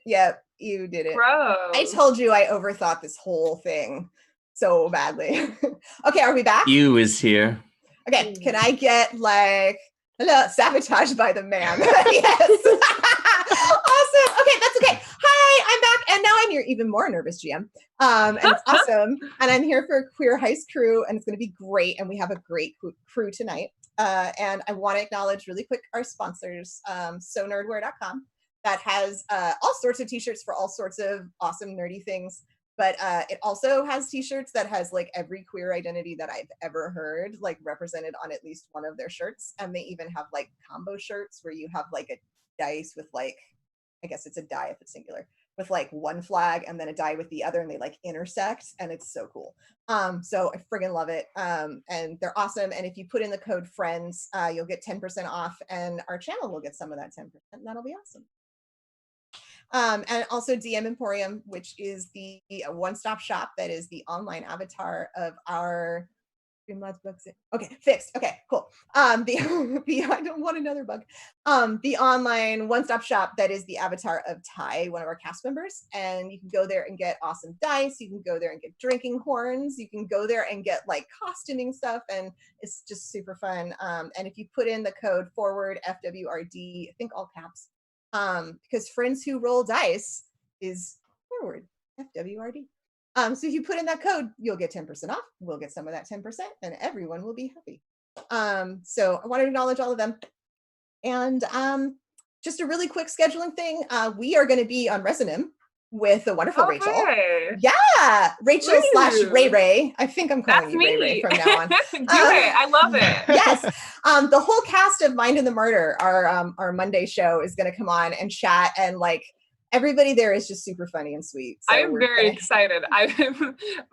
Yep, you did it. Gross. I told you I overthought this whole thing so badly. Okay, are we back? You is here. Okay, can I get like hello, sabotage by the man? Yes. Awesome. Okay, that's okay. Hi, I'm back, and now I'm your even more nervous GM. And it's awesome. And I'm here for Queer Heist Crew, and it's going to be great. And we have a great crew tonight. And I want to acknowledge really quick our sponsors, sonerdwear.com, that has all sorts of t-shirts for all sorts of awesome nerdy things. But it also has t-shirts that has like every queer identity that I've ever heard, like represented on at least one of their shirts. And they even have like combo shirts where you have like a dice with like, I guess it's a die if it's singular, with like one flag and then a die with the other, and they like intersect, and it's so cool. So I friggin' love it. And they're awesome. And if you put in the code FRIENDS, you'll get 10% off, and our channel will get some of that 10%. And that'll be awesome. And also DM Emporium, which is the one-stop shop that is the online avatar of our Streamlabs books. Okay, fixed. Okay, cool. The I don't want another bug. The online one-stop shop that is the avatar of Ty, one of our cast members, and you can go there and get awesome dice. You can go there and get drinking horns. You can go there and get like costuming stuff, and it's just super fun. And if you put in the code forward FWRD, I think all caps. Because friends who roll dice is forward FWRD. So if you put in that code, you'll get 10% off. We'll get some of that 10%, and everyone will be happy. So I want to acknowledge all of them. And just a really quick scheduling thing. We are going to be on Resonym with the wonderful Rachel. Hey. Yeah, Rachel / Ray Ray. I think I'm calling you Ray Ray from now on. Do it. I love it. Yes. The whole cast of Mind in the Murder, our Monday show, is going to come on and chat, and like everybody there is just super funny and sweet. So I am very excited. I've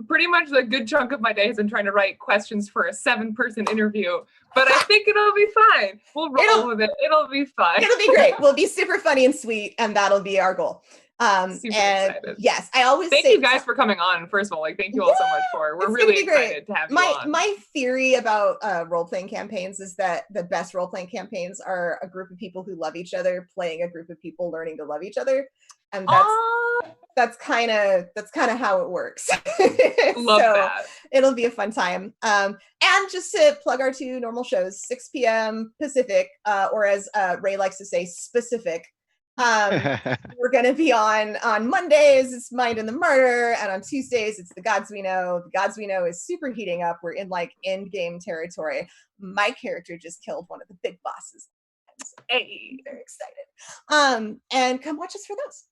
pretty much the good chunk of my day has been trying to write questions for a 7-person interview, but I think it'll be fine. We'll roll with it. It'll be fine. It'll be great. We'll be super funny and sweet, and that'll be our goal. Super excited. Yes, I always thank you guys for coming on. First of all, like thank you all so much for. We're really excited to have you on. My theory about role-playing campaigns is that the best role-playing campaigns are a group of people who love each other playing a group of people learning to love each other, and that's kind of how it works. Love that. It'll be a fun time. And just to plug our 2 normal shows, 6 p.m. Pacific, or as Ray likes to say, specific. We're going to be on Mondays, it's Mind in the Murder, and on Tuesdays, it's The Gods We Know. The Gods We Know is super heating up. We're in like end game territory. My character just killed one of the big bosses. Hey, very excited. And come watch us for those.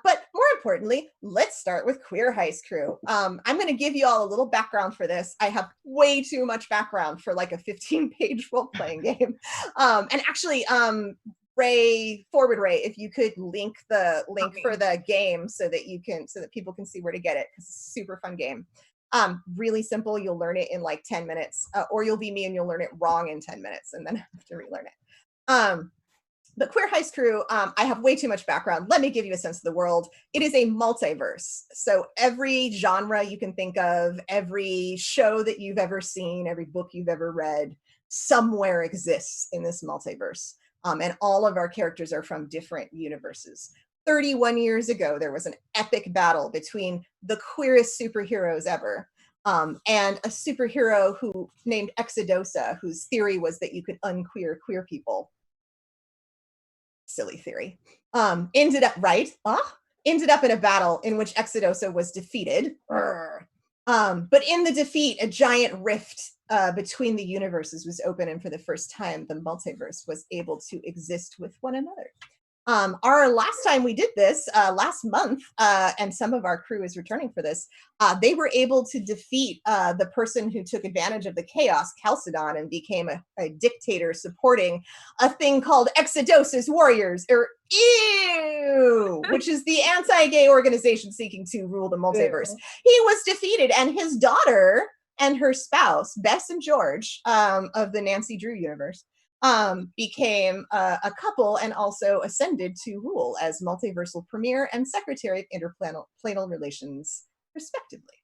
But more importantly, let's start with Queer Heist Crew. I'm going to give you all a little background for this. I have way too much background for like a 15-page role-playing game. And actually, Forward Ray, if you could link for the game so that people can see where to get it, because it's a super fun game. Really simple. You'll learn it in like 10 minutes, or you'll be me and you'll learn it wrong in 10 minutes and then have to relearn it. But Queer Heist Crew, I have way too much background. Let me give you a sense of the world. It is a multiverse. So every genre you can think of, every show that you've ever seen, every book you've ever read, somewhere exists in this multiverse. And all of our characters are from different universes. 31 years ago, there was an epic battle between the queerest superheroes ever, and a superhero who named Exodosa, whose theory was that you could unqueer queer people. Silly theory. Ended up in a battle in which Exodosa was defeated. But in the defeat, a giant rift between the universes was open, and for the first time, the multiverse was able to exist with one another. Our last time we did this, last month, and some of our crew is returning for this, they were able to defeat the person who took advantage of the chaos, Chalcedon, and became a dictator supporting a thing called Exodosa's Warriors, or EW, which is the anti-gay organization seeking to rule the multiverse. He was defeated, and his daughter and her spouse, Bess and George, of the Nancy Drew universe, became a couple and also ascended to rule as multiversal premier and secretary of interplanar relations, respectively.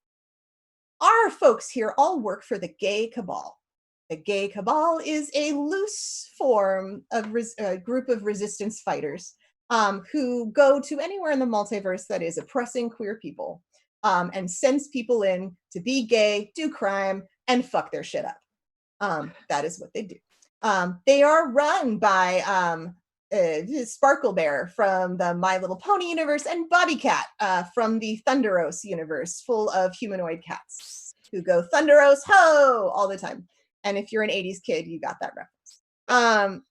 Our folks here all work for the Gay Cabal. The Gay Cabal is a loose form of a group of resistance fighters who go to anywhere in the multiverse that is oppressing queer people, and sends people in to be gay, do crime, and fuck their shit up. That is what they do. They are run by Sparkle Bear from the My Little Pony universe and Bobby Cat from the Thunderos universe, full of humanoid cats who go Thunderos ho all the time. And if you're an 80s kid, you got that reference.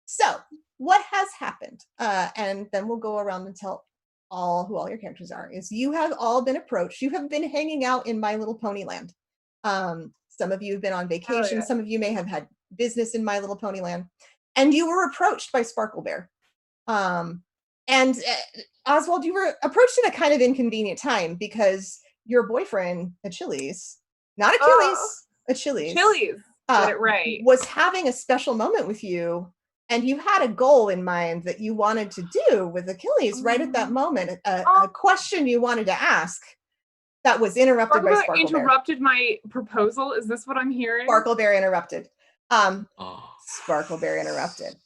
So what has happened? And then we'll go around and tell who all your characters are. Is you have all been approached. You have been hanging out in My Little Pony Land. Some of you have been on vacation. yeah. Some of you may have had business in My Little Pony Land. And you were approached by Sparkle Bear. And Oswald, you were approached at a kind of inconvenient time because your boyfriend, Achilles, not Achilles, Achilles. Get it right. Was having a special moment with you, and you had a goal in mind that you wanted to do with Achilles right at that moment, a question you wanted to ask that was interrupted by Sparkle Bear. Interrupted my proposal? Is this what I'm hearing? Sparkle Bear interrupted. Sparkle Bear interrupted.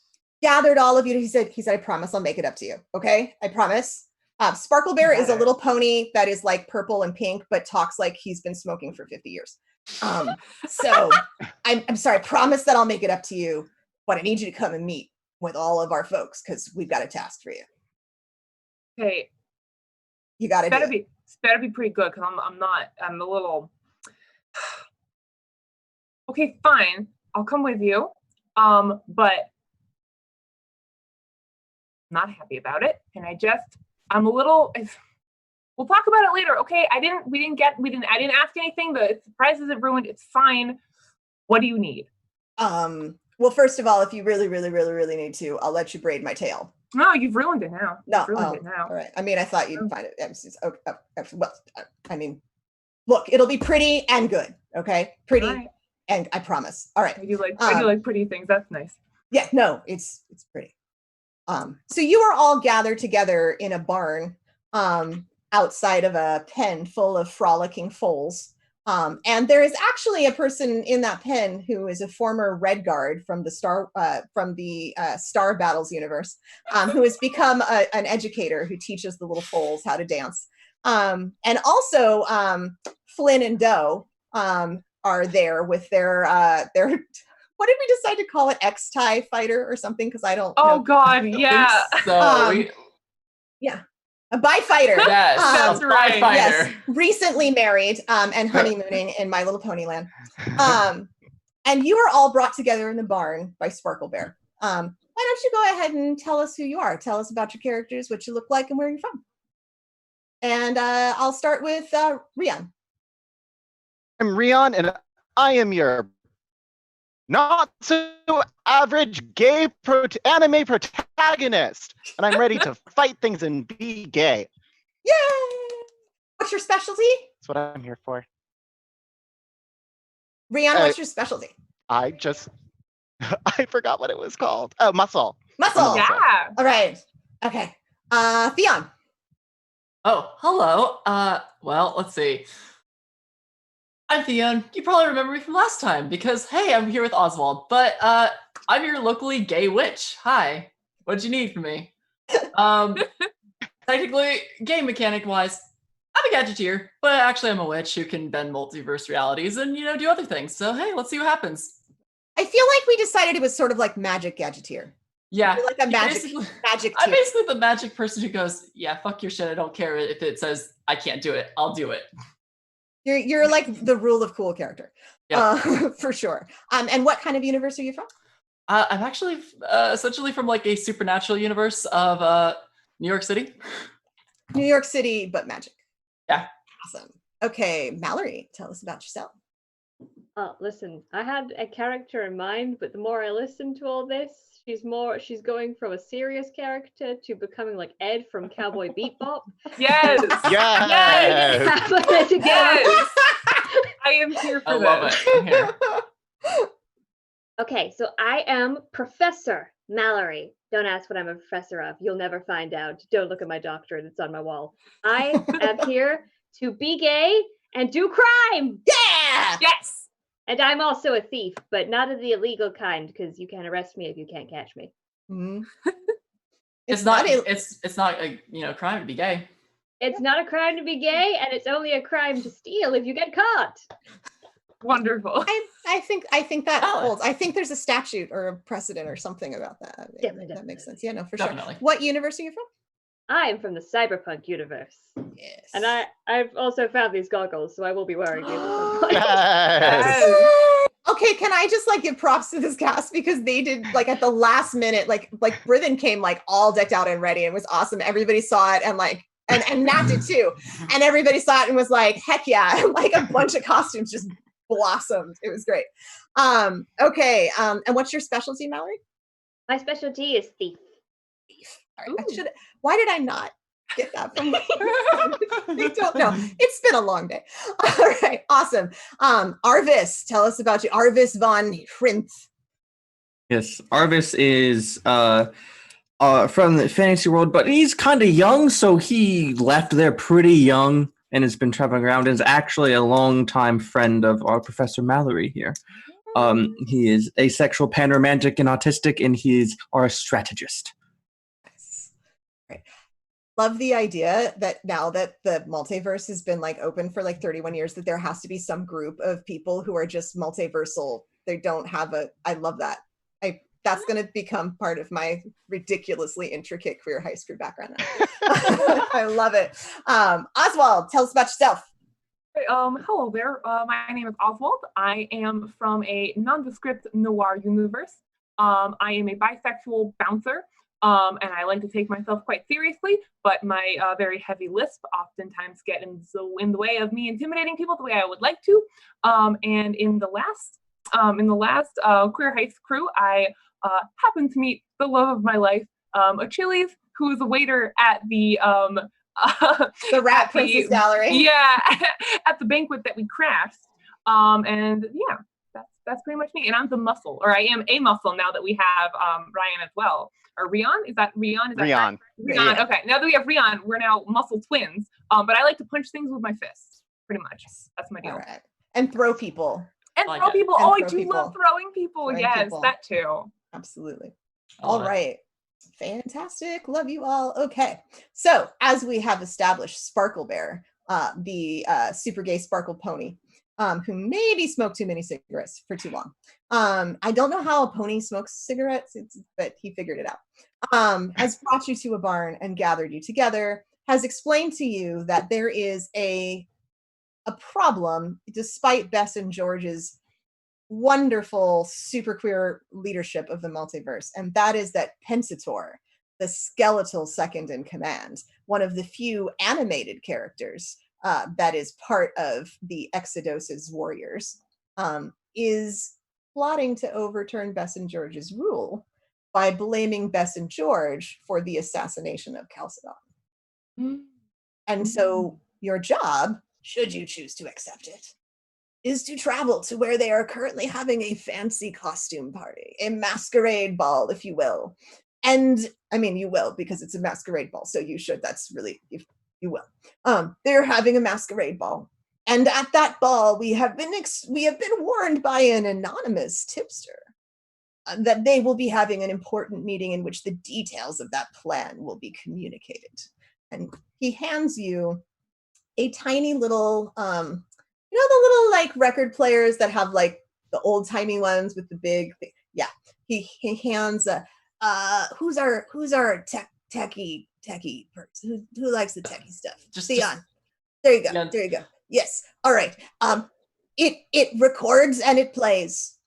Gathered all of you. He said, I promise I'll make it up to you. Okay? I promise. Sparkle Bear is a little pony that is like purple and pink, but talks like he's been smoking for 50 years. So I'm sorry, I promise that I'll make it up to you, but I need you to come and meet with all of our folks because we've got a task for you. Okay. You got to do it. It's better be pretty good because I'm a little. Okay, fine. I'll come with you. But I'm not happy about it. And I'm a little. We'll talk about it later. Okay. I didn't ask anything. The surprise isn't ruined. It's fine. What do you need? Well, first of all, if you really, really, really, really need to, I'll let you braid my tail. No, you've ruined it now. No, all right. I mean, I thought you'd find it. Well, I mean, look, it'll be pretty and good. Okay, pretty, right. And I promise. All right. I do like pretty things. That's nice. Yeah, no, it's pretty. So you are all gathered together in a barn, outside of a pen full of frolicking foals. And there is actually a person in that pen who is a former Red Guard from the Star Battles universe, who has become an educator who teaches the little foals how to dance. And also Flynn and Doe are there with their what did we decide to call it? X-Tie fighter or something? Because I don't know. God, yeah. Yeah. A bi-fighter. Yes, that's right. Yes, recently married and honeymooning in My Little Pony Land. And you are all brought together in the barn by Sparkle Bear. Why don't you go ahead and tell us who you are? Tell us about your characters, what you look like, and where you're from. And I'll start with Rion. I'm Rion, and I am your not so average gay anime protagonist, and I'm ready to fight things and be gay. Yay! What's your specialty? That's what I'm here for. Rion, what's your specialty? I forgot what it was called. Oh, muscle. Muscle. Yeah. All right. Okay. Theon. Oh, hello. Well, let's see. I'm Theon. You probably remember me from last time because, hey, I'm here with Oswald, but I'm your locally gay witch. Hi. What'd you need from me? Technically, game mechanic-wise, I'm a gadgeteer, but actually I'm a witch who can bend multiverse realities and, do other things. So, hey, let's see what happens. I feel like we decided it was sort of like magic gadgeteer. Yeah. You're like a magic I'm basically the magic person who goes, yeah, fuck your shit. I don't care if it says I can't do it. I'll do it. You're like the rule of cool character. Yep. For sure. And what kind of universe are you from? I'm actually essentially from like a supernatural universe of New York City. New York City, but magic. Yeah. Awesome. Okay, Mallory, tell us about yourself. Listen, I had a character in mind, but the more I listen to all this, she's going from a serious character to becoming like Ed from Cowboy Bebop. Yes. Yes. Yes. I am here for I love it. I'm here. Okay, so I am Professor Mallory. Don't ask what I'm a professor of. You'll never find out. Don't look at my doctorate. It's on my wall. I am here to be gay and do crime. Yeah. Yes. And I'm also a thief, but not of the illegal kind, because you can't arrest me if you can't catch me. Mm-hmm. It's not a crime to be gay. It's not a crime to be gay, and it's only a crime to steal if you get caught. Wonderful. I think that Valid. holds. I think there's a statute or a precedent or something about that. Definitely. That makes sense. Yeah, no, for Definitely. sure. What universe are you from? I am from the cyberpunk universe. Yes. And I've also found these goggles, so I will be wearing these at some point. Yes. Okay, can I just like give props to this cast because they did like at the last minute, like Brithen came like all decked out and ready and was awesome. Everybody saw it and like and Nat did too. And everybody saw it and was like, heck yeah. And like a bunch of costumes just blossomed. It was great. Okay. And what's your specialty, Mallory? My specialty is thief. All right, why did I not get that from I don't know. It's been a long day. All right, awesome. Arvis, tell us about you. Arvis von Hrinth. Yes, Arvis is from the fantasy world, but he's kind of young, so he left there pretty young and has been traveling around and is actually a longtime friend of our Professor Mallory here. He is asexual, panromantic, and autistic, and he's our strategist. Right. Love the idea that now that the multiverse has been like open for like 31 years, that there has to be some group of people who are just multiversal. They don't have I love that. That's going to become part of my ridiculously intricate queer Heist crew background now. I love it. Oswald, tell us about yourself. Hello there. My name is Oswald. I am from a nondescript noir universe. I am a bisexual bouncer. And I like to take myself quite seriously, but my very heavy lisp oftentimes get in the way of me intimidating people the way I would like to. And in the last Queer Heist crew, I happened to meet the love of my life, a Chili's, who is a waiter at the The Rat Princess Gallery. Yeah, at the banquet that we crashed. And yeah, that's pretty much me. And I'm the muscle, or I am a muscle now that we have Ryan as well. Or Rion? Is that Rion? Is that Rion. Rion. Yeah. Okay. Now that we have Rion, we're now muscle twins. But I like to punch things with my fists, pretty much. That's my deal. All right. And throw people. And Like throw it. people. And Oh, I throw do people. love throwing people. Throwing Yes, people. that too. Absolutely. I All love it. right. Fantastic. Love you all. Okay. So as we have established, Sparkle Bear, the super gay sparkle pony, who maybe smoked too many cigarettes for too long. I don't know how a pony smokes cigarettes, but he figured it out. Has brought you to a barn and gathered you together, has explained to you that there is a problem, despite Bess and George's wonderful super queer leadership of the multiverse, and that is that Pensator, the skeletal second in command, one of the few animated characters that is part of the Exodus's warriors, is plotting to overturn Bess and George's rule by blaming Bess and George for the assassination of Chalcedon. And so your job, should you choose to accept it, is to travel to where they are currently having a fancy costume party, a masquerade ball, if you will. And I mean, you will, because it's a masquerade ball. So you should, that's really, you will. They're having a masquerade ball. And at that ball, we have been warned by an anonymous tipster that they will be having an important meeting in which the details of that plan will be communicated. And he hands you a tiny little, you know, the little like record players that have like the old timey ones with the big, yeah. He hands who's our techie person? Who likes the techie stuff? Theon. There you go. Yeah. There you go. Yes. All right. It records and it plays.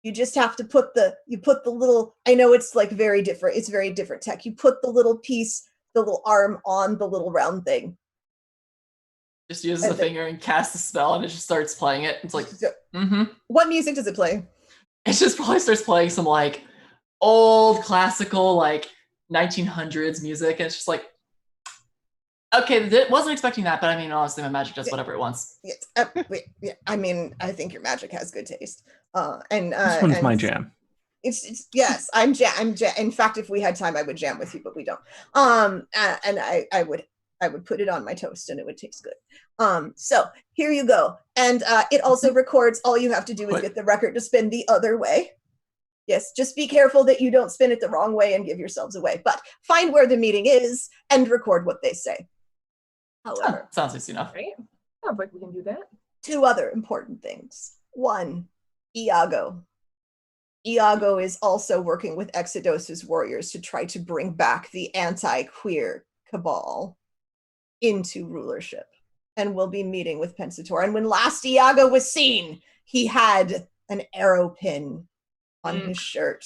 You just have to put the little, I know it's like very different. It's very different tech. You put the little piece, the little arm on the little round thing. Just uses a finger and casts a spell, and it just starts playing it. It's like, What music does it play? It just probably starts playing some like old classical, like 1900s music, and it's just like, okay, wasn't expecting that, but I mean, honestly, my magic does whatever it wants. Yeah, I mean, I think your magic has good taste. This one's my jam. It's yes, I'm jam. In fact, if we had time, I would jam with you, but we don't. And I would put it on my toast, and it would taste good. So here you go, and it also records. All you have to do is get the record to spin the other way. Yes, just be careful that you don't spin it the wrong way and give yourselves away. But find where the meeting is and record what they say. However, Sounds easy enough. Right? Sounds like we can do that. 2 other important things. 1, Iago. Iago is also working with Exodus' warriors to try to bring back the anti-queer cabal into rulership. And we'll be meeting with Pensator. And when last Iago was seen, he had an arrow pin on his shirt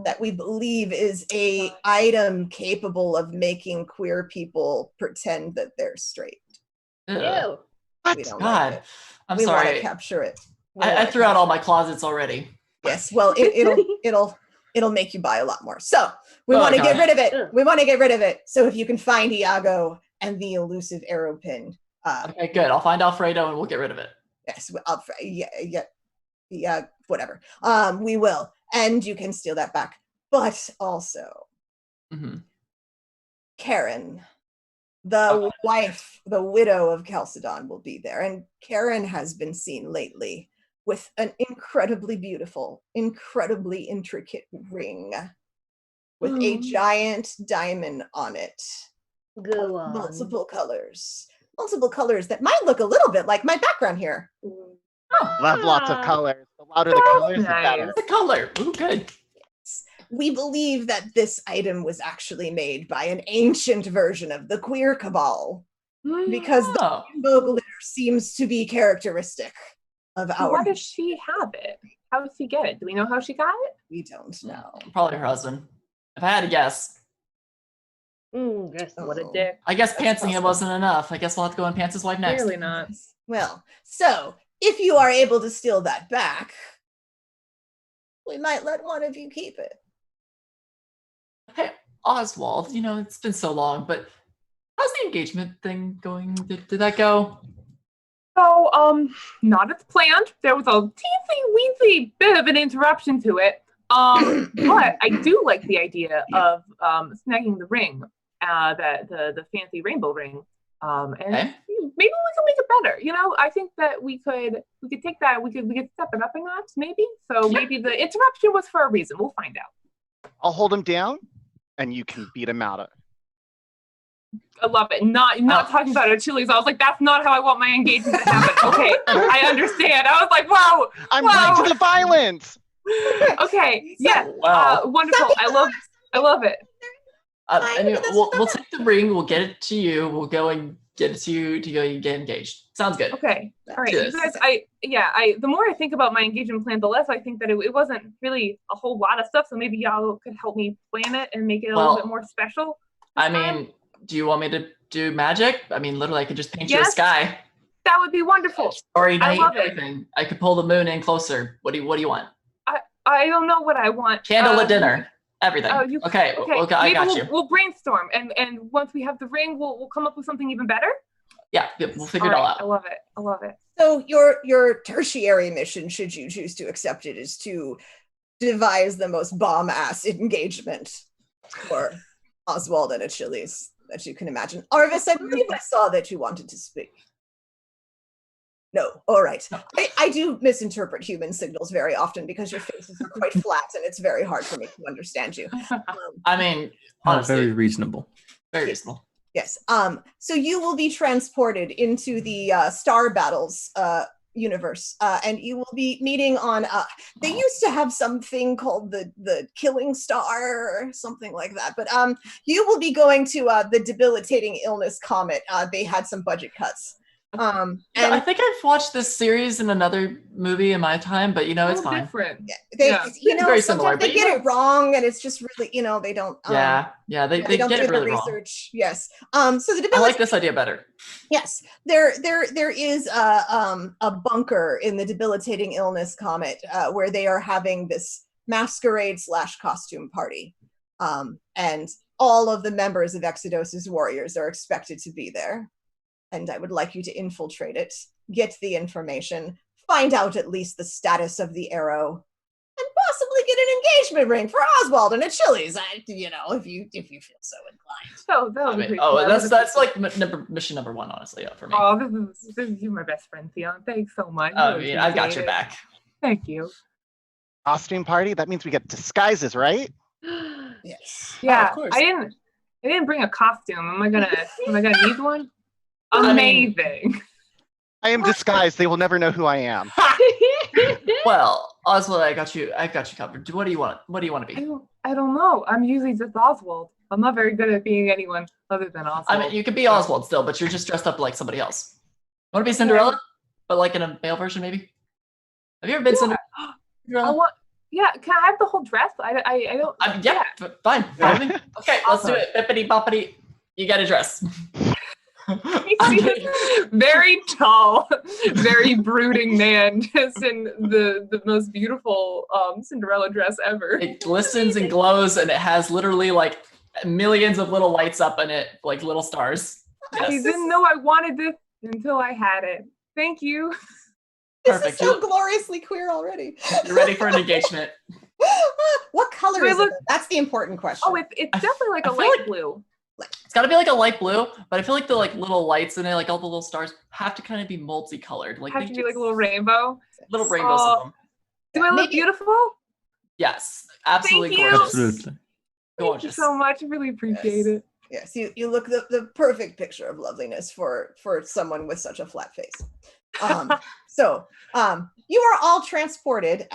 that we believe is a item capable of making queer people pretend that they're straight. Ew. Ew. We don't God, like it. I'm We want to sorry. capture it. I threw out all my closets already. Yes, well, it'll make you buy a lot more. So we Oh, want to get God. rid of it. Ugh. We want to get rid of it. So if you can find Iago and the elusive arrow pin, Okay, good. I'll find Alfredo and we'll get rid of it. yes, yeah, whatever. We will, and you can steal that back. But also, hmm Karen, the wife, the widow of Chalcedon, will be there, and Karen has been seen lately with an incredibly beautiful, incredibly intricate ring with a giant diamond on it. Go on. Multiple colors that might look a little bit like my background here. Love lots of colors. The louder the colors, the better. The color. Ooh, good. We believe that this item was actually made by an ancient version of the queer cabal because the Oh. rainbow glitter seems to be characteristic of So our. why does she have it? How does she get it? Do we know how she got it? We don't know. Probably her husband. If I had to guess, Yes. What a Oh. dick. I guess That's pantsing him possible. wasn't enough. I guess we'll have to go on Pants' wife next. Clearly not. Well, so if you are able to steal that back, we might let one of you keep it. Hey, Oswald, it's been so long, but how's the engagement thing going? Did that go? So, not as planned. There was a teensy weensy bit of an interruption to it. But I do like the idea of snagging the ring, the fancy rainbow ring. And Okay. maybe we can make it better. I think that we could take that, we could step it up a notch, maybe. So maybe the interruption was for a reason. We'll find out. I'll hold him down, and you can beat him out of. I love it. Not talking about it, Chili's. I was like, that's not how I want my engagement to happen. Okay, I understand. I was like, wow. I'm Wow. right to the violence. Okay, yeah, Wow. wonderful. I love it. I mean, we'll take the ring. We'll get it to you. We'll go and get it to you to go and get engaged. Sounds good. Okay, all right, Yes. you guys. The more I think about my engagement plan, the less I think that it wasn't really a whole lot of stuff. So maybe y'all could help me plan it and make it a little bit more special. I mean, do you want me to do magic? I mean, literally, I could just paint you a Yes. sky. That would be wonderful. Story night, love it. everything. I could pull the moon in closer. What do you want? I don't know what I want. Candle at dinner. Everything. Okay. I Maybe got you. We'll brainstorm, and once we have the ring, we'll come up with something even better. Yeah, we'll figure it all I out. love it. I love it. So your tertiary mission, should you choose to accept it, is to devise the most bomb-ass engagement for Oswald and Achilles that you can imagine. Arvis, I believe I saw that you wanted to speak. No, all right. I do misinterpret human signals very often because your faces are quite flat and it's very hard for me to understand you. I mean, Very honestly, reasonable. very reasonable. Yes. So you will be transported into the Star Battles universe, and you will be meeting on. They used to have something called the Killing Star or something like that, but you will be going to the Debilitating Illness Comet. They had some budget cuts. And I think I've watched this series in another movie in my time, but it's fine. Different. they, Yeah. Very similar, sometimes they but get it wrong, and it's just really, they don't. They don't get do it the really wrong. research. Yes. So the I like this idea better. Yes, there is a bunker in the Debilitating Illness Comet where they are having this masquerade / costume party, and all of the members of Exodus' warriors are expected to be there. And I would like you to infiltrate it, get the information, find out at least the status of the arrow, and possibly get an engagement ring for Oswald and Achilles. If you feel so inclined. So that I would be mean, pretty cool. that's like mission number one, honestly, for me. Oh, this is you're my best friend, Theon. Thanks so much. I Really mean, I've got appreciate your it. back. Thank you. costume party? That means we get disguises, right? Yes. Yeah, course. I didn't bring a costume. Am I gonna need one? I mean- Amazing. I am disguised. They will never know who I am. Well, Oswald, I got you covered. What do you want? What do you want to I be? don't know. I'm usually just Oswald. I'm not very good at being anyone other than Oswald. I mean, you could be Oswald still, but you're just dressed up like somebody else. Want to be Cinderella, but like in a male version, maybe? Have you ever been Yeah. Cinderella? I want. Yeah, can I have the whole dress? I don't. Yeah, fine. Fine. Okay, let's do Awesome. it. Bippity boppity. You got a dress. Very tall, very brooding man, just in the most beautiful Cinderella dress ever. It glistens and glows, and it has literally like millions of little lights up in it, like little stars. I Yes. didn't know I wanted this until I had it. Thank you. This Perfect. is so gloriously queer already. You're ready for an engagement. What color Do I is look- it? That's the important question. Oh, it's definitely like I a feel light like- blue. It's got to be like a light blue, but I feel like the like little lights in it, like all the little stars, have to kind of be multicolored. Like Have they to be like a just- little rainbow. little rainbows Oh. of them. Do I look Maybe- beautiful? Yes, absolutely Thank you. gorgeous. Absolutely. Thank Gorgeous. you so much. I really appreciate Yes. it. Yes, you look the perfect picture of loveliness for someone with such a flat face. So you are all transported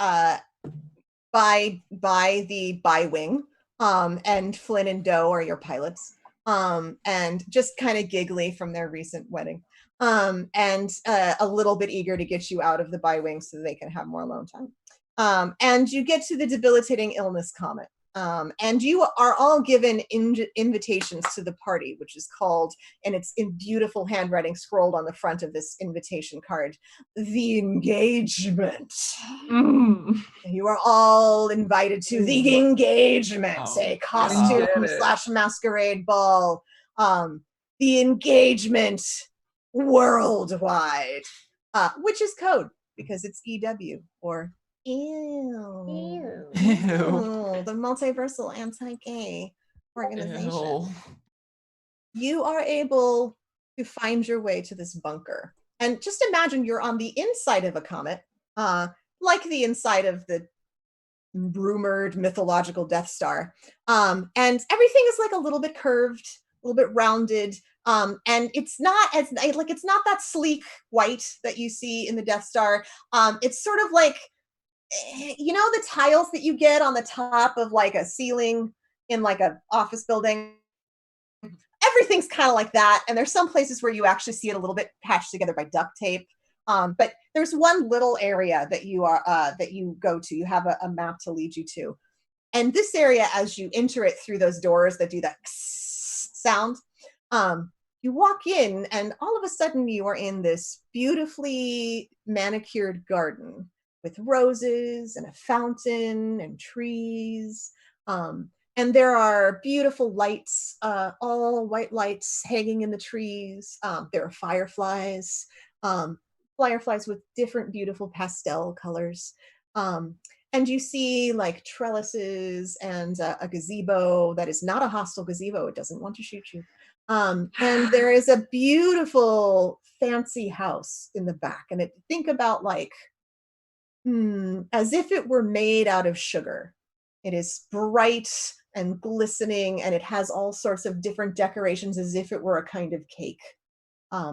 by the bi-wing, and Flynn and Doe are your pilots, and just kind of giggly from their recent wedding, and a little bit eager to get you out of the bi-wing so they can have more alone time. And you get to the debilitating illness comet. And you are all given invitations to the party, which is called, and it's in beautiful handwriting scrolled on the front of this invitation card, the engagement. Mm. You are all invited to the engagement, Oh, a get costume it. / masquerade ball. The engagement worldwide, which is code because it's EW or Ew. Ew. The multiversal anti-gay organization. Ew. You are able to find your way to this bunker. And just imagine you're on the inside of a comet, like the inside of the rumored mythological Death Star. And everything is like a little bit curved, a little bit rounded. And it's not it's not that sleek white that you see in the Death Star. It's sort of like, you know, the tiles that you get on the top of like a ceiling in like an office building. Everything's kind of like that, and there's some places where you actually see it a little bit patched together by duct tape. But there's one little area that you go to. You have a map to lead you to, and this area, as you enter it through those doors that do that sound, you walk in, and all of a sudden you are in this beautifully manicured garden with roses and a fountain and trees. And there are beautiful lights, all white lights hanging in the trees. There are fireflies, fireflies with different beautiful pastel colors. And you see like trellises and a gazebo that is not a hostile gazebo. It doesn't want to shoot you. And there is a beautiful fancy house in the back. And think about like, as if it were made out of sugar. It is bright and glistening, and it has all sorts of different decorations as if it were a kind of cake.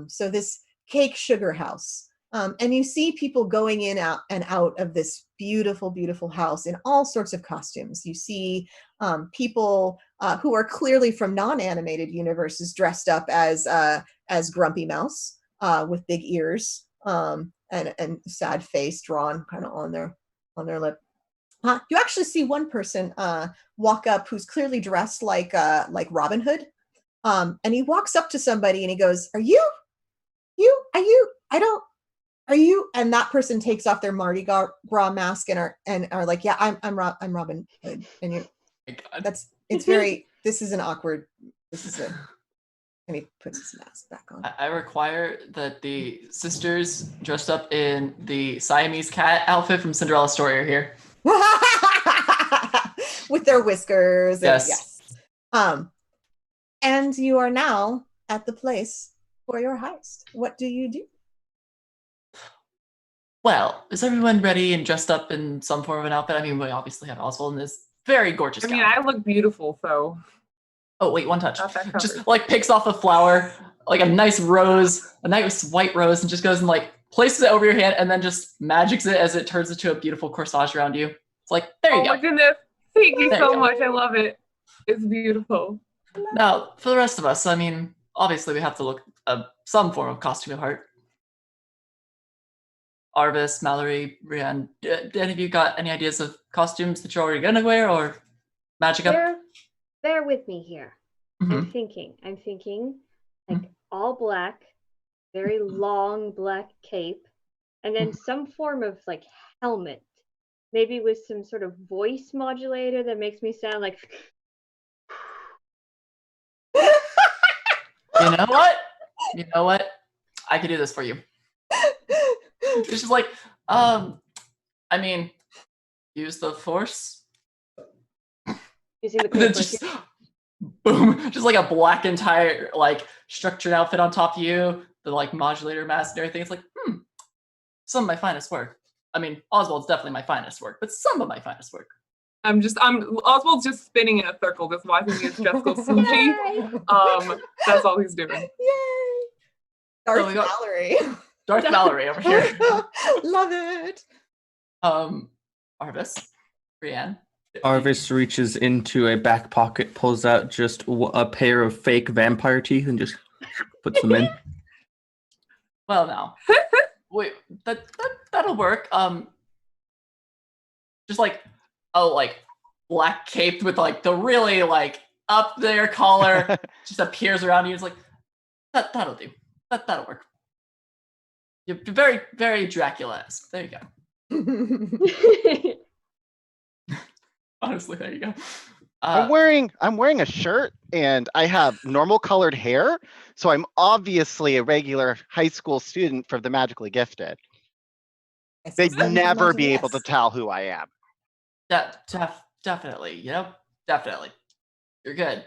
So this cake sugar house. And you see people going in and out of this beautiful, beautiful house in all sorts of costumes. You see people who are clearly from non-animated universes dressed up as Grumpy Mouse with big ears. And sad face drawn kind of on their lip. You actually see one person walk up who's clearly dressed like Robin Hood, and he walks up to somebody and he goes, "Are you? Are you?" And that person takes off their Mardi Gras mask and are like, "Yeah, I'm Robin Hood." And you, it's very. This is an awkward. And he puts his mask back on. I require that the sisters dressed up in the Siamese cat outfit from Cinderella Story are here. With their whiskers. Yes. And you are now at the place for your heist. What do you do? Well, is everyone ready and dressed up in some form of an outfit? I mean, we obviously have Oswald in this very gorgeous I mean, gown. I look beautiful, so Oh, wait, one touch. got that covered. Just like picks off a flower, like a nice rose, a nice white rose, and just goes and like places it over your hand and then just magics it as it turns into a beautiful corsage around you. It's like, there you Oh go. my goodness. Thank you There you so go. much. I love it. It's beautiful. Now, for the rest of us, I mean, obviously we have to look some form of costume apart. Arvis, Mallory, Brienne, any of you got any ideas of costumes that you're already gonna wear or magic up? Bear with me here. Mhm. I'm thinking like all black, very long black cape, and then some form of like helmet. Maybe with some sort of voice modulator that makes me sound like You know what? You know what? I could do this for you. It's just like, I mean, use the force. using the And then quick just boom, just like a black entire like structured outfit on top of you, the like modulator mask and everything. It's like, some of my finest work. I mean, Oswald's definitely my finest work, but some of my finest work. Oswald's just spinning in a circle, just watching me as Jessica sushi. That's all he's doing. Yay! Darth we got- Mallory. Darth Mallory over here. Love it. Arvis, Brienne. Arvis reaches into a back pocket, pulls out just a pair of fake vampire teeth, and just puts them in. Well, now, wait, that'll work. Just like, like black caped with like the really like up there collar just appears around you. It's like that'll do. That'll work. You're very, very Dracula-esque. There you go. quick. Honestly, there you go. I'm wearing a shirt and I have normal colored hair, so I'm obviously a regular high school student for the magically gifted. They'd never be able to tell who I am. Definitely, definitely. You're good.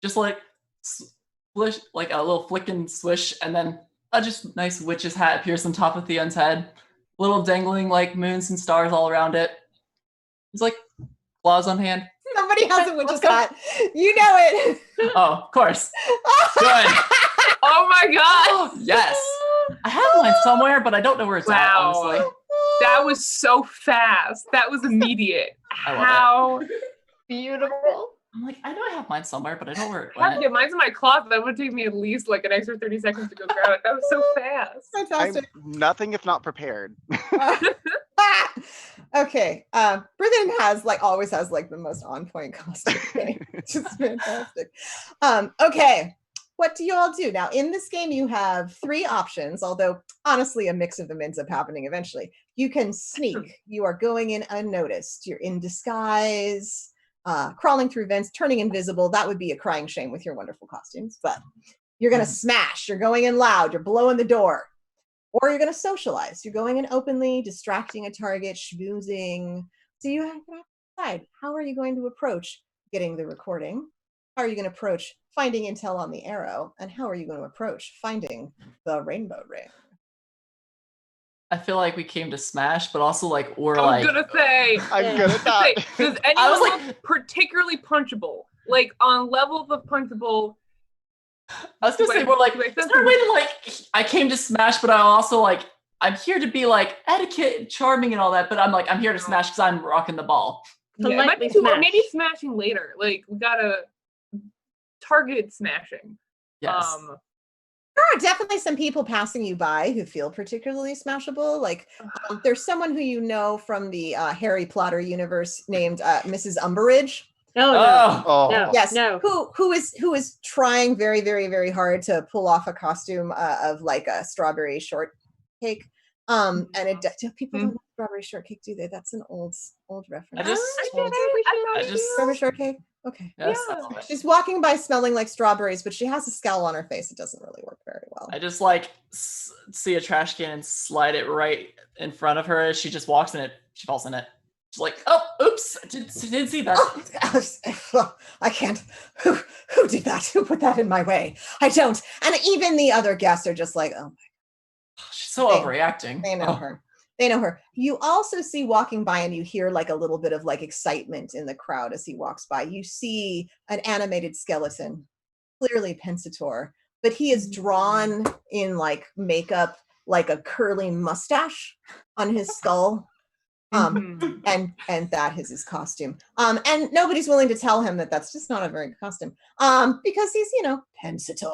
Just like swish, like a little flick and swish, and then a just nice witch's hat appears on top of Theon's head. Little dangling like moons and stars all around it. It's like claws on hand. Somebody has a witch's hat. You know it. Oh, of course. Good. Oh my god! Yes. I have mine somewhere, but I don't know where it's at, Wow. honestly. That was so fast. That was immediate. I love it. How Beautiful. I'm like, I know I have mine somewhere, but I don't know where it went. yeah, mine's in my closet. That would take me at least like an extra 30 seconds to go grab it. That was so fast. I'm Fantastic. nothing if not prepared. Okay. Brithen always has the most on point costume thing. Just fantastic. Okay. What do you all do? Now, in this game, you have 3 options, although honestly, a mix of them ends up happening eventually. You can sneak. You are going in unnoticed. You're in disguise, crawling through vents, turning invisible. That would be a crying shame with your wonderful costumes, but you're going to smash. You're going in loud. You're blowing the door. Or you're going to socialize. You're going in openly, distracting a target, schmoozing. So you have to decide, how are you going to approach getting the recording? How are you going to approach finding intel on the arrow? And how are you going to approach finding the rainbow ring? I feel like we came to smash, but also like we're I like was gonna say, I'm gonna die. does I anyone was look particularly punchable? Like on levels of punchable? I was gonna say we're like, is there a way to like I came to smash, but I also like I'm here to be like etiquette, charming, and all that, but I'm here to smash because I'm rocking the ball. Yeah, it might be Politely too, maybe smash. smashing later. Like we gotta targeted smashing. Yes. There are definitely some people passing you by who feel particularly smashable. There's someone who you know from the Harry Potter universe named Mrs. Umberidge. No, Oh. no, Yes, no. who is trying very, very, very hard to pull off a costume of like a strawberry shortcake. And people don't know strawberry shortcake, do they? That's an old reference. I just Strawberry shortcake. Okay. yes, Yeah. I love it. She's walking by smelling like strawberries, but she has a scowl on her face. It doesn't really work very well. I just like see a trash can and slide it right in front of her as she just walks in it. She falls in it. She's like, oh, oops, I didn't see that. I can't. Who did that? Who put that in my way? I don't. And even the other guests are just like, oh my. She's so They- overreacting. They know Oh. her. They know her. You also see walking by, and you hear like a little bit of like excitement in the crowd as he walks by. You see an animated skeleton, clearly Pensator, but he is drawn in like makeup, like a curly mustache on his skull. And that is his costume. And nobody's willing to tell him that that's just not a very good costume. Because he's, Pensator.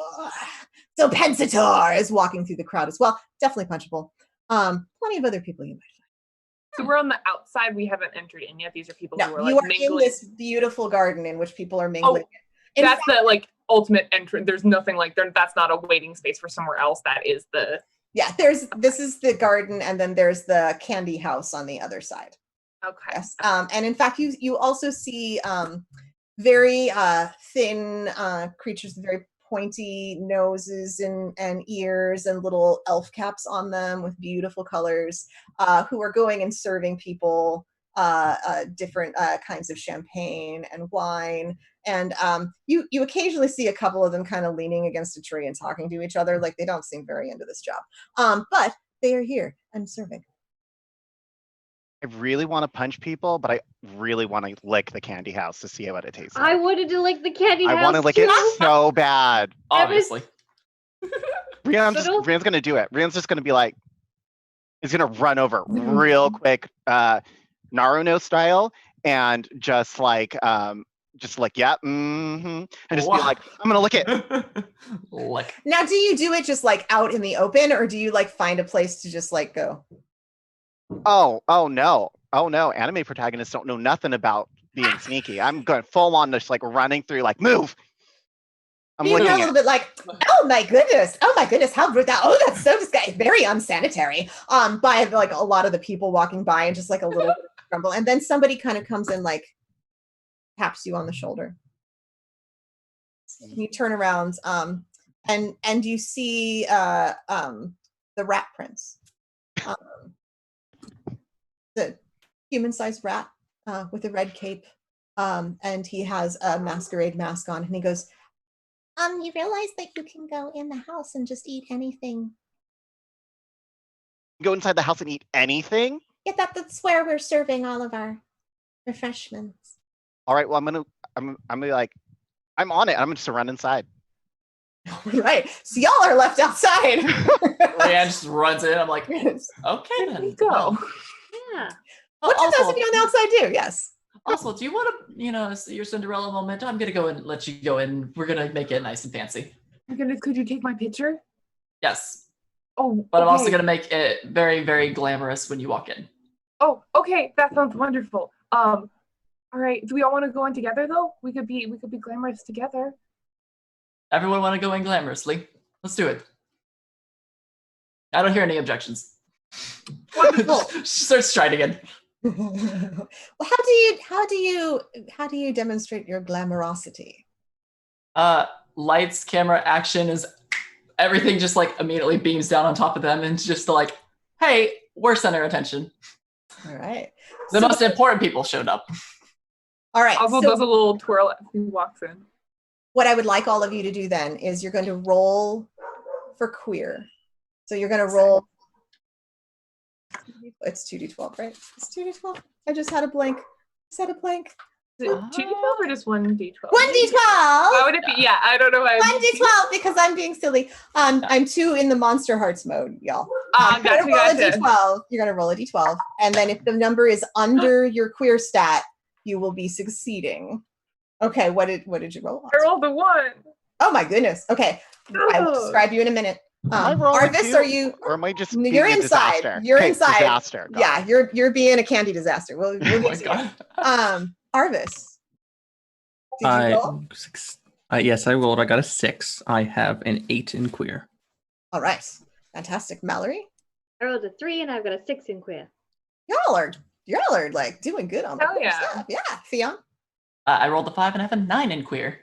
So Pensator is walking through the crowd as well. Definitely punchable. Plenty of other people you might find. So we're on the outside. We haven't entered in yet. These are people who are you like are mingling. in this beautiful garden in which people are mingling. Oh, that's the like ultimate entrance. There's nothing like there. That's not a waiting space for somewhere else. That is the. Yeah, this is the garden, and then there's the candy house on the other side. Okay. Yes. And in fact, you also see very thin creatures with very pointy noses and ears and little elf caps on them with beautiful colors, who are going and serving people different kinds of champagne and wine. And you occasionally see a couple of them kind of leaning against a tree and talking to each other, like they don't seem very into this job. But they are here and serving. I really want to punch people, but I really want to lick the candy house to see what it tastes I like. wanted to lick the candy house. I want to lick it so bad. Obviously. Rian's gonna do it. Rian's just gonna be like, he's gonna run over real quick, Naruto style, and just like, yeah, and just be like, I'm gonna lick it. Lick. Now, do you do it just like out in the open, or do you like find a place to just like go? Oh no. Anime protagonists don't know nothing about being sneaky. I'm going full on just like running through, like, move. I'm You're looking a little bit like, oh my goodness, how rude that! Oh, that's so disgusting, very unsanitary. By like a lot of the people walking by, and just like a little bit of grumble, and then somebody kind of comes in, like taps you on the shoulder. You turn around, and you see the rat prince, the human-sized rat with a red cape, and he has a masquerade mask on, and he goes, you realize that you can go in the house and just eat anything. Go inside the house and eat anything? Yeah, that's where we're serving all of our refreshments. All right, well, I'm gonna like, I'm on it. I'm just gonna run inside. Right. So y'all are left outside. Leanne just runs in. I'm like, okay Here then. we go. Well, Yeah. What does also, those of you on the outside do? Yes. Also, do you want to, your Cinderella moment? I'm gonna go and let you go in. We're gonna make it nice and fancy. My goodness, could you take my picture? Yes, Oh, but I'm also okay. gonna make it very, very glamorous when you walk in. Oh, okay, that sounds wonderful. All right, do we all want to go in together though? We could be glamorous together. Everyone want to go in glamorously? Let's do it. I don't hear any objections. Wonderful. She starts striding in. Well, how do you demonstrate your glamorosity? Lights, camera, action is everything. Just like immediately beams down on top of them, and just like, hey, we're center attention. All right. The most important people showed up. All right. Also So does a little twirl as he walks in. what I would like all of you to do then is you're going to roll for queer. So you're going to roll. It's 2d12, right? It's 2d12. I just had a blank. Is that a blank? Is it 2d12 or just 1d12? 1d12. Why would it be? Yeah, I don't know why. 1d12 because I'm being silly. I'm too in the Monster Hearts mode, y'all. You're Gotcha, gonna roll gotcha. a d12. You're gonna roll a d12, and then if the number is under your queer stat, you will be succeeding. Okay, what did you roll? I rolled a 1. Oh my goodness. Okay, I will describe you in a minute. Am I rolling Arvis, too? are you? Or am I just You're being a inside. disaster? You're Okay, inside. Disaster. Got Yeah, it. you're being a candy disaster. We'll Oh get my to god. you. Arvis, did you roll? Yes, I rolled. I got a 6. I have an 8 in queer. All right, fantastic. Mallory, I rolled a 3 and I've got a 6 in queer. y'all are like doing good on Hell that yeah. stuff. Yeah, Theon. I rolled a 5 and I have a 9 in queer.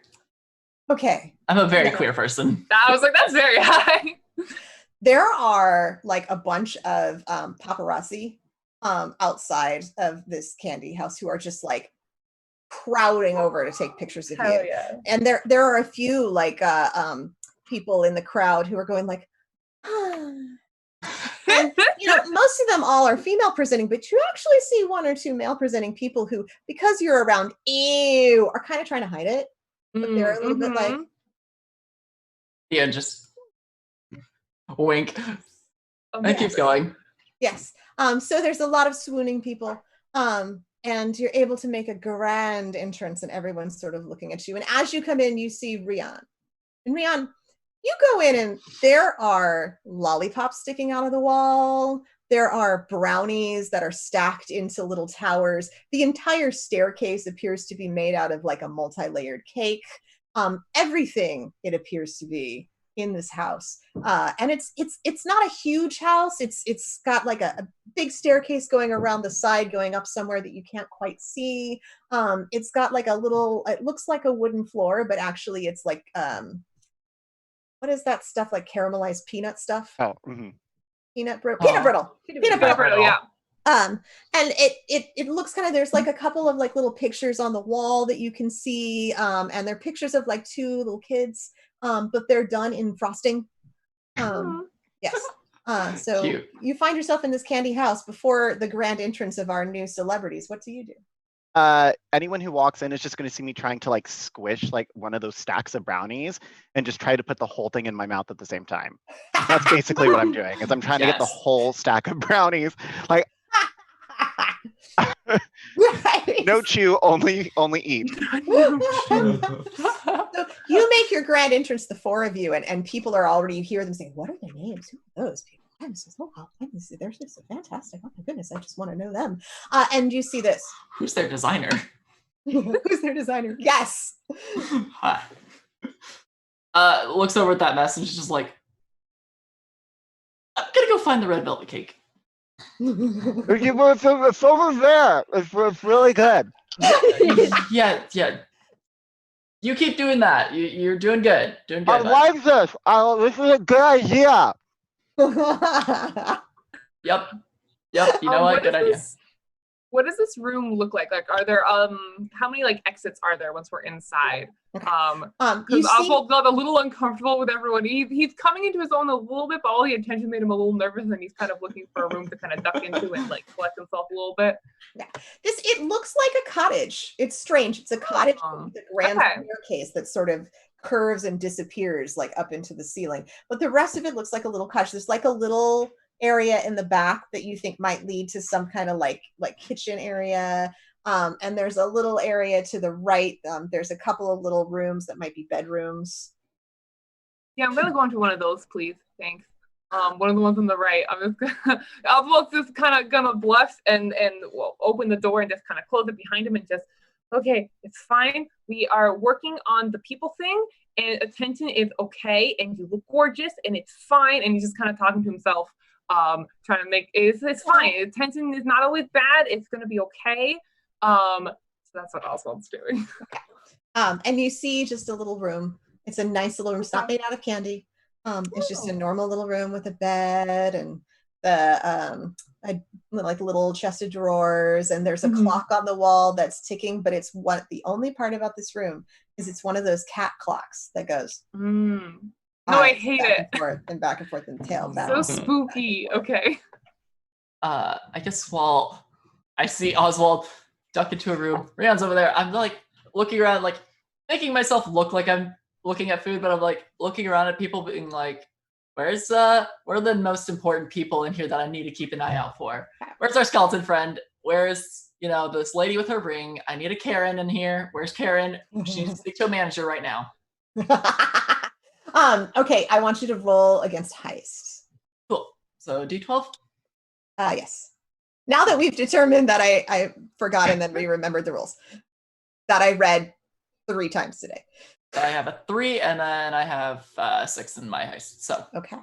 Okay. I'm a very Yeah. queer person. I was like, that's very high. There are like a bunch of paparazzi outside of this candy house who are just like crowding over to take pictures of Hell you. yeah. And there are a few like people in the crowd who are going like, ah. And most of them all are female presenting, but you actually see one or two male presenting people who, because you're around, are kind of trying to hide it. But they're a little bit like, Yeah, just wink. Oh, And keep going. yes. So there's a lot of swooning people. And you're able to make a grand entrance, and everyone's sort of looking at you. And as you come in, you see Rian. And Rian, you go in, and there are lollipops sticking out of the wall. There are brownies that are stacked into little towers. The entire staircase appears to be made out of like a multi-layered cake. Everything, it appears to be, in this house, and it's not a huge house. It's got like a big staircase going around the side, going up somewhere that you can't quite see. It's got like a little, it looks like a wooden floor, but actually it's like what is that stuff, like caramelized peanut stuff? Oh, Peanut brittle. Peanut brittle, yeah. And it looks kind of, there's like a couple of like little pictures on the wall that you can see, and they're pictures of like two little kids, but they're done in frosting. Yes. So Cute. you find yourself in this candy house before the grand entrance of our new celebrities. What do you do? Anyone who walks in is just going to see me trying to like squish like one of those stacks of brownies and just try to put the whole thing in my mouth at the same time. That's basically what I'm doing, is I'm trying to get the Yes. whole stack of brownies. Like, no chew, only eat. So you make your grand entrance, the four of you, and people are already, you hear them saying, what are their names? Who are those people? They're just so fantastic. Oh my goodness, I just want to know them. And you see this. Who's their designer? Who's their designer? Yes. Hi. Looks over at that message, just like, I'm gonna go find the red velvet cake. It's over there. It's really good. Yeah. You keep doing that. You're doing good. Doing good. I bud. like this. This is a good idea. Yep. You know what? Good idea. What does this room look like? Like, are there how many like exits are there once we're inside? you Because see, Oswald got a little uncomfortable with everyone. He's coming into his own a little bit, but all the attention made him a little nervous, and he's kind of looking for a room to kind of duck into and like collect himself a little bit. it looks like a cottage. It's strange. It's a cottage with a grand staircase that sort of curves and disappears like up into the ceiling. But the rest of it looks like a little cottage. There's like a little area in the back that you think might lead to some kind of like kitchen area. And there's a little area to the right. There's a couple of little rooms that might be bedrooms. Yeah, I'm gonna go into one of those, please. Thanks. One of the ones on the right. Oswald's just kind of gonna blush and open the door and just kind of close it behind him and just, okay, it's fine. We are working on the people thing, and attention is okay, and you look gorgeous, and it's fine. And he's just kind of talking to himself, trying to make it's fine. Attention is not always bad. It's gonna be okay. So that's what Oswald's doing. And you see just a little room. It's a nice little room. It's not made out of candy. It's just a normal little room with a bed and the like little chest of drawers, and there's a clock on the wall that's ticking, but it's the only part about this room is it's one of those cat clocks that goes No, I hate it. And back and forth and tail So down. spooky. Okay. I guess while I see Oswald duck into a room, Rihan's over there, I'm like looking around, like making myself look like I'm looking at food, but I'm like looking around at people being like, where are the most important people in here that I need to keep an eye out for? Where's our skeleton friend? Where's, this lady with her ring? I need a Karen in here. Where's Karen? She needs to speak to a manager right now. Okay, I want you to roll against Heist. Cool. So D12? Yes. Now that we've determined that I forgot and then remembered the rules that I read 3 times today. So I have a 3, and then I have 6 in my Heist. So okay,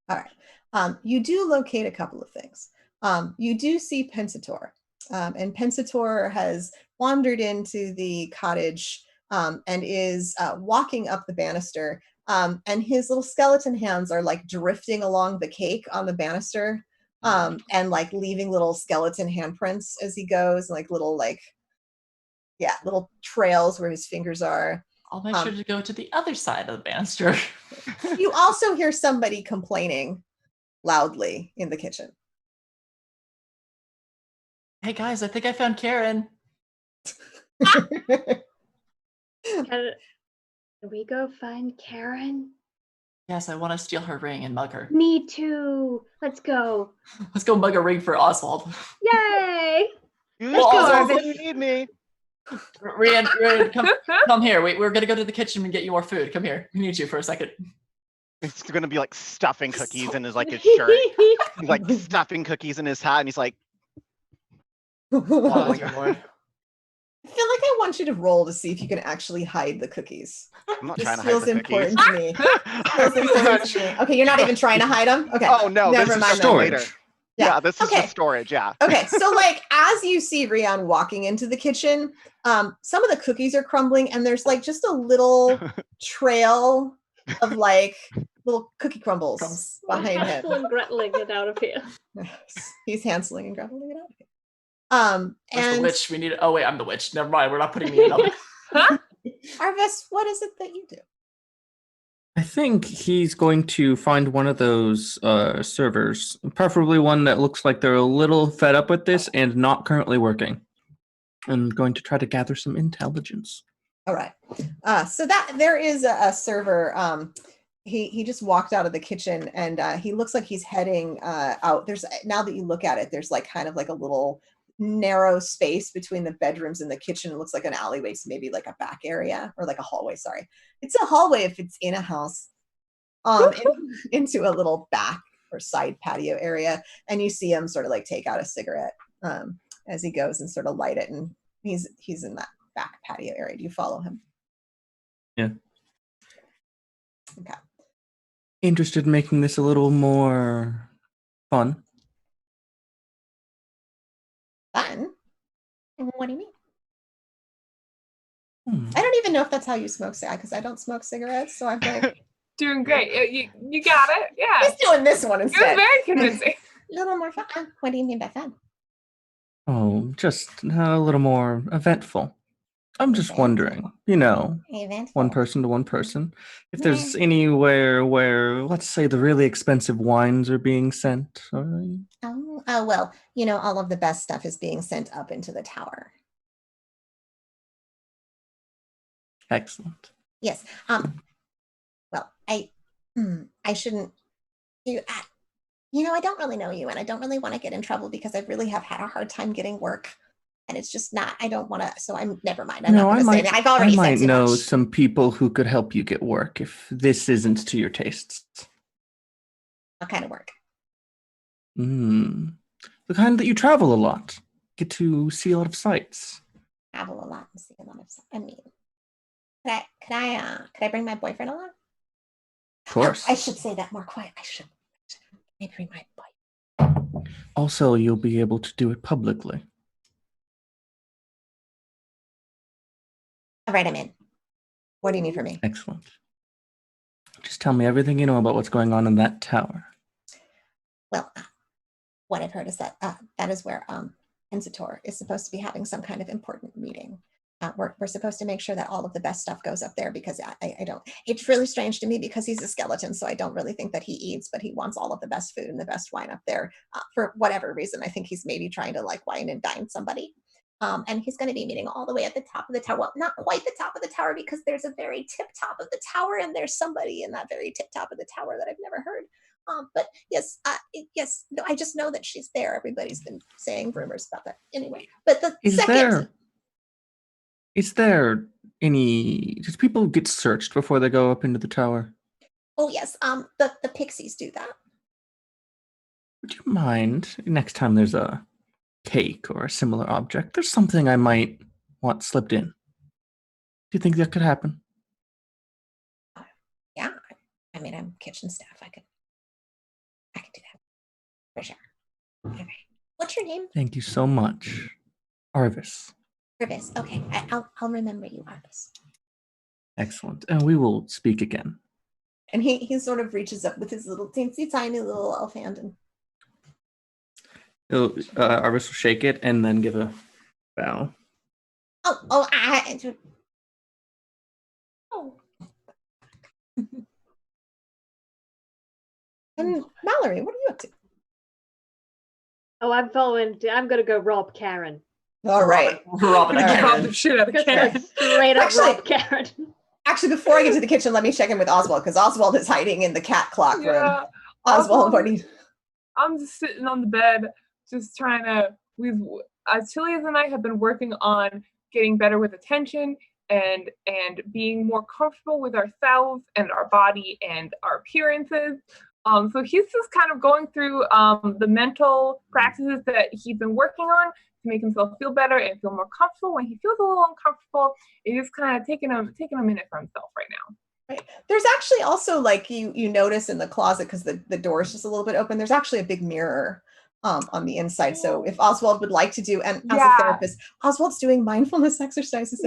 all right. You do locate a couple of things. You do see Pensator, and Pensator has wandered into the cottage and is walking up the banister. And his little skeleton hands are like drifting along the cake on the banister, and like leaving little skeleton handprints as he goes, like little little trails where his fingers are. I'll make sure to go to the other side of the banister. You also hear somebody complaining loudly in the kitchen. Hey guys, I think I found Karen. Can we go find Karen? Yes, I want to steal her ring and mug her. Me too. Let's go. Let's go mug a ring for Oswald. Yay! You Well, go also- when you need me. Rian, come here. We're gonna go to the kitchen and get you more food. Come here. We need you for a second. It's gonna be like stuffing cookies in his like his shirt. He's like stuffing cookies in his hat, and he's like, Oh, your lord. I feel like I want you to roll to see if you can actually hide the cookies. I'm not This trying to hide feels the cookies. important to me. Feels important to me. Okay, you're not even trying to hide them? Okay. Oh no, Never this is mind just then. later. Storage. Yeah, this is Okay. just storage. Yeah. Okay, so like as you see Rian walking into the kitchen, some of the cookies are crumbling and there's like just a little trail of like little cookie crumbles Crumbs. behind him. Hansel and Greteling it out of here. He's Hanseling and greteling it out. Where's the And witch? We need. Oh wait, I'm the witch. Never mind. We're not putting me in. Arvis, what is it that you do? I think he's going to find one of those servers, preferably one that looks like they're a little fed up with this and not currently working. And going to try to gather some intelligence. All right. So that there is a server. He just walked out of the kitchen and he looks like he's heading out. There's now that you look at it, there's like kind of like a little narrow space between the bedrooms and the kitchen. It looks like an alleyway, so maybe like a back area or like a hallway. Sorry, it's a hallway if it's in a house. Into a little back or side patio area, and you see him sort of like take out a cigarette as he goes and sort of light it, and he's in that back patio area. Do you follow him? Yeah. Okay. Interested in making this a little more fun. Fun? What do you mean? Hmm. I don't even know if that's how you smoke cigarettes because I don't smoke cigarettes. So I'm like, Doing great. You got it. Yeah. he's doing this one It was instead. very convincing. A little more fun. What do you mean by fun? Oh, just a little more eventful. I'm just wondering, Eventful. one person to one person, if Yeah. there's anywhere where, let's say, the really expensive wines are being sent. Oh, well, all of the best stuff is being sent up into the tower. Excellent. Yes. Well, I shouldn't do. I don't really know you, and I don't really want to get in trouble because I really have had a hard time getting work, and it's just not. I don't want to. So I'm never mind. I'm not going to say that. I've already I might said too know much. some people who could help you get work if this isn't to your tastes. What kind of work? The kind that you travel a lot, get to see a lot of sights. Travel a lot and see a lot of stuff. I mean, could I bring my boyfriend along? Of course. I should say that more quiet. I should. Can I bring my boyfriend? Also, you'll be able to do it publicly. All right, I'm in. What do you need from me? Excellent. Just tell me everything you know about what's going on in that tower. Well, what I've heard is that that is where Enzitor is supposed to be having some kind of important meeting. We're supposed to make sure that all of the best stuff goes up there because I don't. It's really strange to me because he's a skeleton, so I don't really think that he eats, but he wants all of the best food and the best wine up there for whatever reason. I think he's maybe trying to like wine and dine somebody. And he's going to be meeting all the way at the top of the tower. Well, not quite the top of the tower because there's a very tip top of the tower, and there's somebody in that very tip top of the tower that I've never heard. But yes, yes, no, I just know that she's there. Everybody's been saying rumors about that. Anyway, but the Is there any? Does people get searched before they go up into the tower? Oh yes, the pixies do that. Would you mind next time there's a cake or a similar object? There's something I might want slipped in. Do you think that could happen? Yeah, I mean, I'm kitchen staff. I could do that for sure. All right. What's your name? Thank you so much, Arvis. Arvis. Okay, I'll remember you, Arvis. Excellent, and we will speak again. And he sort of reaches up with his little teensy tiny little elf hand and Arvis will shake it and then give a bow. oh. And Mallory, what are you up to? Oh, I'm following. I'm gonna go rob Karen. All right. Robin All right. Rob the shit out of Karen. Straight up Actually- rob Karen. Actually, before I get to the kitchen, let me check in with Oswald because Oswald is hiding in the cat clock room. Yeah. Oswald, what do you? I'm just sitting on the bed, just trying to. Chilias and I have been working on getting better with attention and being more comfortable with ourselves and our body and our appearances. So he's just kind of going through the mental practices that he's been working on to make himself feel better and feel more comfortable. When he feels a little uncomfortable, it is kind of taking a minute for himself right now. Right. There's actually also like you notice in the closet because the door is just a little bit open. There's actually a big mirror on the inside. So if Oswald would like to do, and as a therapist, Oswald's doing mindfulness exercises.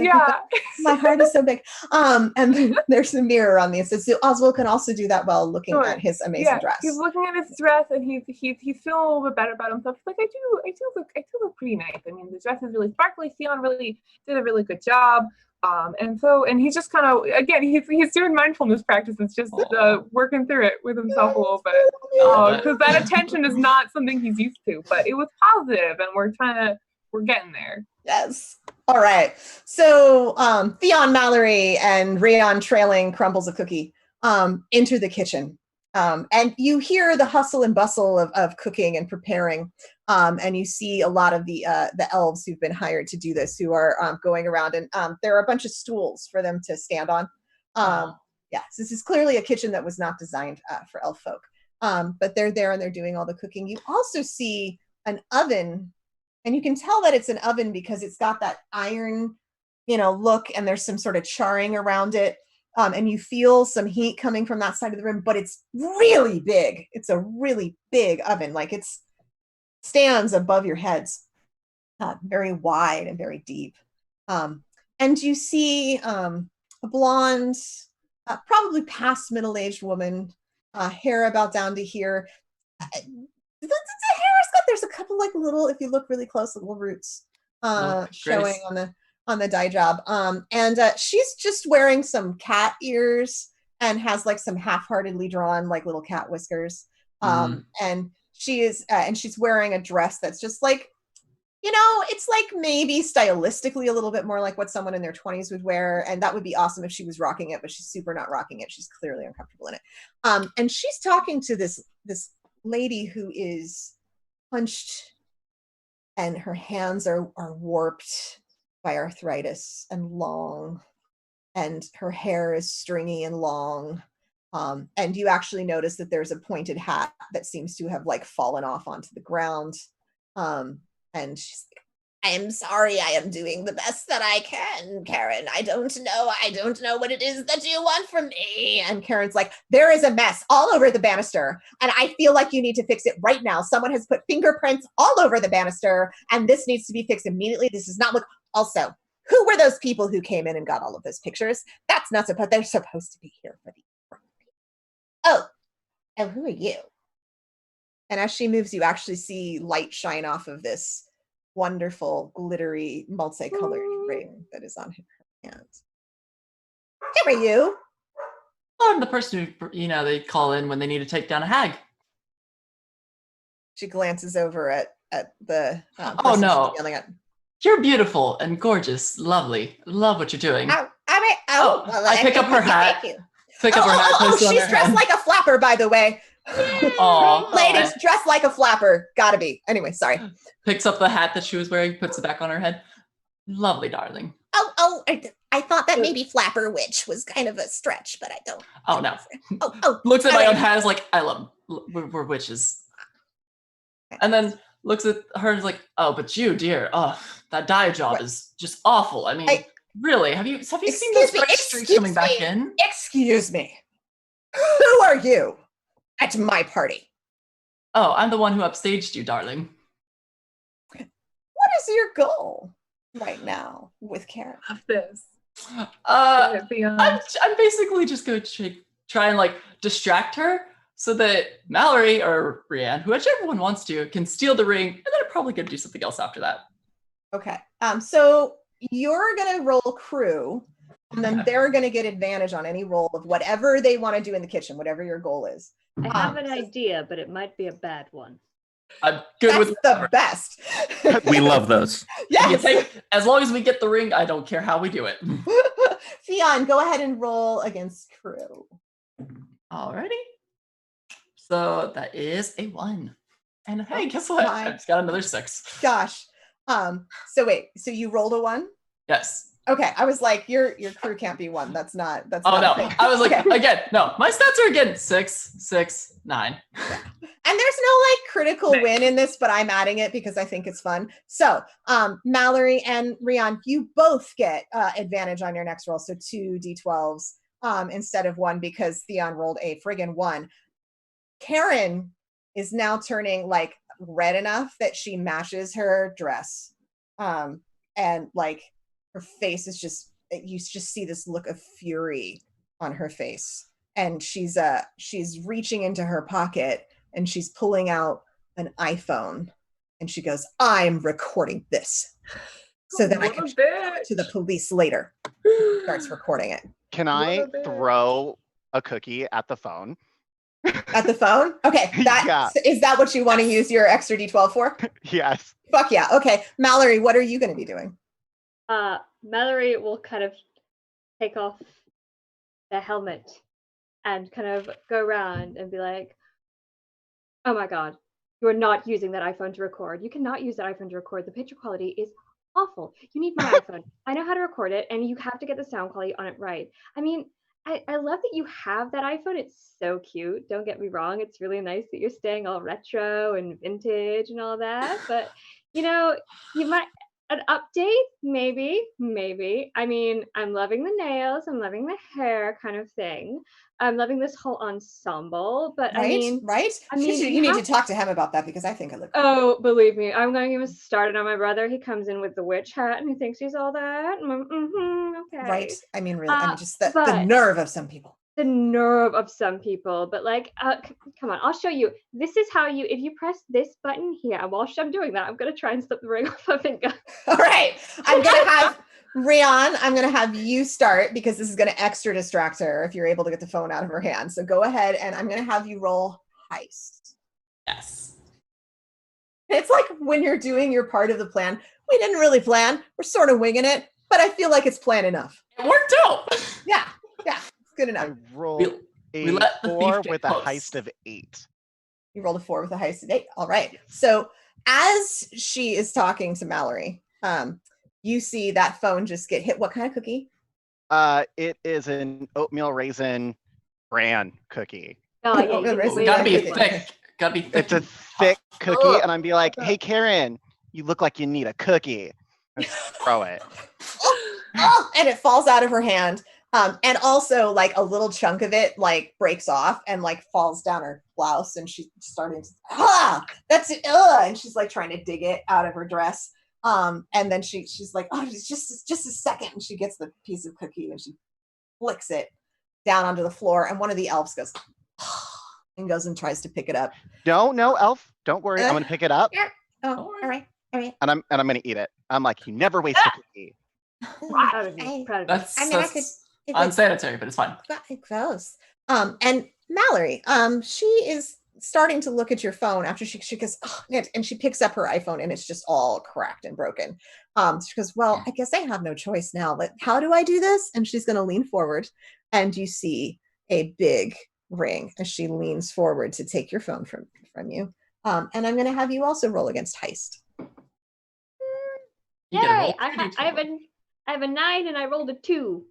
My heart is so big. And there's a mirror on the inside. So Oswald can also do that while looking at his amazing dress. He's looking at his dress and he's feeling a little bit better about himself. He's like, I do look pretty nice. I mean, the dress is really sparkly. Theon really did a really good job. And he's just kind of, again, he's doing mindfulness practices, just working through it with himself a little bit. Because that attention is not something he's used to, but it was positive, and we're getting there. Yes. All right. So Theon, Mallory, and Rayon trailing crumbles of cookie enter the kitchen. And you hear the hustle and bustle of cooking and preparing. And you see a lot of the elves who've been hired to do this, who are going around, and there are a bunch of stools for them to stand on. Yes, this is clearly a kitchen that was not designed for elf folk. But they're there and they're doing all the cooking. You also see an oven, and you can tell that it's an oven because it's got that iron, look, and there's some sort of charring around it. And you feel some heat coming from that side of the room, but it's really big. It's a really big oven. Like it stands above your heads, very wide and very deep. And you see a blonde, probably past middle-aged woman, hair about down to here. The hair is got, there's a couple like little, if you look really close, little roots showing on the dye job. And she's just wearing some cat ears and has like some half-heartedly drawn like little cat whiskers. And she is, and she's wearing a dress that's just like, it's like maybe stylistically a little bit more like what someone in their 20s would wear. And that would be awesome if she was rocking it, but she's super not rocking it. She's clearly uncomfortable in it. And she's talking to this lady who is hunched, and her hands are warped by arthritis and long, and her hair is stringy and long. And you actually notice that there's a pointed hat that seems to have like fallen off onto the ground. And she's like, I am sorry, I am doing the best that I can, Karen. I don't know what it is that you want from me. And Karen's like, there is a mess all over the banister, and I feel like you need to fix it right now. Someone has put fingerprints all over the banister, and this needs to be fixed immediately. This does not look. Also, who were those people who came in and got all of those pictures? That's not supposed. They're supposed to be here for the. Oh, who are you? And as she moves, you actually see light shine off of this wonderful, glittery, multicolored ring that is on her hands. Who are you? I'm the person who, they call in when they need to take down a hag. She glances over at the. Oh no! She's yelling at. You're beautiful and gorgeous, lovely. Love what you're doing. Well, I pick up her hat. Pick up her hat. Oh, she's dressed like a flapper, by the way. Ladies, dressed like a flapper. Gotta be. Anyway, sorry. Picks up the hat that she was wearing, puts it back on her head. Lovely, darling. I thought that maybe flapper witch was kind of a stretch, but I don't. Oh, no. Oh. Looks at my own hat, is like, I love them. We're witches. And then looks at her and is like, oh, but you, dear, that dye job is just awful. I mean, really, have you seen those fresh streaks coming back in? Excuse me. Who are you at my party? Oh, I'm the one who upstaged you, darling. What is your goal right now with Karen? Of this. I'm basically just going to try and like distract her so that Mallory or Brienne, whichever one wants to, can steal the ring, and then I'm probably going to do something else after that. Okay. So you're going to roll crew, and then they're going to get advantage on any roll of whatever they want to do in the kitchen, whatever your goal is. I have an idea, but it might be a bad one. I'm good That's with the best. We love those. Yes. As long as we get the ring, I don't care how we do it. Fionn, go ahead and roll against Crew. Alrighty. So that is a 1. And hey, guess what? my I just got another 6. Gosh. So wait, so you rolled a 1? Yes. Okay, I was like, your crew can't be 1. That's not Oh not a no. thing. I was like, Okay. again, no. My stats are again 6, 6, 9. And there's no like critical Nice. win in this, but I'm adding it because I think it's fun. So Mallory and Rion, you both get advantage on your next roll. So 2 d12s instead of 1 because Theon rolled a friggin' 1. Karen is now turning like red enough that she matches her dress. And like her face is just, you just see this look of fury on her face. And she's reaching into her pocket and she's pulling out an iPhone and she goes, I'm recording this so that I What can a show it to the bitch. police later. Starts recording it. Can What I a bitch. throw a cookie at the phone? At the phone? Okay. Yeah. Is that what you want to use your extra D12 for? Yes. Fuck yeah. Okay. Mallory, what are you going to be doing? Mallory will kind of take off the helmet and kind of go around and be like, oh my god, you are not using that iPhone to record. You cannot use that iPhone to record. The picture quality is awful. You need my iPhone. I know how to record it, and you have to get the sound quality on it right. I mean, I love that you have that iPhone. It's so cute. Don't get me wrong. It's really nice that you're staying all retro and vintage and all that. But, you know, you might, an update, maybe. I mean, I'm loving the nails. I'm loving the hair kind of thing. I'm loving this whole ensemble. But Right? I mean, You need to talk to him about that because I think I look. oh, believe me, I'm going to get started on my brother. He comes in with the witch hat and he thinks he's all that. Okay. Right. I mean, really. I mean, just the but- nerve of some people. The nerve of some people, but like, come on, I'll show you. This is how you, if you press this button here, and while I'm doing that, I'm going to try and slip the ring off my finger. All right. I'm going to have Rion, I'm going to have you start because this is going to extra distract her if you're able to get the phone out of her hand. So go ahead and I'm going to have you roll Heist. Yes. It's like when you're doing your part of the plan, we didn't really plan. We're sort of winging it, but I feel like it's plan enough. It worked out. Yeah. It's good enough. I rolled we a let the 4 thief with get a close. heist of 8. You rolled a 4 with a heist of 8. All right. So as she is talking to Mallory, you see that phone just get hit. What kind of cookie? It is an oatmeal raisin bran cookie. Oh, yeah, Oh, you it's way Gotta be over it. thick. Gotta be thick. It's a and thick tough. cookie, and I'm be like, hey Karen, you look like you need a cookie. And throw it. And it falls out of her hand. And also like a little chunk of it like breaks off and like falls down her blouse and she's starting to, that's it. And she's like trying to dig it out of her dress. And then she's like, oh, it's just a second. And she gets the piece of cookie and she flicks it down onto the floor. And one of the elves goes, and goes and tries to pick it up. No, elf, don't worry. I'm gonna pick it up Oh, all right. and I'm gonna eat it. I'm like, you never waste a cookie. Proud of you, proud of you. That's, I mean, that's It's like, unsanitary, but it's fine. gross. And Mallory, she is starting to look at your phone after she goes, oh, and she picks up her iPhone and it's just all cracked and broken. She goes, well, I guess I have no choice now, but how do I do this? And she's going to lean forward and you see a big ring as she leans forward to take your phone from you. And I'm going to have you also roll against Heist. You get a Yay! roll I have a 9 and I rolled a 2.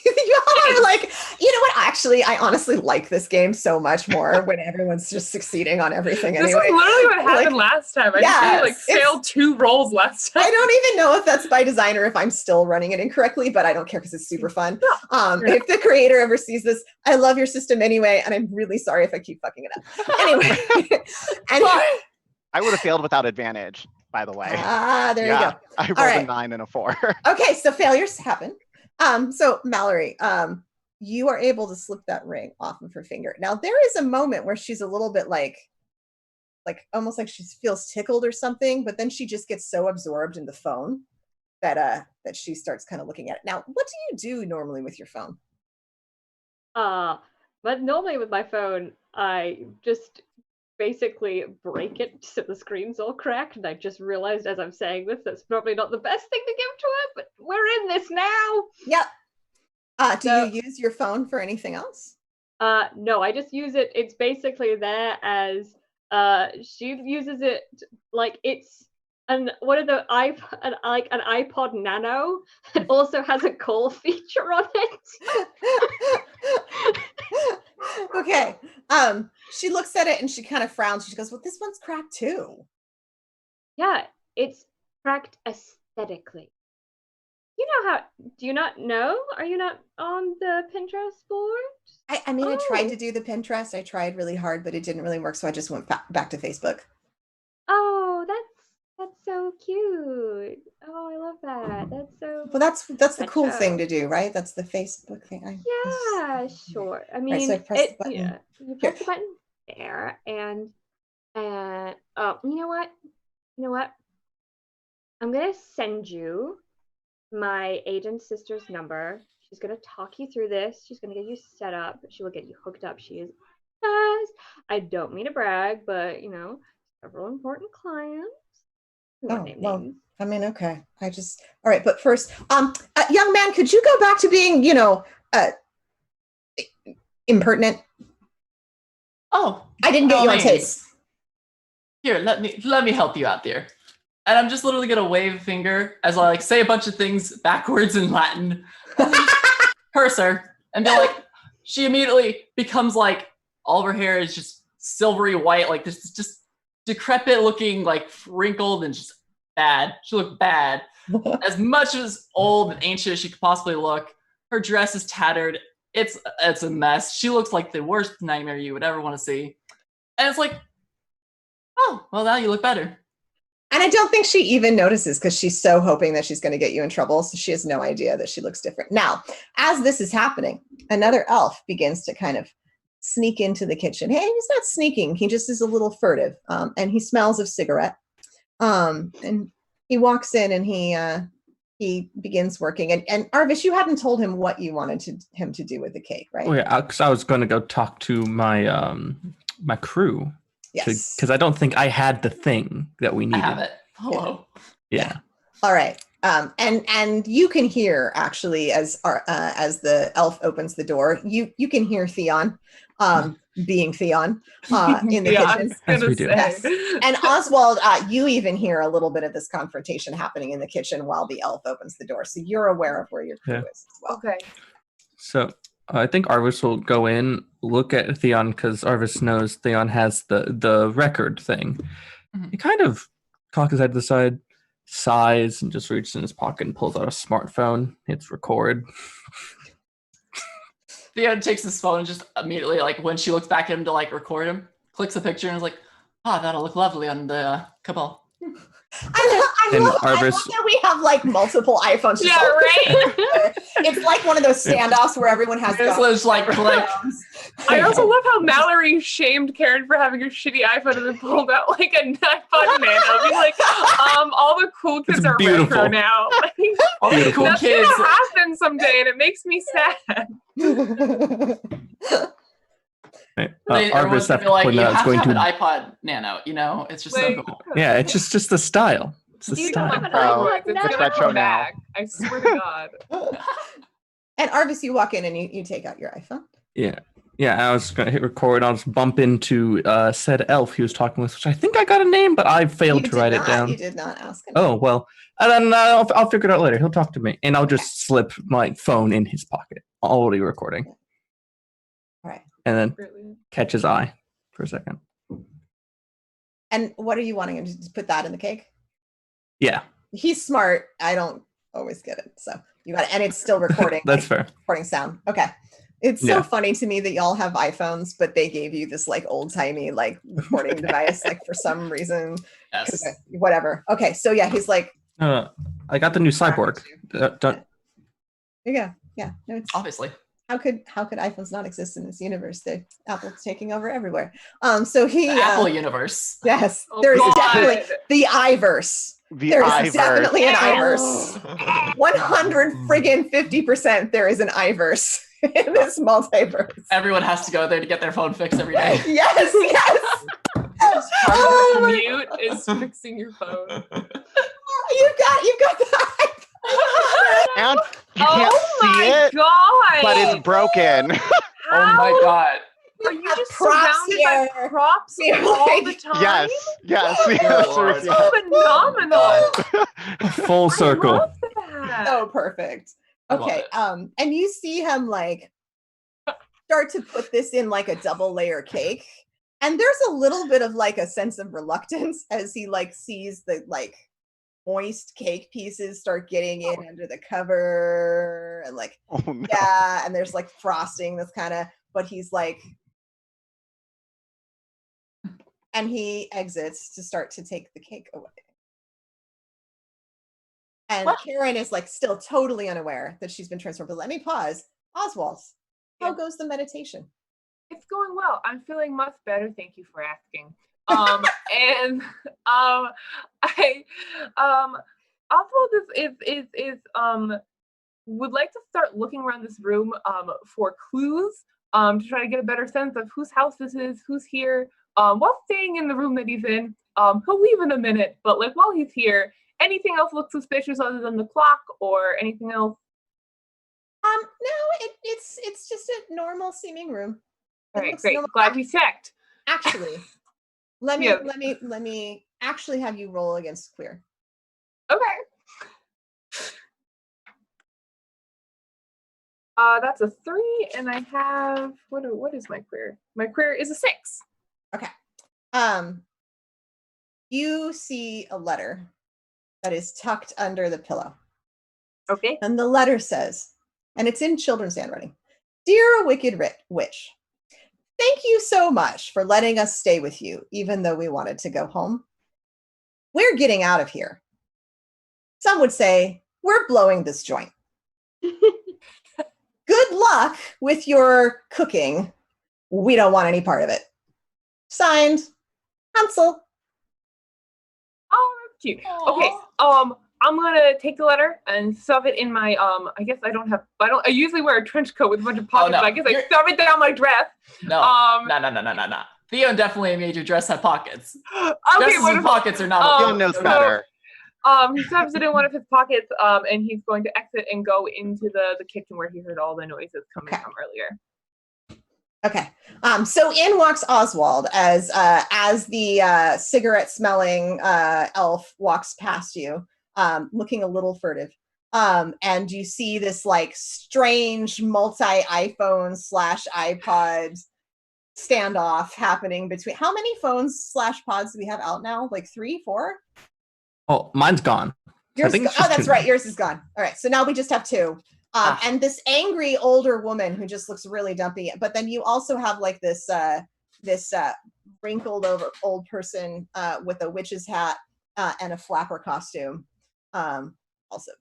You all are like, you know what? Actually, I honestly like this game so much more when everyone's just succeeding on everything This anyway. is literally what happened Like, last time. I yes, just failed 2 rolls last time. I don't even know if that's by design or if I'm still running it incorrectly, but I don't care because it's super fun. If the creator ever sees this, I love your system anyway, and I'm really sorry if I keep fucking it up. Anyway, I would have failed without advantage, by the way. there you go. I rolled right. a 9 and a 4. Okay, so failures happen. So Mallory, you are able to slip that ring off of her finger. Now there is a moment where she's a little bit like almost like she feels tickled or something, but then she just gets so absorbed in the phone that she starts kind of looking at it. Now, what do you do normally with your phone? But normally with my phone, I just basically break it so the screen's all cracked. And I just realized as I'm saying this, that's probably not the best thing to give to her, but we're in this now. Yep. Do So- you use your phone for anything else? No, I just use it. It's basically there as she uses it like it's an an iPod Nano. It also has a call feature on it. Okay. She looks at it and she kind of frowns. She goes, "Well, this one's cracked too." Yeah, it's cracked aesthetically. You know how? Do you not know? Are you not on the Pinterest board? I mean, I tried Oh. to do the Pinterest. I tried really hard, but it didn't really work. So I just went back to Facebook. Oh, that's so cute. Oh, I love that. That's so. Well, that's the cool Retro. thing to do, right? That's the Facebook thing. Yeah, sure. I mean, so I press the button. yeah, you press the button there, and oh, you know what? You know what? I'm gonna send you my agent sister's number. She's gonna talk you through this. She's gonna get you set up. She will get you hooked up. She is fast. I don't mean to brag, but several important clients. We won't name well, names. I mean, okay. All right. But first, young man, could you go back to being, impertinent? Oh, I didn't get you on tape. thanks. Here, let me help you out there. And I'm just literally gonna wave a finger as I say a bunch of things backwards in Latin. Cursor, and be like, she immediately becomes like all of her hair is just silvery white, like this just decrepit looking, like wrinkled and just bad. She looked bad. As much as old and ancient as she could possibly look, her dress is tattered. It's a mess. She looks like the worst nightmare you would ever want to see. And it's like, oh, well, now you look better. And I don't think she even notices because she's so hoping that she's going to get you in trouble. So she has no idea that she looks different. Now, as this is happening, another elf begins to kind of sneak into the kitchen. Hey, he's not sneaking. He just is a little furtive. And he smells of cigarette. And he walks in and he begins working. And Arvis, you hadn't told him what you wanted him to do with the cake, right? Oh yeah, because I was going to go talk to my my crew. Yes. Because I don't think I had the thing that we I needed. have it. Hello. Yeah. All right. And you can hear actually as the elf opens the door, you can hear Theon, being Theon, in the Yeah, I kitchen. was As we gonna do. say. Yes. And Oswald, you even hear a little bit of this confrontation happening in the kitchen while the elf opens the door. So you're aware of where your crew Yeah. is as well. Okay. So I think Arvis will go in, look at Theon because Arvis knows Theon has the record thing. Mhm. He kind of cocks his head to the side, sighs, and just reaches in his pocket and pulls out a smartphone. Hits record. Theo takes his phone and just immediately, like, when she looks back at him to, like, record him, clicks the picture and is like, that'll look lovely on the Cabal. I And love Arvis- that we have like multiple iPhones. just Yeah, all right. together. It's like one of those standoffs where everyone has It's just like, click. I also love how Mallory shamed Karen for having a shitty iPhone and then pulled out like a iPod Nano. Being like, all the cool kids It's are beautiful. retro now. Like, All the cool that's kids. gonna happen someday, and it makes me sad. Right. Everyone's Arvis, gonna after be like, pointing you out, is have to going have an to. iPod Nano, it's just Like, so cool. Yeah, it's just the style. It's the You don't style. have an Oh, iPod. It's it's gonna retro come now. back. I swear to God. And Arvis, you walk in and you take out your iPhone. Yeah, I was gonna hit record. I'll just bump into said elf he was talking with, which I think I got a name, but I failed You to did write not, it down. You did not ask him. Oh well, and then I'll figure it out later. He'll talk to me, and I'll just slip my phone in his pocket, already recording, All right. and then Really. catch his eye for a second. And what are you wanting him to just put that in the cake? Yeah, He's smart. I don't always get it. So you got it. And it's still recording. that's like, fair. recording sound. Okay. It's so Yeah. funny to me that y'all have iPhones, but they gave you this like old timey like recording device, like for some reason. Yes. Whatever. Okay. So yeah, he's like, I got the new cyborg. Don't. there you go. Yeah. No, it's Obviously. how could iPhones not exist in this universe? Apple's taking over everywhere. So he The Apple universe. yes, Oh, there is God. definitely the iVerse. The There is Iverse. definitely an Oh. iVerse. 150% there is an iVerse in this multiverse. Everyone has to go there to get their phone fixed every day. Yes, yes. Part of the commute is fixing your phone. You've got that. And you can't Oh see my it, god! but it's broken. Oh my god. Are you have just props surrounded here. by props Yeah, all like- the time? Yes, yes, Dear yes. Lord. Ruthia. Phenomenal. Full circle. I love that. So perfect. I love Okay. it. And you see him like start to put this in like a double layer cake. And there's a little bit of like a sense of reluctance as he like sees the like moist cake pieces start getting in under the cover and like Oh no. yeah, and there's like frosting that's kind of, but he's like, and he exits to start to take the cake away. And What? Karen is like still totally unaware that she's been transformed. But let me pause. Oswald, how Yeah. goes the meditation? It's going well. I'm feeling much better. Thank you for asking. And I Oswald is would like to start looking around this room for clues to try to get a better sense of whose house this is, who's here, while staying in the room that he's in. He'll leave in a minute, but like while he's here, anything else look suspicious other than the clock or anything else? No, it's just a normal seeming room. All It right, looks great. normal. Glad we checked. Actually, let me Yeah. let me actually have you roll against queer. Okay. That's a 3, and I have what is my queer? My queer is a 6. You see a letter that is tucked under the pillow. Okay. And the letter says, and it's in children's handwriting, "Dear wicked witch, thank you so much for letting us stay with you, even though we wanted to go home. We're getting out of here. Some would say we're blowing this joint. Good luck with your cooking. We don't want any part of it. Signed, Hansel." Oh, that's cute. Okay. I'm gonna take the letter and shove it in my I guess I usually wear a trench coat with a bunch of pockets, no. but I guess I shove it down my dress. No. No. Theo definitely made your dress have pockets. Okay, Dresses with wonderful. pockets are not. Theo knows so- better. He shoves it in one of his pockets, and he's going to exit and go into the kitchen where he heard all the noises coming Okay. from earlier. Okay. So in walks Oswald as the cigarette smelling elf walks past you, looking a little furtive. And you see this like strange multi iPhone / iPod standoff happening between. How many phones / pods do we have out now? Like 3, 4? Oh, mine's gone. Yours think is it's oh, just that's 2. right. Yours is gone. All right. So now we just have 2. And this angry older woman who just looks really dumpy. But then you also have like this wrinkled over old person with a witch's hat and a flapper costume. Also.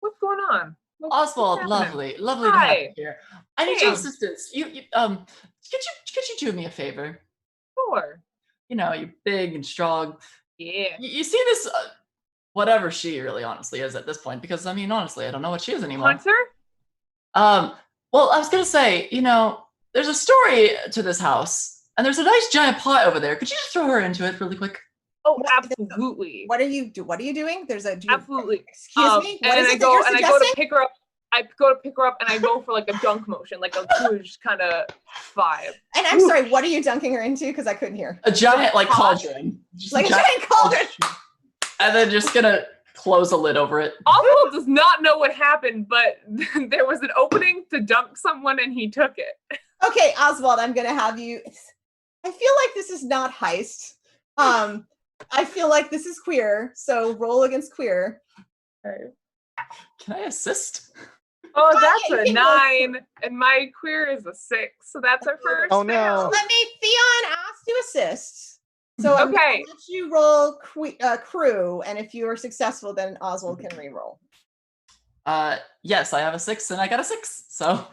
What's going on? What's Oswald, happening? lovely to have Hi. you here. I need your Thanks. assistance. Could you do me a favor? Sure. You know, you're big and strong. Yeah. You see this, whatever she really honestly is at this point, because I mean, honestly, I don't know what she is anymore. Hunter? Well, I was gonna say, you know, there's a story to this house, and there's a nice giant pot over there. Could you just throw her into it really quick? Oh, What- absolutely. What are you doing? Absolutely. Excuse me? What is and it that you're I go to suggesting? pick her up. I go to pick her up and I go for like a dunk motion, like a push kind of vibe. And I'm sorry, what are you dunking her into? Because I couldn't hear. A giant like pot. cauldron. Just Like a giant cauldron. And then just gonna close a lid over it. Oswald does not know what happened, but there was an opening to dunk someone and he took it. Okay, Oswald, I'm gonna have you. I feel like this is not Heist. I feel like this is queer. So roll against queer. Can I assist? Oh, yeah, that's you a can roll 9, and my queer is a 6, so that's our first. Oh, no. Let me, Theon asked to assist. So I'm Okay. gonna let you roll crew, and if you are successful, then Oswald can re-roll. Yes, I have a 6 and I got a 6. So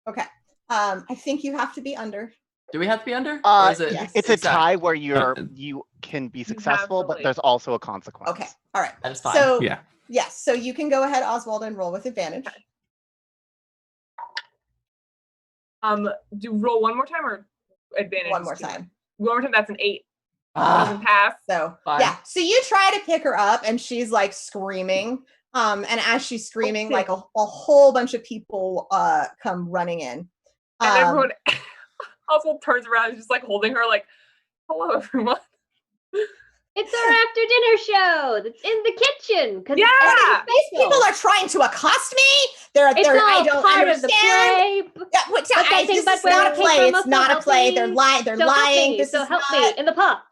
Okay. I think you have to be under. do we have to be under? Uh, Or is it yes. It's a exact? tie where you can be successful, to but leave. there's also a consequence. Okay. All right. That is fine. So Yeah. yes, so you can go ahead, Oswald, and roll with advantage. Do roll one more time or advantage? One more time. One more time. That's an 8. Ah, Doesn't pass. So Fine. yeah, so you try to pick her up, and she's like screaming. And as she's screaming, like a whole bunch of people come running in. And everyone also turns around and just like holding her, like, "Hello, everyone." It's our after dinner show that's in the kitchen. Yeah! These people are trying to accost me. It's all I don't part understand. of the play. Yeah, wait, this is not a play. It's not a play. They're lying. They're lying. This so is help not... me in the pot.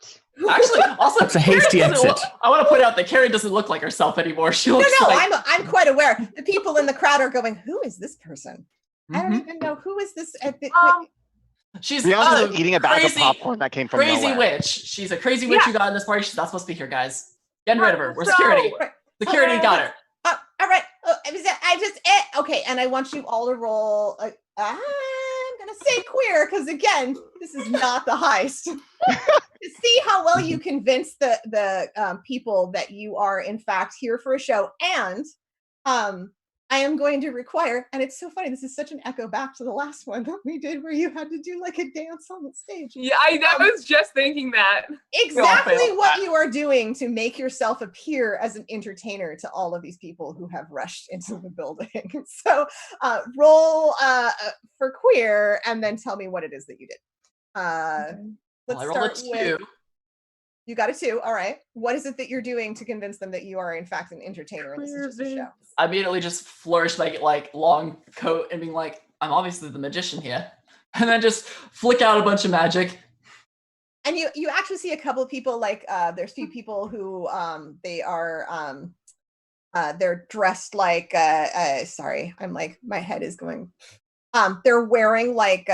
Actually, also It's a hasty Carrie doesn't exit. I want to point out that Carrie doesn't look like herself anymore. She No, looks like I'm quite aware. The people in the crowd are going, "Who is this person? I don't Mhm. even know who is this." she's Rion's just eating a bag crazy, of popcorn that came from crazy nowhere. witch. She's a crazy witch Yeah. who got in this party. She's not supposed to be here, guys. Getting rid of her. We're So- security. Security got her. All right. Okay, and I want you all to roll. I'm gonna say queer because again, this is not the heist. To see how well you convince the people that you are in fact here for a show, and I am going to require, and it's so funny. This is such an echo back to the last one that we did, where you had to do like a dance on the stage. Yeah, I was just thinking that. Exactly failed what that. you are doing to make yourself appear as an entertainer to all of these people who have rushed into the building. So roll for queer and then tell me what it is that you did. Let's I rolled a start with 2. you got a 2. All right. What is it that you're doing to convince them that you are in fact an entertainer and this is just a show? I immediately just flourish my like long coat and being like, I'm obviously the magician here. And then just flick out a bunch of magic. And you actually see a couple of people, like there's a few people who they are they're dressed like sorry, I'm like my head is going. They're wearing like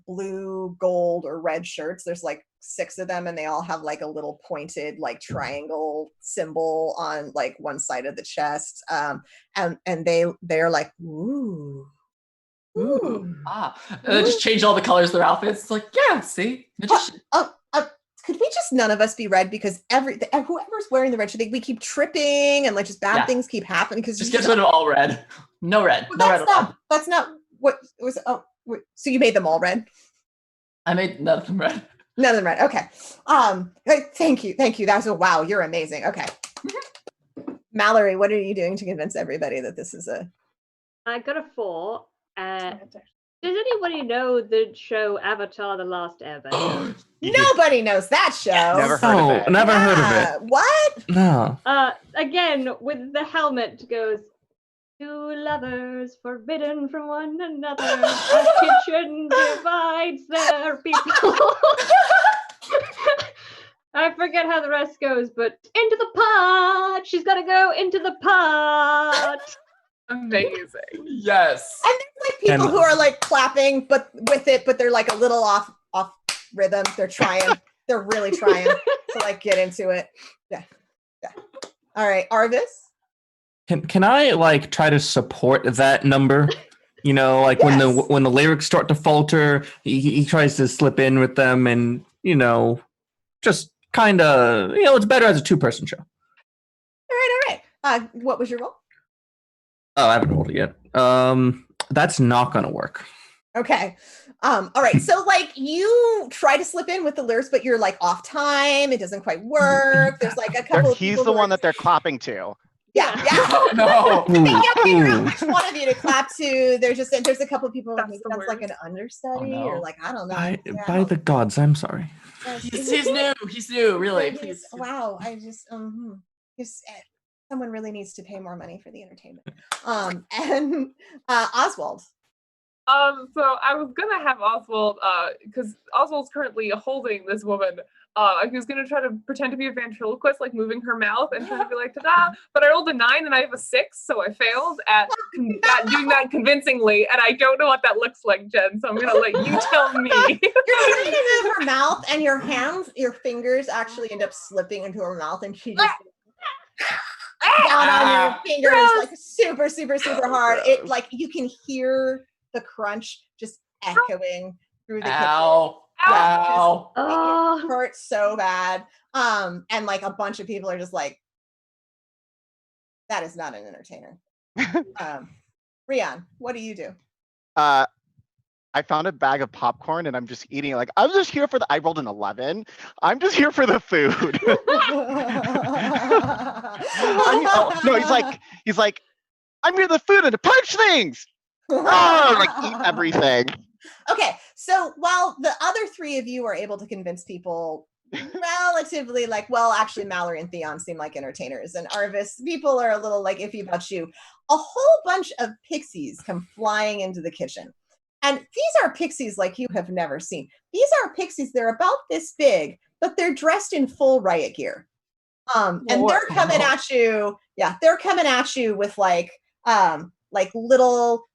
blue, gold, or red shirts. There's like 6 of them, and they all have like a little pointed like triangle symbol on like one side of the chest. And they're like, ooh. Ooh. Just change all the colors of their outfits. It's like, yeah, see, magician. Could we just none of us be red, because whoever's wearing the red shirt, we keep tripping and like just bad things keep happening because Just get rid of all red. No red. Well, no red. that's not what was. Oh, wait, so you made them all red? I made none of them red. None of them red. Okay. Thank you. That's wow. You're amazing. Okay. Mallory, what are you doing to convince everybody that this is a? I got a 4. Does anybody know the show Avatar: The Last Airbender? Nobody knows that show. Never heard of it. Never heard of it. What? No. Again, with the helmet goes, 2 lovers forbidden from one another. A kitchen divides their people. I forget how the rest goes, but into the pot. She's got to go into the pot. Amazing. Yes. And there's like people who are like clapping, but with it, but they're like a little off rhythm. They're trying. They're really trying to like get into it. Yeah. All right, Arvis. Can I like try to support that number? You know, like when the lyrics start to falter, he tries to slip in with them, and just kind of it's better as a 2-person show. All right. What was your role? Oh, I haven't rolled it yet. That's not gonna work. Okay. All right. So like you try to slip in with the lyrics, but you're like off time. It doesn't quite work. There's like a couple of He's people the who one are- that they're clapping to. Yeah. No. They can't figure out Ooh. which one of you to clap to. There's a couple of people like That's maybe the that's like worst. an understudy Oh, no. or like I don't know. By the gods, I'm sorry. He's new. He's new. Really, please. Wow. I just someone really needs to pay more money for the entertainment. And Oswald. So I was gonna have Oswald, because Oswald's currently holding this woman. He was gonna try to pretend to be a ventriloquist, like moving her mouth and trying to be like ta-da. But I rolled a 9 and I have a 6, so I failed at doing that convincingly. And I don't know what that looks like, Jen. So I'm gonna let you tell me. You're trying to move her mouth, and your fingers actually end up slipping into her mouth, and she just down on your fingers like super, super, super hard. It like you can hear the crunch just echoing through the kitchen. Ow. Ow. Oh. It hurts so bad. And like a bunch of people are just like, that is not an entertainer. Rian, what do you do? I I found a bag of popcorn and I'm just eating it. Like, I was just here for I rolled an 11. I'm just here for the food. No, he's like, I'm here for the food and to punch things. Oh, like eat everything. Okay, so while the other three of you are able to convince people relatively actually Mallory and Theon seem like entertainers, and Arvis, people are a little like iffy about you. A whole bunch of pixies come flying into the kitchen. And these are pixies like you have never seen. These are pixies, they're about this big, but they're dressed in full riot gear. And they're coming at you. Yeah, they're coming at you with little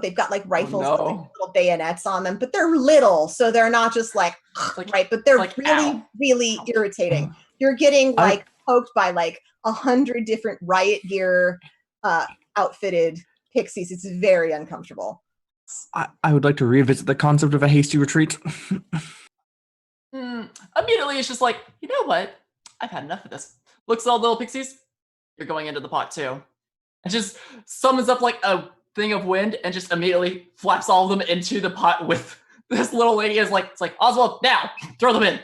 they've got like rifles with little bayonets on them, but they're little, so they're not just right, but they're really irritating. You're getting poked by 100 different riot gear outfitted pixies. It's very uncomfortable. I would like to revisit the concept of a hasty retreat. Immediately, it's just like, you know what? I've had enough of this. Looks at all the little pixies. You're going into the pot too. And just summons up like a thing of wind and just immediately flaps all of them into the pot with this little lady. It's like Oswald, now throw them in.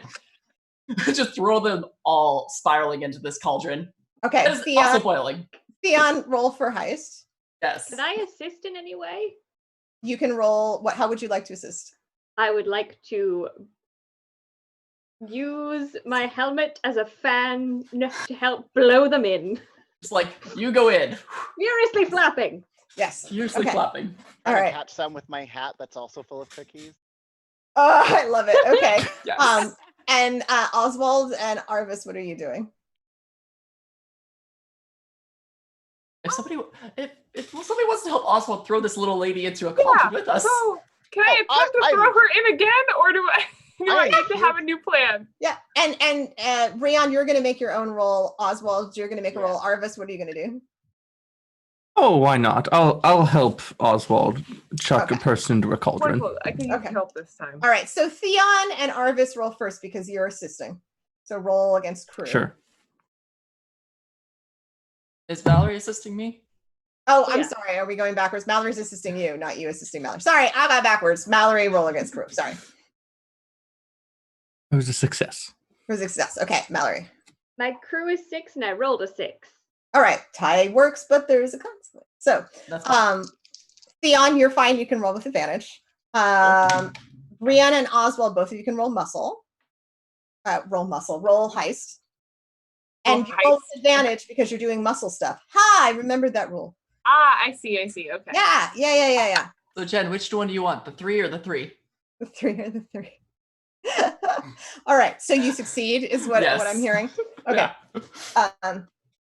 Just throw them all spiraling into this cauldron. Okay, it's also boiling. Theon, roll for heist. Yes. Can I assist in any way? You can roll. How would you like to assist? I would like to use my helmet as a fan to help blow them in. Just you go in. Furiously flapping. Yes. Furiously flapping. All right. Catch some with my hat that's also full of cookies. Oh, I love it. Okay. Yes. And Oswald and Arvis, what are you doing? If somebody wants to help Oswald throw this little lady into a cauldron with us. So can I attempt to throw her in again, or do I need to have a new plan? Yeah, and Rian, you're going to make your own roll. Oswald, you're going to make a roll. Arvis, what are you going to do? Oh, why not? I'll help Oswald chuck a person into a cauldron. Wonderful. I can use help this time. All right, so Theon and Arvis roll first because you're assisting. So roll against crew. Sure. Is Valerie assisting me? Oh, I'm sorry. Are we going backwards? Mallory's assisting you, not you assisting Mallory. Sorry, I got backwards. Mallory, roll against crew. Sorry. It was a success. It was a success. Okay, Mallory. My crew is 6 and I rolled a 6. All right, tie works, but there's a consequence. So, Theon, you're fine. You can roll with advantage. Brianna and Oswald, both of you can roll muscle. Roll heist. And you roll with advantage because you're doing muscle stuff. I remembered that rule. I see. Okay. Yeah. So Jen, which one do you want? The 3 or the 3? The 3 or the 3. All right. So you succeed is what I'm hearing. Okay. Yeah.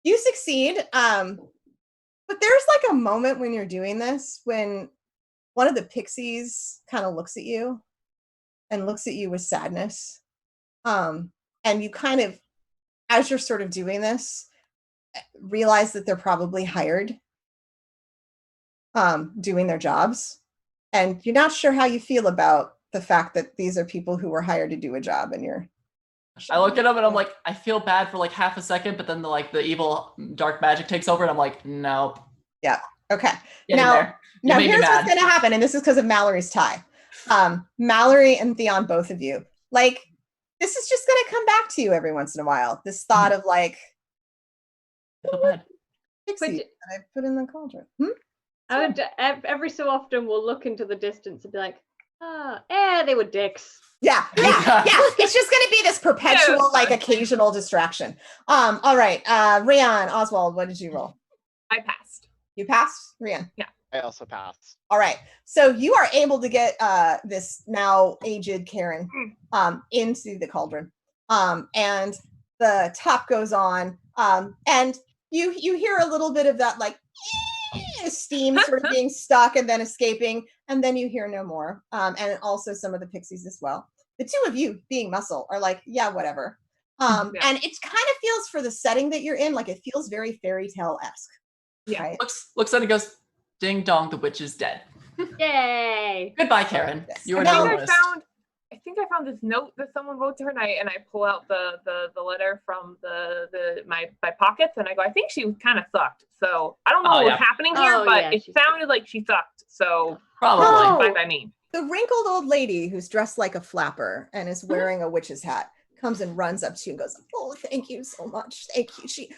You succeed. But there's a moment when you're doing this when one of the pixies kind of looks at you with sadness. And you kind of, as you're sort of doing this, realize that they're probably hired doing their jobs. And you're not sure how you feel about the fact that these are people who were hired to do a job and you're... I look at him and I'm like, I feel bad for half a second, but then the evil dark magic takes over and I'm like, nope. Yeah. Okay. Now here's what's going to happen. And this is because of Mallory's tie. Mallory and Theon, both of you, this is just going to come back to you every once in a while. This thought of pixie that I put in the cauldron. I would every so often we'll look into the distance and be like, they were dicks. Yeah. It's just going to be this perpetual, occasional distraction. All right. Rian, Oswald, what did you roll? I passed. You passed, Rian? Yeah. I also passed. All right. So you are able to get this now aged Karen into the cauldron. And the top goes on. And you hear a little bit of that steam sort of being stuck and then escaping. And then you hear no more. And also some of the pixies as well. The two of you being muscle are yeah, whatever. And it kind of feels, for the setting that you're in, it feels very fairy tale-esque. Yeah. Right? Looks at it and goes, ding dong, the witch is dead. Yay! Goodbye, Karen. Yes. You are I now think list. I think I found this note that someone wrote to her, and I pull out the letter from my pockets, and I go, I think she kind of sucked. So I don't know what was happening here, but it sounded like she sucked. So Probably. Oh. Fine by me. The wrinkled old lady who's dressed like a flapper and is wearing a witch's hat comes and runs up to you and goes, "Oh, thank you so much. Thank you."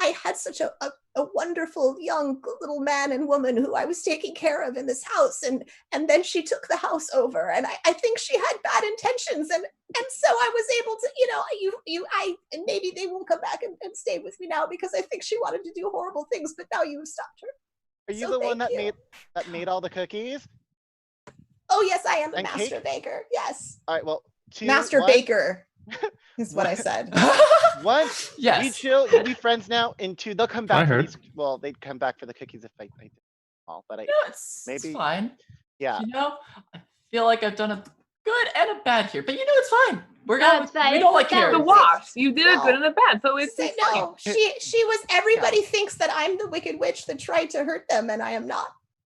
I had such a wonderful young little man and woman who I was taking care of in this house, and then she took the house over, and I think she had bad intentions, and so I was able to, and maybe they will come back and stay with me now because I think she wanted to do horrible things, but now you have stopped her. Are you So the one thank that you. made all the cookies? Oh yes, I am the And master cake? baker. Yes, All right, well, master baker is what I said. Once we Yes. chill, we friends now. They'll come back for heard. these. Well, they'd come back for the cookies if I did all, but No, it's maybe- fine. yeah. You know, I feel like I've done a good and a bad here, but it's fine. We're No, gonna. it's fine. We don't like It's fine. The carrots. wash. You did a No. good and a bad, so it's Say fine. no. She was. Everybody thinks that I'm the wicked witch that tried to hurt them, and I am not.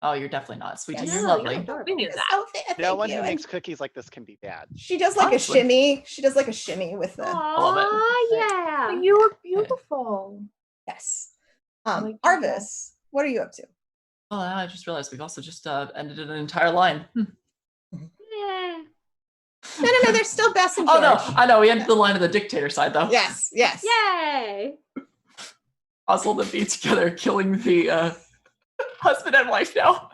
Oh, you're definitely not, sweetie. Yes. You're No, lovely. you're adorable. We knew that. Oh, thank No one you. who And makes cookies like this can be bad. she does like Honestly. a shimmy. She does like a shimmy with the love it. Aw, yeah. You look beautiful. yes. like that. Arvis, what are you up to? Oh, I just realized we've also just ended an entire line. Yeah. No. There's still Bess and Oh George. no, I know. We ended the line of the dictator side though. Yes. Yay. Oswald and Bee together killing the husband and wife now.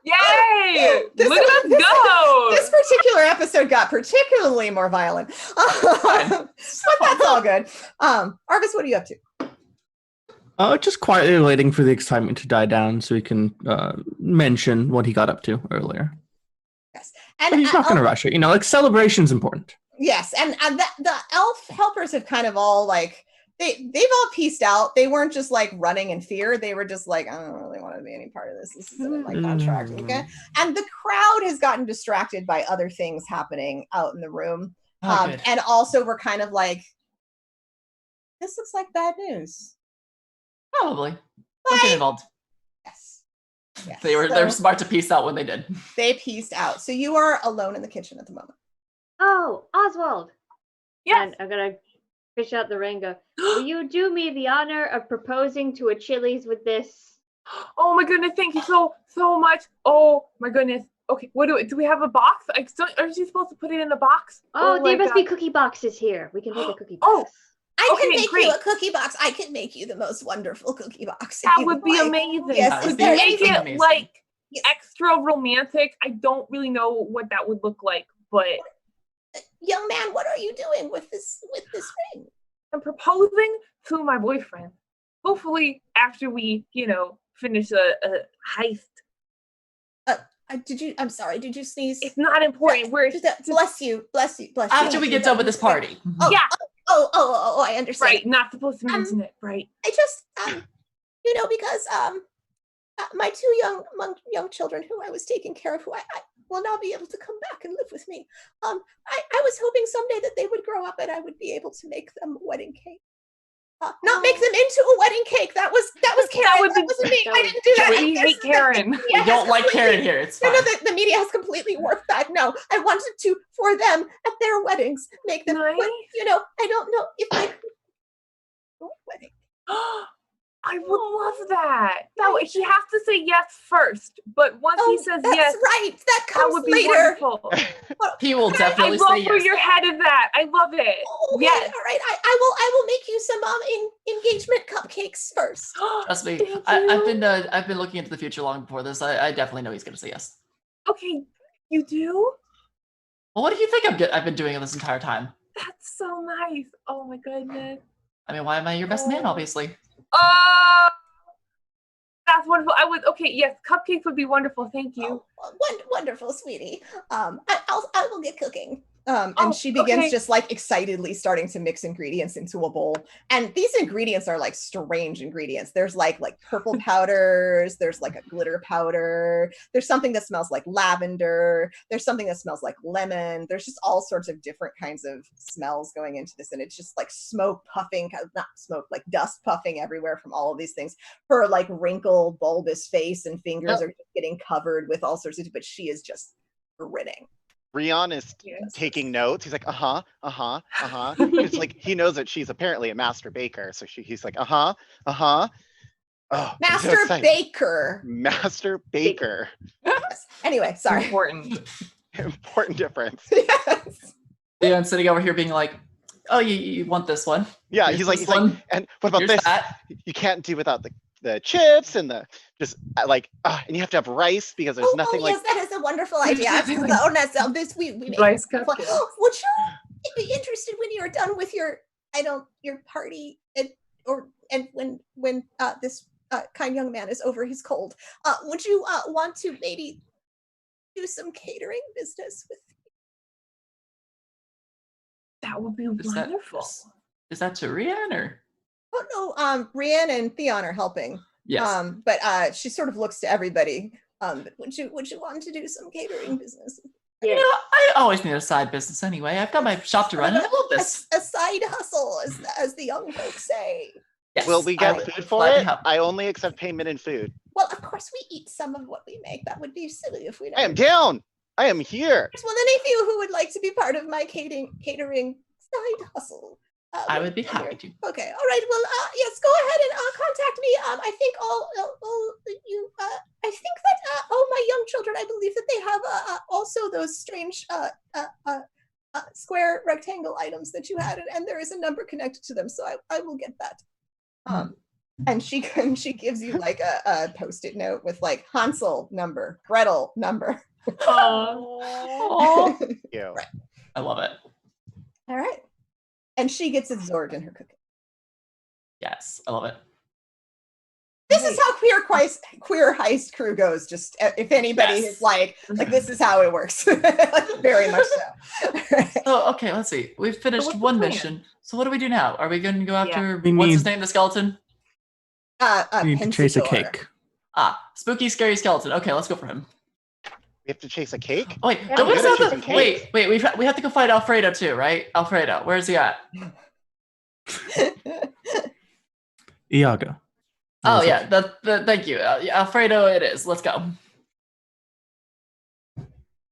Yay! This- Look at us go! This particular episode got particularly more violent. But that's all good. Arvis, what are you up to? Just quietly waiting for the excitement to die down so he can mention what he got up to earlier. Yes. But And he's not going to rush it. Like celebration's important. yes, and the elf helpers have kind of all like they've all pieced out. They weren't just like running in fear. They were just like, I don't really want to be any part of this. This isn't in my contract. Okay. And the crowd has gotten distracted by other things happening out in the room. Oh, good. And also we're kind of like, this looks like bad news. Probably. Don't get involved. Yes. Yes. They were smart to piece out when they did. They pieced out. So you are alone in the kitchen at the moment. Oh, Oswald. Yes. And I'm gonna fish out the ring. Go. Will you do me the honor of proposing to a Chili's with this? Oh my goodness, thank you so much. Oh my goodness. Okay, what do we have a box? Are you supposed to put it in a box? Oh, my there must be God. cookie boxes here. We can take a cookie Oh, box. I can Okay, make great. you a cookie box. I can make you the most wonderful cookie box. if That you would be like. amazing. Yes, That Could would be you make it amazing. like Yes. extra romantic? I don't really know what that would look like, but Young man, what are you doing with this ring? I'm proposing to my boyfriend. Hopefully, after we, finish a heist. I'm sorry, did you sneeze? It's not important. We're Bless you. After we get done with this party. Oh, Yeah. Oh, I understand. right. Not supposed to mention it. Right. I just, because my two young children who I was taking care of, who I will now be able to come back and live with me. I was hoping someday that they would grow up and I would be able to make them a wedding cake. Not make them into a wedding cake. That was Karen. would That be- wasn't me. that I would- didn't do that. We hate Karen. We Yeah, don't like completely- Karen here. It's No, fine. the media has completely warped that. No, I wanted to, for them, at their weddings, make them, Nice. I don't know if I could do a wedding. I would love that. No, he has to say yes first. But once he says that's yes, right. That that comes would be later. wonderful. He will I definitely love say where yes. you're headed that. I love it. Okay, Yes. all right. I will make you some engagement cupcakes first. Trust me. Thank I've been looking into the future long before this. I definitely know he's gonna say yes. Okay, you do? Well, what do you think I've been doing this entire time? That's so nice. Oh my goodness. I mean, why am I your best man? Obviously. Oh, that's wonderful. Yes, cupcakes would be wonderful. Thank you. Oh, wonderful, sweetie. I will get cooking. And Oh, she begins okay. just like excitedly starting to mix ingredients into a bowl. And these ingredients are like strange ingredients. There's like purple powders. There's like a glitter powder. There's something that smells like lavender. There's something that smells like lemon. There's just all sorts of different kinds of smells going into this. And it's just like smoke puffing, not smoke, like dust puffing everywhere from all of these things. Her like wrinkled, bulbous face and fingers are just getting covered with all sorts of, but she is just grinning. Rion is Yes. taking notes. He's like, It's like he knows that she's apparently a master baker, so he's like, Oh, I'm so Master excited. Baker. Master Baker. Anyway, sorry. Important. Important difference. Yes. Theon sitting over here being like, "Oh, you want this one? Yeah, Here's he's this like, one. and what about Here's this? that." You can't do without the chips and the just and you have to have rice because there's nothing like. Yes, that is a wonderful idea. Oh, no, this we make Rice Would cupcakes. you be interested when you're done with your your party and when this kind young man is over his cold? Would you want to maybe do some catering business with? That would be Is that wonderful. is that to Rian or? Oh no, Brienne and Theon are helping. Yes. But she sort of looks to everybody. Would you want to do some catering business? You know, I always need a side business anyway. I've got my shop to run, and I love this. A side hustle, as the young folks say. Yes, Will we get I food would for gladly it? help. I only accept payment in food. Well, of course we eat some of what we make. That would be silly if we. I am down. I am here. Well, any of you who would like to be part of my catering side hustle, I would be when happy you're- to. Okay, all right. Well, yes, go ahead and contact me. I think all you. I think that all my young children. I believe that they have also those strange square rectangle items that you had, and there is a number connected to them. So I will get that. And she gives you like a post-it note with like Hansel number, Gretel number. Oh, You. Right. I love it. All right. And she gets absorbed in her cooking. Yes, I love it. This is how queer heist crew goes. Just if anybody Yes. is like this is how it works. Very much so. So okay, let's see. We've finished what's the one plan? mission. So what do we do now? Are we going to go after We what's his need- name? The skeleton? We need to chase a Pensador. cake. Spooky, scary skeleton. Okay, let's go for him. We have to chase a cake. Oh wait, Yeah, don't we we also gotta have chase to some wait? We have to go find Alfredo too, right? Alfredo, where is he at? Iago. Oh yeah, thank you, Alfredo. It is. Let's go.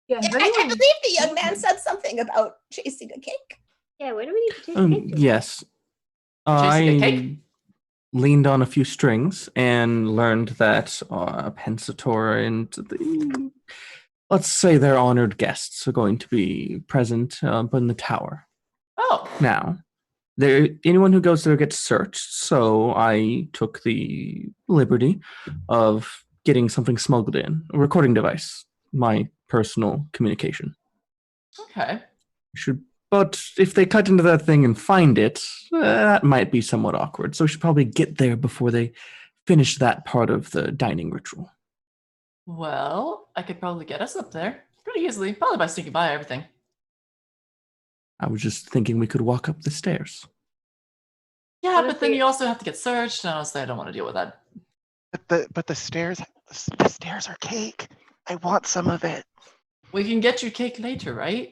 Yeah, I believe the young man said something about chasing a cake. Yeah, where do we need to chase the cake to? Yes. Chasing a I cake? leaned on a few strings and learned that Pensator and let's say their honored guests are going to be present in the tower. Oh, Now, anyone who goes there gets searched, so I took the liberty of getting something smuggled in, a recording device, my personal communication. okay. But if they cut into that thing and find it, that might be somewhat awkward. So we should probably get there before they finish that part of the dining ritual. Well, I could probably get us up there pretty easily, probably by sneaking by everything. I was just thinking we could walk up the stairs. Yeah, but then Honestly- you also have to get searched, and honestly, I don't want to deal with that. But the stairs are cake. I want some of it. We can get you cake later, right?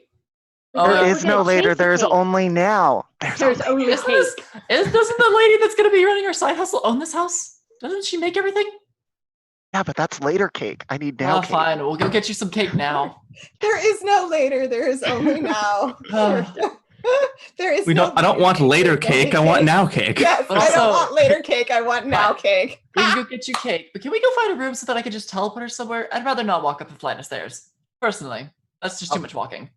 Oh, There yeah, is we're no gonna later. chase the There's cake. only now. There's only Isn't cake. doesn't the lady that's going to be running our side hustle own this house? Doesn't she make everything? Yeah, but that's later cake. I need now Oh, cake. fine. We'll go get you some cake now. There is no later. There is only now. There is. I don't want later cake. I want now cake. Yes, But I don't also- want later cake. I want now Fine. cake. We can go get you cake, but can we go find a room so that I could just teleport her somewhere? I'd rather not walk up the flight of stairs. Personally, that's just too much walking.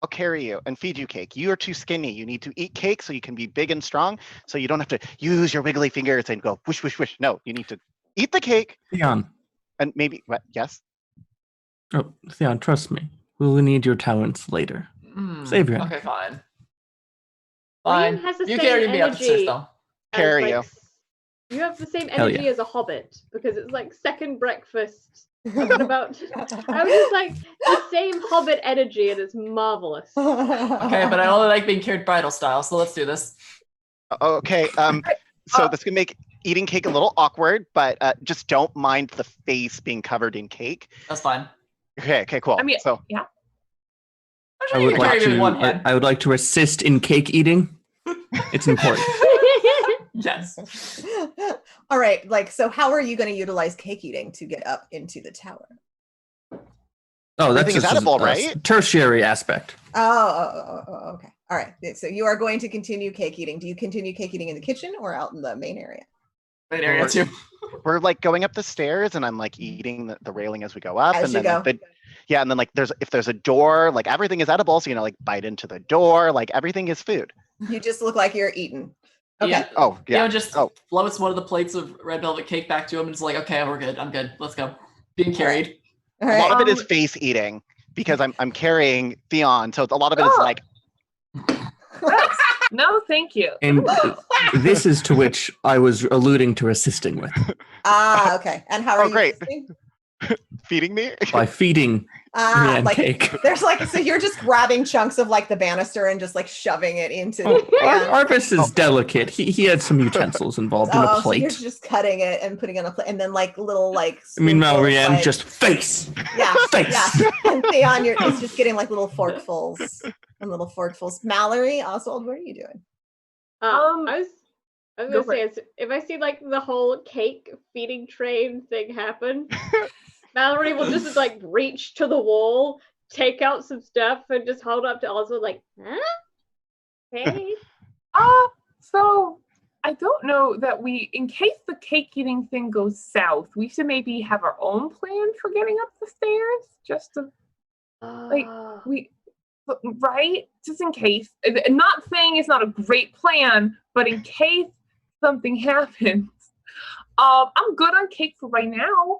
I'll carry you and feed you cake. You are too skinny. You need to eat cake so you can be big and strong. So you don't have to use your wiggly fingers and go whoosh, whoosh, whoosh. No, you need to eat the cake Theon. and maybe, what? Yes? Oh, Theon, trust me. We'll need your talents later. Mm, Save your Okay, fine. Liam Fine. has the You same carried me up the stairs, energy. though. Carry as, you. like, You have the same Hell energy yeah. as a hobbit because it's like second breakfast. Talking about, I was just like the same hobbit energy and it's marvelous. Okay, but I only like being carried bridal style, so let's do this. Okay. So this can make eating cake a little awkward, but just don't mind the face being covered in cake. That's fine. Okay, cool. I mean, So yeah. I'm I sure you would can like carry me with one to. hand. I would like to assist in cake eating. It's important. Yes. All right. So how are you going to utilize cake eating to get up into the tower? Oh, that's Everything is just edible, a right? tertiary aspect. Oh, okay. All right. So you are going to continue cake eating. Do you continue cake eating in the kitchen or out in the main area? Main area too. we're like going up the stairs, and I'm like eating the railing as we go up, As and you then like go. and then like if there's a door, like everything is edible, so like bite into the door, like everything is food. You just look like you're eating. Okay. Ian, Oh yeah. Ian just floats one of the plates of red velvet cake back to him and is like, okay, we're good. I'm good. Let's go. Being carried. All A right. lot of it is face eating because I'm carrying Theon, so a lot of it is like. No, thank you. And this is to which I was alluding to assisting with Okay. And how are you? great. assisting? Feeding me? by feeding Rian like cake. there's like, so you're just grabbing chunks of like the banister and just like shoving it into. Arvis is delicate. He had some utensils involved in a So you're plate. just cutting it and putting it on a plate, and then like little like. Meanwhile, spoonfuls, Rian like- just face. Yeah, face. yeah. And Theon, it's just getting like little forkfuls and little forkfuls. Mallory, Oswald, what are you doing? I was go gonna for say, if I see like the whole cake feeding train thing happen, Mallory will just like reach to the wall, take out some stuff, and just hold up to Oswald like, huh? Hey. So I don't know that in case the cake eating thing goes south, we should maybe have our own plan for getting up the stairs. Just to Oh. right? Just in case. Not saying it's not a great plan, but in case something happens. I'm good on cake for right now.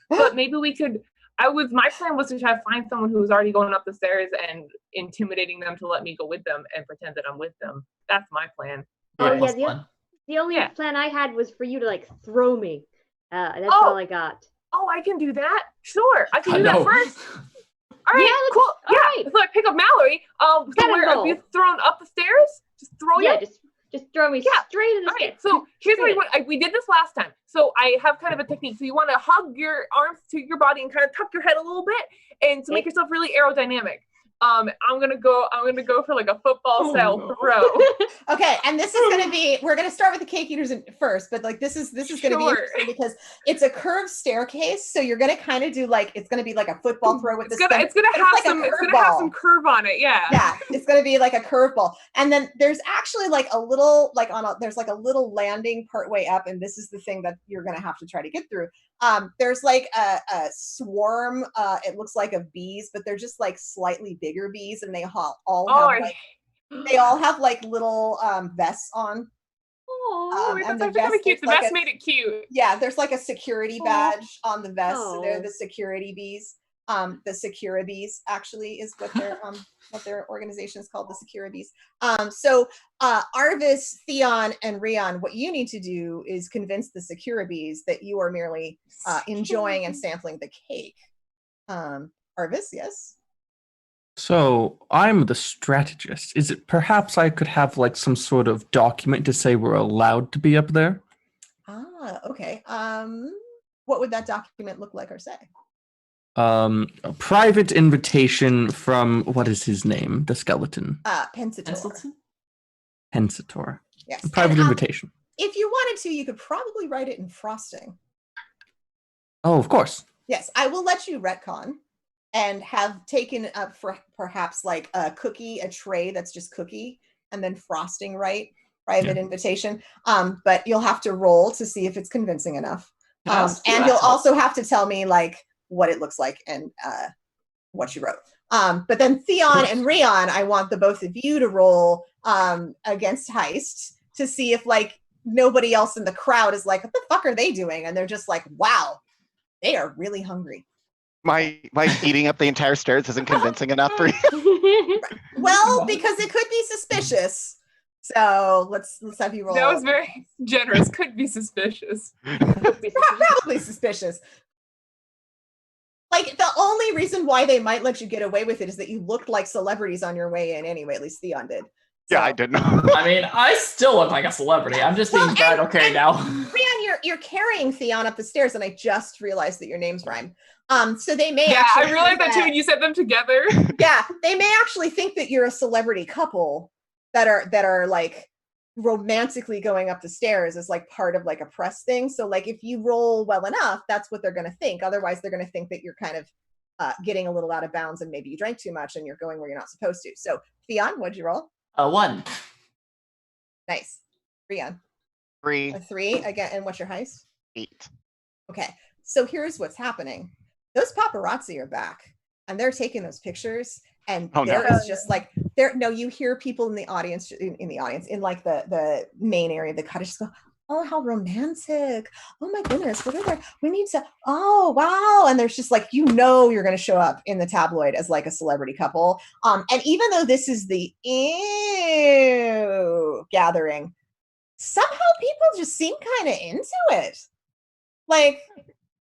But maybe we could. My plan was to try to find someone who was already going up the stairs and intimidating them to let me go with them and pretend that I'm with them. That's my plan. Oh, yeah, Plus one. The only Yeah. plan I had was for you to like throw me. That's Oh. all I got. Oh, I can do that. Sure, I can do that know. first. All right, Yeah, cool. all Yeah, right. so I pick up Mallory. So where are Cannonball. you thrown up the stairs? Just throw you. Yeah, just throw me Yeah. straight in the All right, stairs. so here's what Straight. we did this last time. So I have kind of a technique. So you want to hug your arms to your body and kind of tuck your head a little bit, and to make yourself really aerodynamic. I'm gonna go for like a football style throw. Okay, and this is gonna be. We're gonna start with the cake eaters first, but like this is gonna be Sure. interesting because it's a curved staircase. So you're gonna kind of do like it's gonna be like a football throw with It's the. gonna but have like a it's gonna have some curveball. curve on it. Yeah. Yeah, it's gonna be like a curveball, and then there's actually like a little like there's like a little landing part way up, and this is the thing that you're gonna have to try to get through. There's like a swarm. It looks like of bees, but they're just like slightly bigger bees, and they all have like they all have like little vests on. Oh, and that's the actually kind vest of cute. The looks like vest a- made it cute. Yeah, there's like a security badge on the vest. So they're Oh. the security bees. The Securibees actually is what their organization is called, the Securibees. So Arvis, Theon, and Rion, what you need to do is convince the Securibees that you are merely enjoying and sampling the cake. Arvis, yes. So I'm the strategist. Is it perhaps I could have like some sort of document to say we're allowed to be up there? Okay. What would that document look like or say? A private invitation from what is his name? The skeleton. Pensator. Penselton? Pensator. Yes. A private And, invitation. if you wanted to, you could probably write it in frosting. Oh, of course. Yes, I will let you retcon and have taken up for perhaps like a tray that's just cookie, and then frosting, right? Private invitation. But you'll have to roll to see if it's convincing enough. And you'll also have to tell me like what it looks like and what you wrote. But then Theon and Rion, I want the both of you to roll against Heist to see if like nobody else in the crowd is like, what the fuck are they doing? And they're just like, wow, they are really hungry. My eating up the entire stairs isn't convincing enough for you. Well, because it could be suspicious. So let's have you roll. That was very generous. Could be suspicious. Probably suspicious. Like the only reason why they might let you get away with it is that you looked like celebrities on your way in anyway. At least Theon did. Yeah, I didn't. I mean, I still look like a celebrity. I'm just being bad okay now. Rion, you're carrying Theon up the stairs, and I just realized that your names rhyme. So they may. Yeah, actually I realized think that too when you said them together. Yeah, they may actually think that you're a celebrity couple that are like romantically going up the stairs as like part of like a press thing. So like if you roll well enough, that's what they're going to think. Otherwise, they're going to think that you're kind of getting a little out of bounds and maybe you drank too much and you're going where you're not supposed to. So Theon, what'd you roll? 1. Nice. Rion, 3. a 3 again. And what's your heist? 8. Okay, so here's what's happening. Those paparazzi are back, and they're taking those pictures, and there is just like you hear people in the audience, in like the main area of the cottage just go, oh, how romantic. Oh my goodness, we need to, oh wow. And there's just like, you're going to show up in the tabloid as like a celebrity couple. And even though this is the gathering, somehow people just seem kind of into it. Like,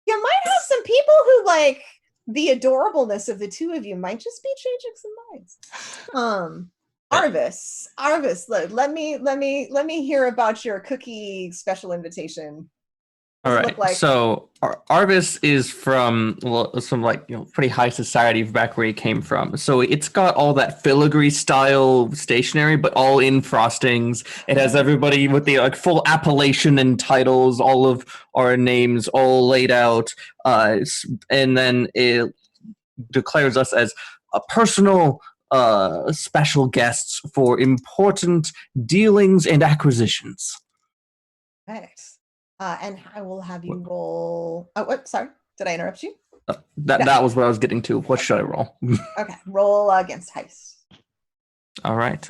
you might have some people who like the adorableness of the two of you might just be changing some minds. Arvis, let me hear about your cookie special invitation. All right. Like? So Arvis is from some pretty high society back where he came from. So it's got all that filigree style stationery, but all in frostings. It has everybody with the full appellation and titles, all of our names all laid out, and then it declares us as a personal special guests for important dealings and acquisitions. Right. And I will have you roll. Oh, what? Sorry, did I interrupt you? That was what I was getting to. What should I roll? Okay, roll against Heist. All right.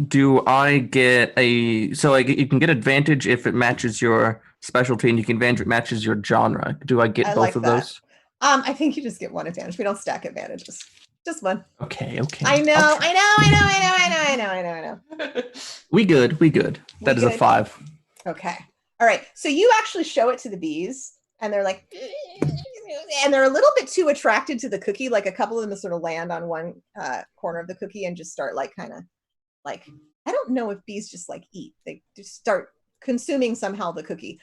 Do I get you can get advantage if it matches your specialty, and you can advantage if it matches your genre. Do I get both of those? I think you just get one advantage. We don't stack advantages. Just one. Okay. I know. We good. That is a 5. Okay. All right. So you actually show it to the bees, and they're like, and they're a little bit too attracted to the cookie. Like a couple of them sort of land on one corner of the cookie and just start like kind of like, I don't know if bees just like eat. They just start consuming somehow the cookie.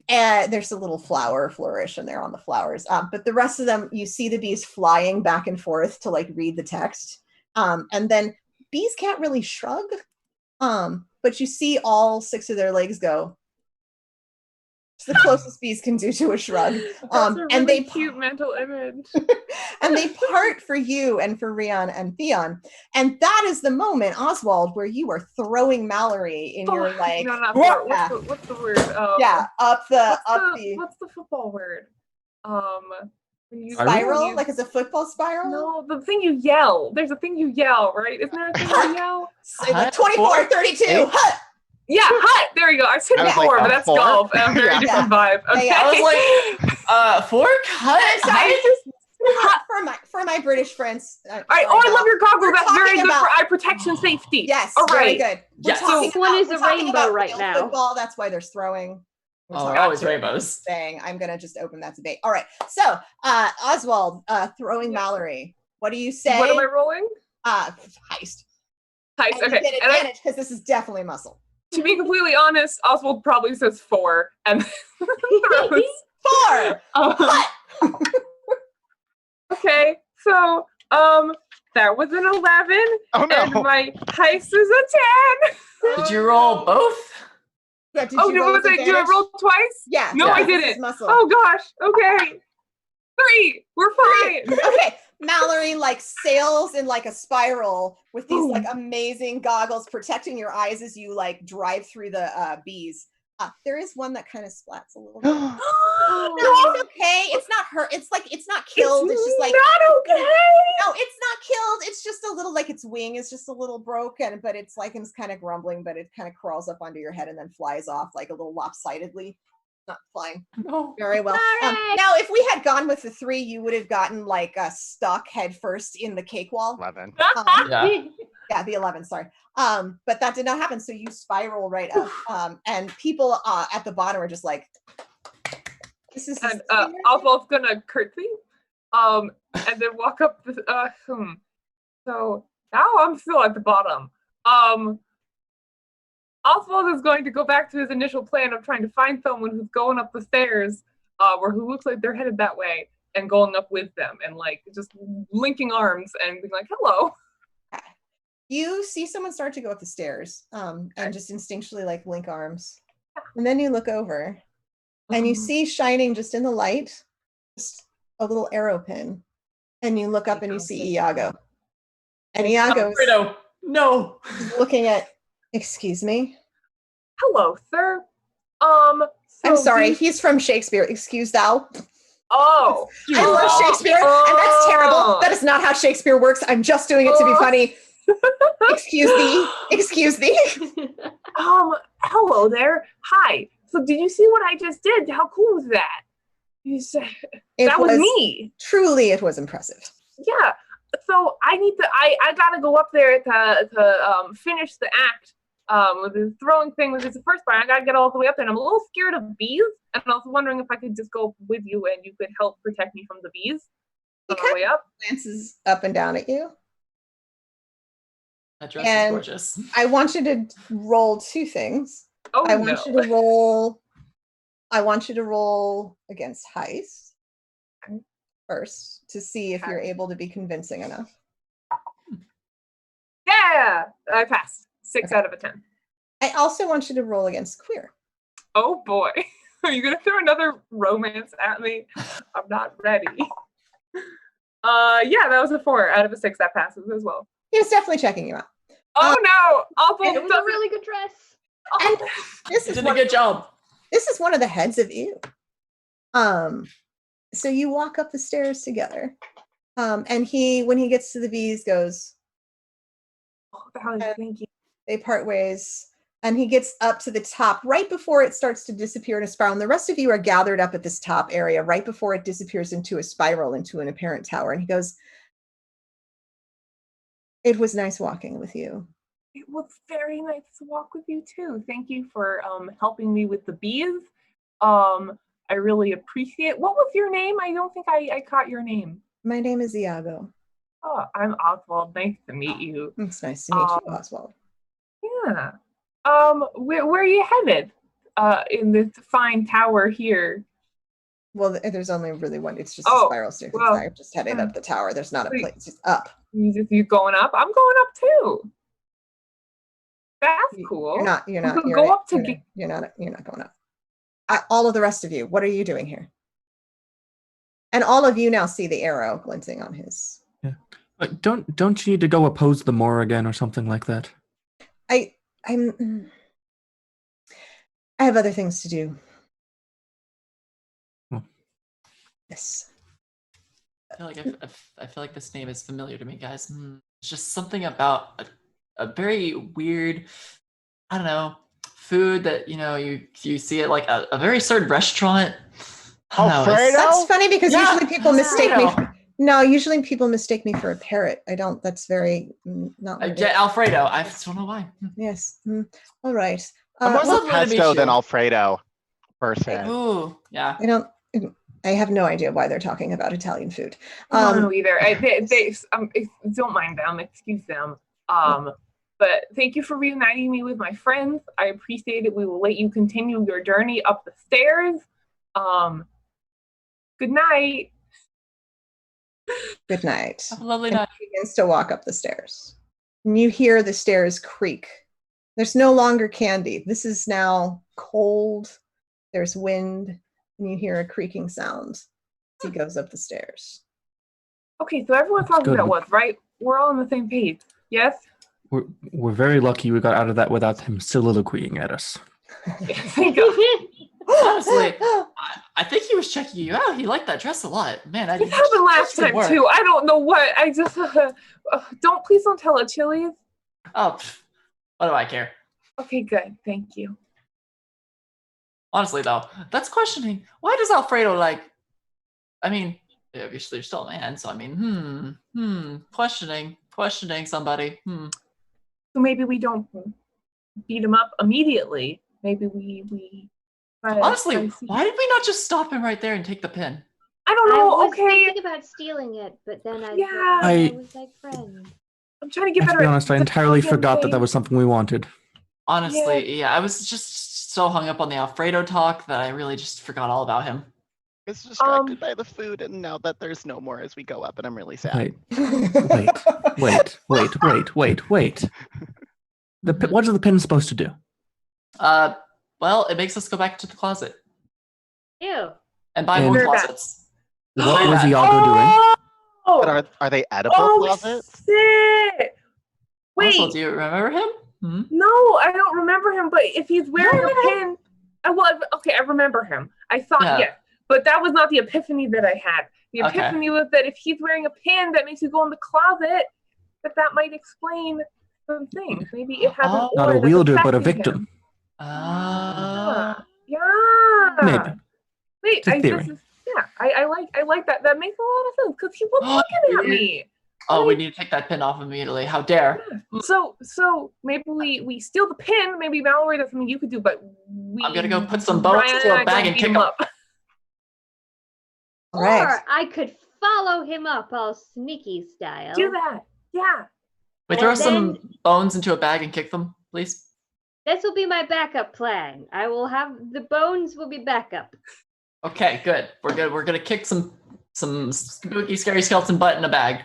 And there's a little flower flourish in there on the flowers. But the rest of them, you see the bees flying back and forth to like read the text. And then bees can't really shrug. But you see all 6 of their legs go. It's the closest bees can do to a shrug. That's a really and they cute mental image. and they part for you and for Rion and Theon. And that is the moment, Oswald, where you are throwing Mallory in your like no, not what's the word? What's the football word? When you spiral? Like it's a football spiral? No, the thing you yell. There's a thing you yell, right? Isn't there a thing you yell? Like 24, 32, hut! Yeah, hut. There you go. I said 4, but that's golf. And a very different vibe. Okay. I was like, fork, hut. Sorry, for my British friends. All right. Oh, I love your goggles. That's very good for eye protection safety. Yes. All right. Very good. Yes. This one is a rainbow right now. Football. That's why there's throwing. Always rainbows. I'm gonna just open that debate. All right. So, Oswald, throwing Mallory. What do you say? What am I rolling? Heist. Heist. And okay. You get advantage because this is definitely muscle. To be completely honest, Oswald probably says 4 and throws 4. Okay, so that was an 11, Oh no! and my heist is a 10. Did you roll both? Yeah, did I roll twice? Yeah. No, yeah. I didn't. Muscle. Oh gosh. Okay. 3. We're fine. Okay. Mallory like sails in like a spiral with these like amazing goggles protecting your eyes as you like drive through the bees. There is one that kind of splats a little bit. No, it's okay. It's not hurt. It's not killed. It's just like not okay. No, it's not killed. It's just a little like its wing is just a little broken, but it's like it's kind of grumbling, but it kind of crawls up onto your head and then flies off like a little lopsidedly. Not flying. No. Very well. Now, if we had gone with the 3, you would have gotten like stuck head first in the cake wall. 11. Yeah, the 11. Sorry. But that did not happen. So you spiral right up. And people at the bottom are just like, this is. And Oswald's gonna curtsy, and then walk up the. So now I'm still at the bottom. Oswald is going to go back to his initial plan of trying to find someone who's going up the stairs, or who looks like they're headed that way, and going up with them, and like just linking arms and being like, "Hello." You see someone start to go up the stairs, and just instinctually like link arms, and then you look over, and you see shining just in the light, just a little arrow pin, and you look up and you see Iago, and Iago's looking at. Excuse me. Hello, sir. I'm So sorry, do- he's from Shakespeare. Excuse thou. Oh. I love Shakespeare, and that's terrible. That is not how Shakespeare works. I'm just doing it to be funny. Excuse thee. Excuse thee. Hello there. Hi. So did you see what I just did? How cool was that? You said that was me. Truly, it was impressive. Yeah. So I need to. I gotta go up there to finish the act. With the throwing thing was just the first part. I gotta get all the way up there. And I'm a little scared of bees, and I was wondering if I could just go with you and you could help protect me from the bees on my way up. Glances up and down at you. That dress And is gorgeous. I want you to roll two things. Oh I no! want you to roll. I want you to roll against Heist first to see if you're able to be convincing enough. Yeah, I passed. 6 out of a 10. I also want you to roll against Queer. Oh boy, are you gonna throw another romance at me? I'm not ready. Yeah, that was a 4 out of a 6. That passes as well. He was definitely checking you out. Oh no! Awful. It was a really good dress. And this You is did a good job. This is one of the heads of you. So you walk up the stairs together. And when he gets to the bees, goes, Thank you. they part ways, and he gets up to the top right before it starts to disappear in a spiral. And the rest of you are gathered up at this top area right before it disappears into a spiral into an apparent tower. And he goes, it was nice walking with you. It was very nice to walk with you too. Thank you for helping me with the bees. I really appreciate. What was your name? I don't think I caught your name. My name is Iago. Oh, I'm Oswald. Nice to meet you. It's nice to meet you, Oswald. Yeah. Where are you headed? In this fine tower here. Well, there's only really one. It's just a Oh, spiral staircase. well, I'm just headed up the tower. There's not a wait. place. It's just up. You going up? I'm going up too. That's cool. You're not. Go up to You're not going up. All of the rest of you, what are you doing here? And all of you now see the arrow glinting on his. Yeah. But don't you need to go oppose the Moor again or something like that? I have other things to do. Hmm. Yes. I feel like this name is familiar to me, guys. It's just something about a very weird, I don't know, food that you see at like a very certain restaurant. Alfredo? That's funny because usually people mistake me. Alfredo. No, usually people mistake me for a parrot. I don't. That's very not. I what it get is. Alfredo. I don't know why. Yes. All right. I'm more lovely to meet pesto than you. Alfredo person. Ooh, yeah. I don't. I have no idea why they're talking about Italian food. I don't know either. They don't mind them. Excuse them. But thank you for reuniting me with my friends. I appreciate it. We will let you continue your journey up the stairs. Good night. Good night. Have a lovely And night. he begins to walk up the stairs. And you hear the stairs creak. There's no longer candy. This is now cold. There's wind, and you hear a creaking sound as he goes up the stairs. Okay, so everyone's talking good. about us, right? We're all on the same page. Yes? We're very lucky we got out of that without him soliloquying at us. Thank God. Honestly, I think he was checking you out. He liked that dress a lot. Man, This happened last good time work. too. I don't know what. I just please don't tell it, Chili's. Oh, what do I care? Okay, good. Thank you. Honestly, though, that's questioning. Why does Alfredo like? I mean, obviously you're still a man, so I mean, questioning somebody. So maybe we don't beat him up immediately. Maybe we. Honestly, why did we not just stop him right there and take the pin? I don't I know. was Okay, thinking about stealing it, but then Yeah. I was like, friend. I'm trying to get To better. be at honest, I entirely Italian forgot that things. was something we wanted. Honestly, yeah, I was just so hung up on the Alfredo talk that I really just forgot all about him. I was distracted by the food, and now that there's no more as we go up, and I'm really sad. Wait. What is the pin supposed to do? Well, it makes us go back to the closet Ew. and buy And- more They're back. closets. What was Iago doing? But are they edible Oh closets? shit! Wait, Also, do you remember him? no, I don't remember him. But if he's wearing a pin, I remember him. I thought, Yeah. yeah. But that was not the epiphany that I had. The Okay. epiphany was that if he's wearing a pin that makes you go in the closet, that might explain some things. Maybe it has an Oh. Not a aura that's wielder, but a affecting victim. him. Ah. Yeah. Maybe. Wait, It's a theory. I like that. That makes a lot of sense because he was looking at me. Oh, we need to take that pin off immediately. How dare? So maybe we steal the pin. Maybe Mallory, that's something you could do, but I'm gonna go put some bones Ryan into and I a bag go and beat kick him him. up. All right. Or I could follow him up all sneaky style. Do that. Yeah. We And throw some then- bones into a bag and kick them, please. This will be my backup plan. I will have the bones will be backup. Okay, good. We're good. We're gonna kick some spooky, scary skeleton butt in a bag.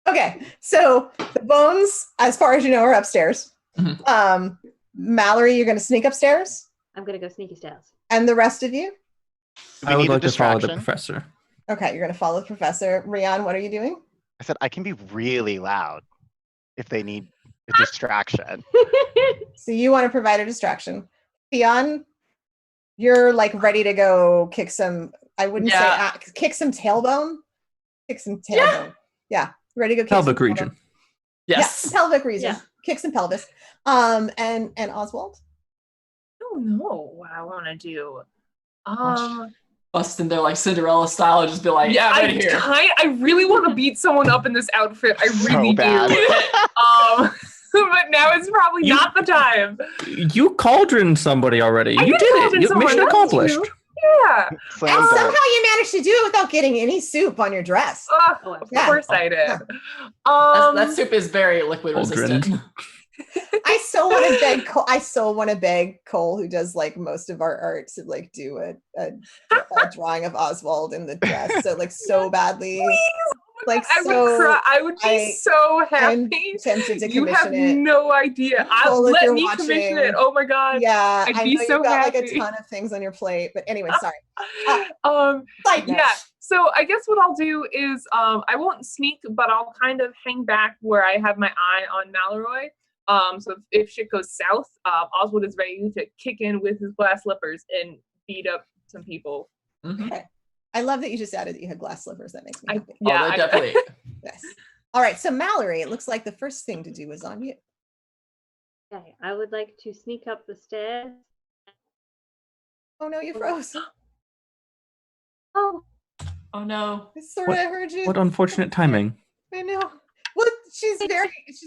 Okay, so the bones, as far as you know, are upstairs. Mhm. Mallory, you're going to sneak upstairs, I'm gonna go sneaky styles. and the rest of you? Do we I would need a like to follow the distraction? professor. Okay, you're going to follow the professor. Rian, what are you doing? I said I can be really loud if they need a distraction. So you want to provide a distraction. Theon, you're like ready to go kick some, I wouldn't Yeah. say kick some tailbone. Kick some tailbone. Yeah. Ready to go kick some Pelvic tailbone. region. Yes. Yeah, pelvic region. Yeah. Kick some pelvis. And Oswald? I don't know what I want to do. Bust in there like Cinderella style and just be like, yeah, I'm right here. I really want to beat someone up in this outfit. I So really bad. do. But now is probably not the time. You cauldron somebody already. I You did did cauldron it. You, someone, mission that's accomplished. true. Yeah. Slam And dunk. somehow you managed to do it without getting any soup on your dress. Oh, Of yeah. course I did. That soup is very liquid Cauldron. resistant. I so want to beg Cole, Cole, who does like most of our art, to like do a drawing of Oswald in the dress. So like so badly. Like I so would cry. I would be so I'm happy. tempted to You have commission it. no idea. Cole, if Let you're me commission watching, it. Oh my god. Yeah, I'd I be know so you've got like a happy. ton of things on your plate, but anyway, sorry. Side note. Yeah. So I guess what I'll do is I won't sneak, but I'll kind of hang back where I have my eye on Mallory. So if shit goes south, Oswald is ready to kick in with his glass slippers and beat up some people. Mhm. Okay. I love that you just added that you had glass slippers. That makes me happy. Oh, they're definitely. Yes. All right. So Mallory, it looks like the first thing to do is on you. Okay, I would like to sneak up the stairs. Oh no, you froze. Oh, Oh no. I sort of heard you. What unfortunate timing. I know. Well, she's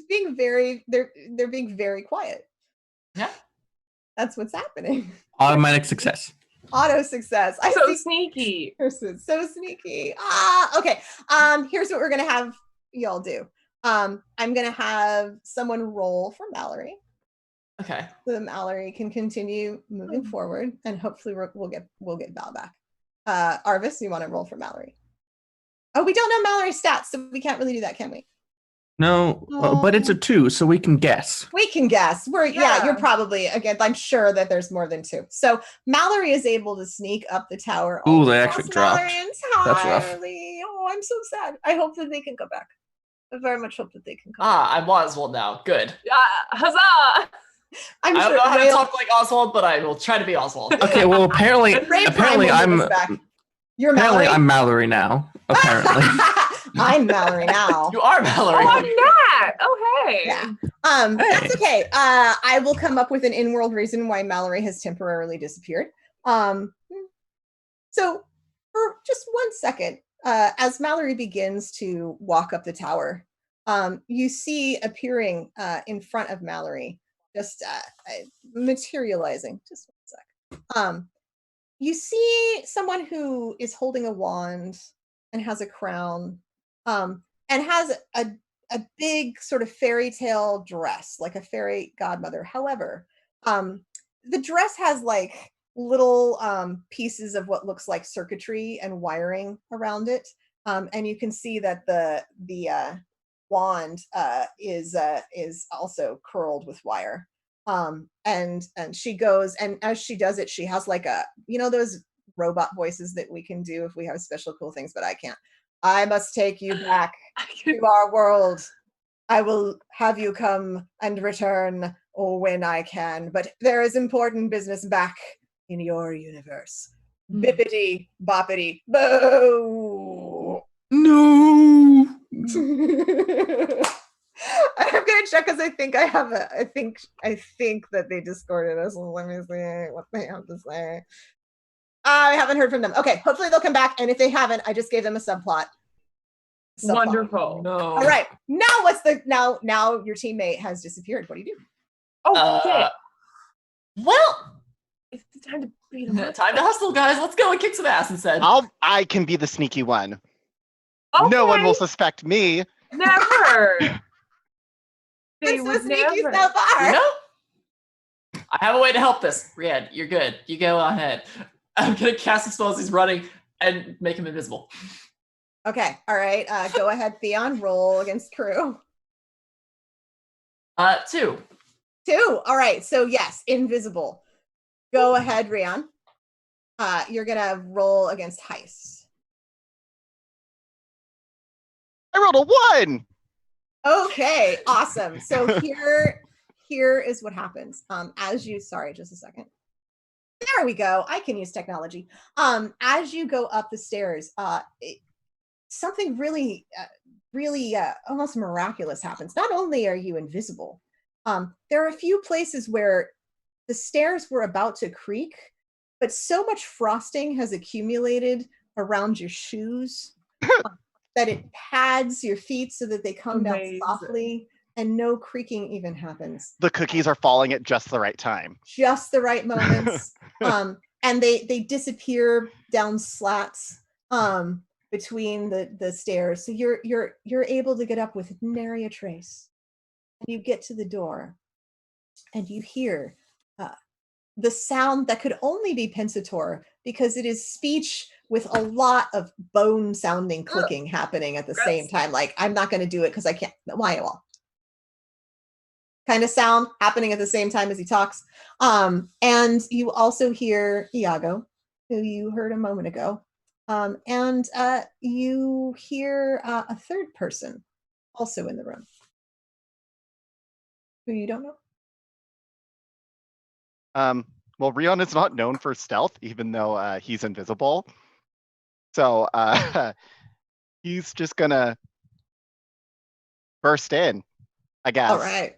being very, they're being very quiet. Yeah. That's what's happening. Automatic success. Auto success. I So see sneaky. person. So sneaky. Okay. Here's what we're gonna have y'all do. I'm gonna have someone roll for Mallory. Okay. So that Mallory can continue moving forward, and hopefully we'll get Val back. Arvis, you want to roll for Mallory? Oh, we don't know Mallory's stats, so we can't really do that, can we? No, but it's a 2, so we can guess. We can guess. You're Yeah. probably, again, I'm sure that there's more than 2. So Mallory is able to sneak up the tower. Ooh, they almost actually dropped. Mallory That's rough. entirely. Oh, I'm so sad. I hope that they can come back. I very much hope that they can come back. I'm Oswald now. Good. Huzzah! I'm I don't sure know how to Rael- talk like Oswald, but I will try to be Oswald. Okay, well apparently Ray apparently Prime will I'm bring us back. You're apparently Mallory. I'm Mallory now. Apparently. I'm Mallory now. You are Mallory. Oh, I'm Nat. Oh, hey. Yeah. That's okay. I will come up with an in-world reason why Mallory has temporarily disappeared. So for just 1 second, as Mallory begins to walk up the tower, you see appearing in front of Mallory, just materializing. Just 1 sec. You see someone who is holding a wand and has a crown, and has a big sort of fairy tale dress, like a fairy godmother. However, the dress has like little pieces of what looks like circuitry and wiring around it, and you can see that the wand is also curled with wire. And she goes, and as she does it, she has like those robot voices that we can do if we have special cool things, but I can't. I must take you back to our world. I will have you come and return when I can, but there is important business back in your universe. Bippity boppity boo. No. I'm gonna check because I think I think that they discorded us. Let me see what they have to say. I haven't heard from them. Okay, hopefully they'll come back. And if they haven't, I just gave them a subplot. Wonderful. No. All right. Now your teammate has disappeared. What do you do? Oh, shit. Well, It's time to beat him up. time to hustle, guys. Let's go and kick some ass instead. I can be the sneaky one. Okay. No one will suspect me. Never. They It's so would sneaky never. so far. You know? I have a way to help this. Riad, you're good. You go ahead. I'm gonna cast a spell as he's running and make him invisible. Okay. All right. Go ahead, Theon. Roll against crew. 2. 2. All right. So yes, invisible. Go ahead, Rian. You're gonna roll against Heist. I rolled a 1. Okay, awesome. So here is what happens. Sorry, just a second. There we go. I can use technology. As you go up the stairs, something really almost miraculous happens. Not only are you invisible, there are a few places where the stairs were about to creak, but so much frosting has accumulated around your shoes that it pads your feet so that they come Amazing. down softly and no creaking even happens. The cookies are falling at just the right time. Just the right moments. And they disappear down slats between the stairs. So you're able to get up with nary a trace. And you get to the door and you hear the sound that could only be Pensator because it is speech with a lot of bone sounding clicking happening at the same time. Like, I'm not going to do it because I can't. Why? Well, kind of sound happening at the same time as he talks. And you also hear Iago, who you heard a moment ago. And you hear a third person also in the room who you don't know. Well, Rion is not known for stealth, even though he's invisible. So he's just gonna burst in, I guess. All right.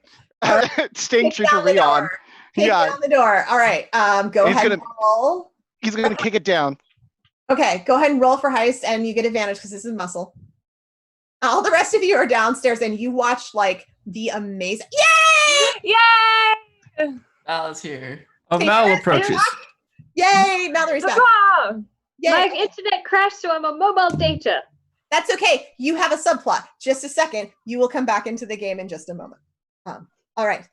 Staying Kick true to down the Rion. door. Kick Yeah. down the door. All right. Go He's ahead gonna- and roll. He's gonna kick it down. Okay, go ahead and roll for Heist, and you get advantage because this is muscle. All the rest of you are downstairs, and you watch like the amazing. Yay! Yay! Mal's here. Oh, Mal approaches. Yay! Mallory's back. Huzzah! Yay! My internet crashed, so I'm on mobile data. That's okay. You have a subplot. Just a second. You will come back into the game in just a moment. All right.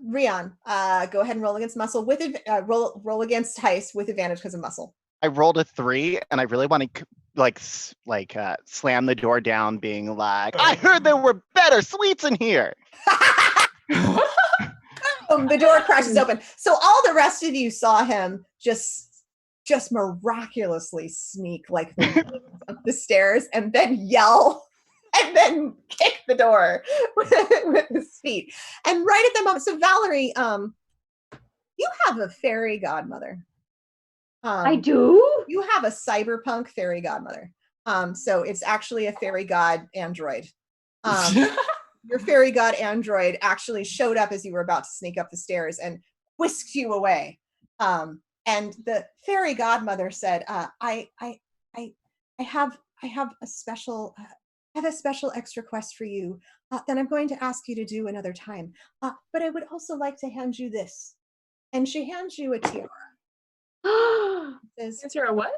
Rion, go ahead and roll against muscle with roll against Heist with advantage because of muscle. I rolled a 3, and I really want to slam the door down, being like, "I heard there were better sweets in here." The door crashes open. So all the rest of you saw him just miraculously sneak like up the stairs and then yell and then kick the door with his feet. And right at the moment, so Valerie, you have a fairy godmother. I do? You have a cyberpunk fairy godmother. So it's actually a fairy god android. Your fairy god android actually showed up as you were about to sneak up the stairs and whisked you away. And the fairy godmother said, I have a special extra quest for you that I'm going to ask you to do another time. But I would also like to hand you this." And she hands you a tiara. Says, Answer a what?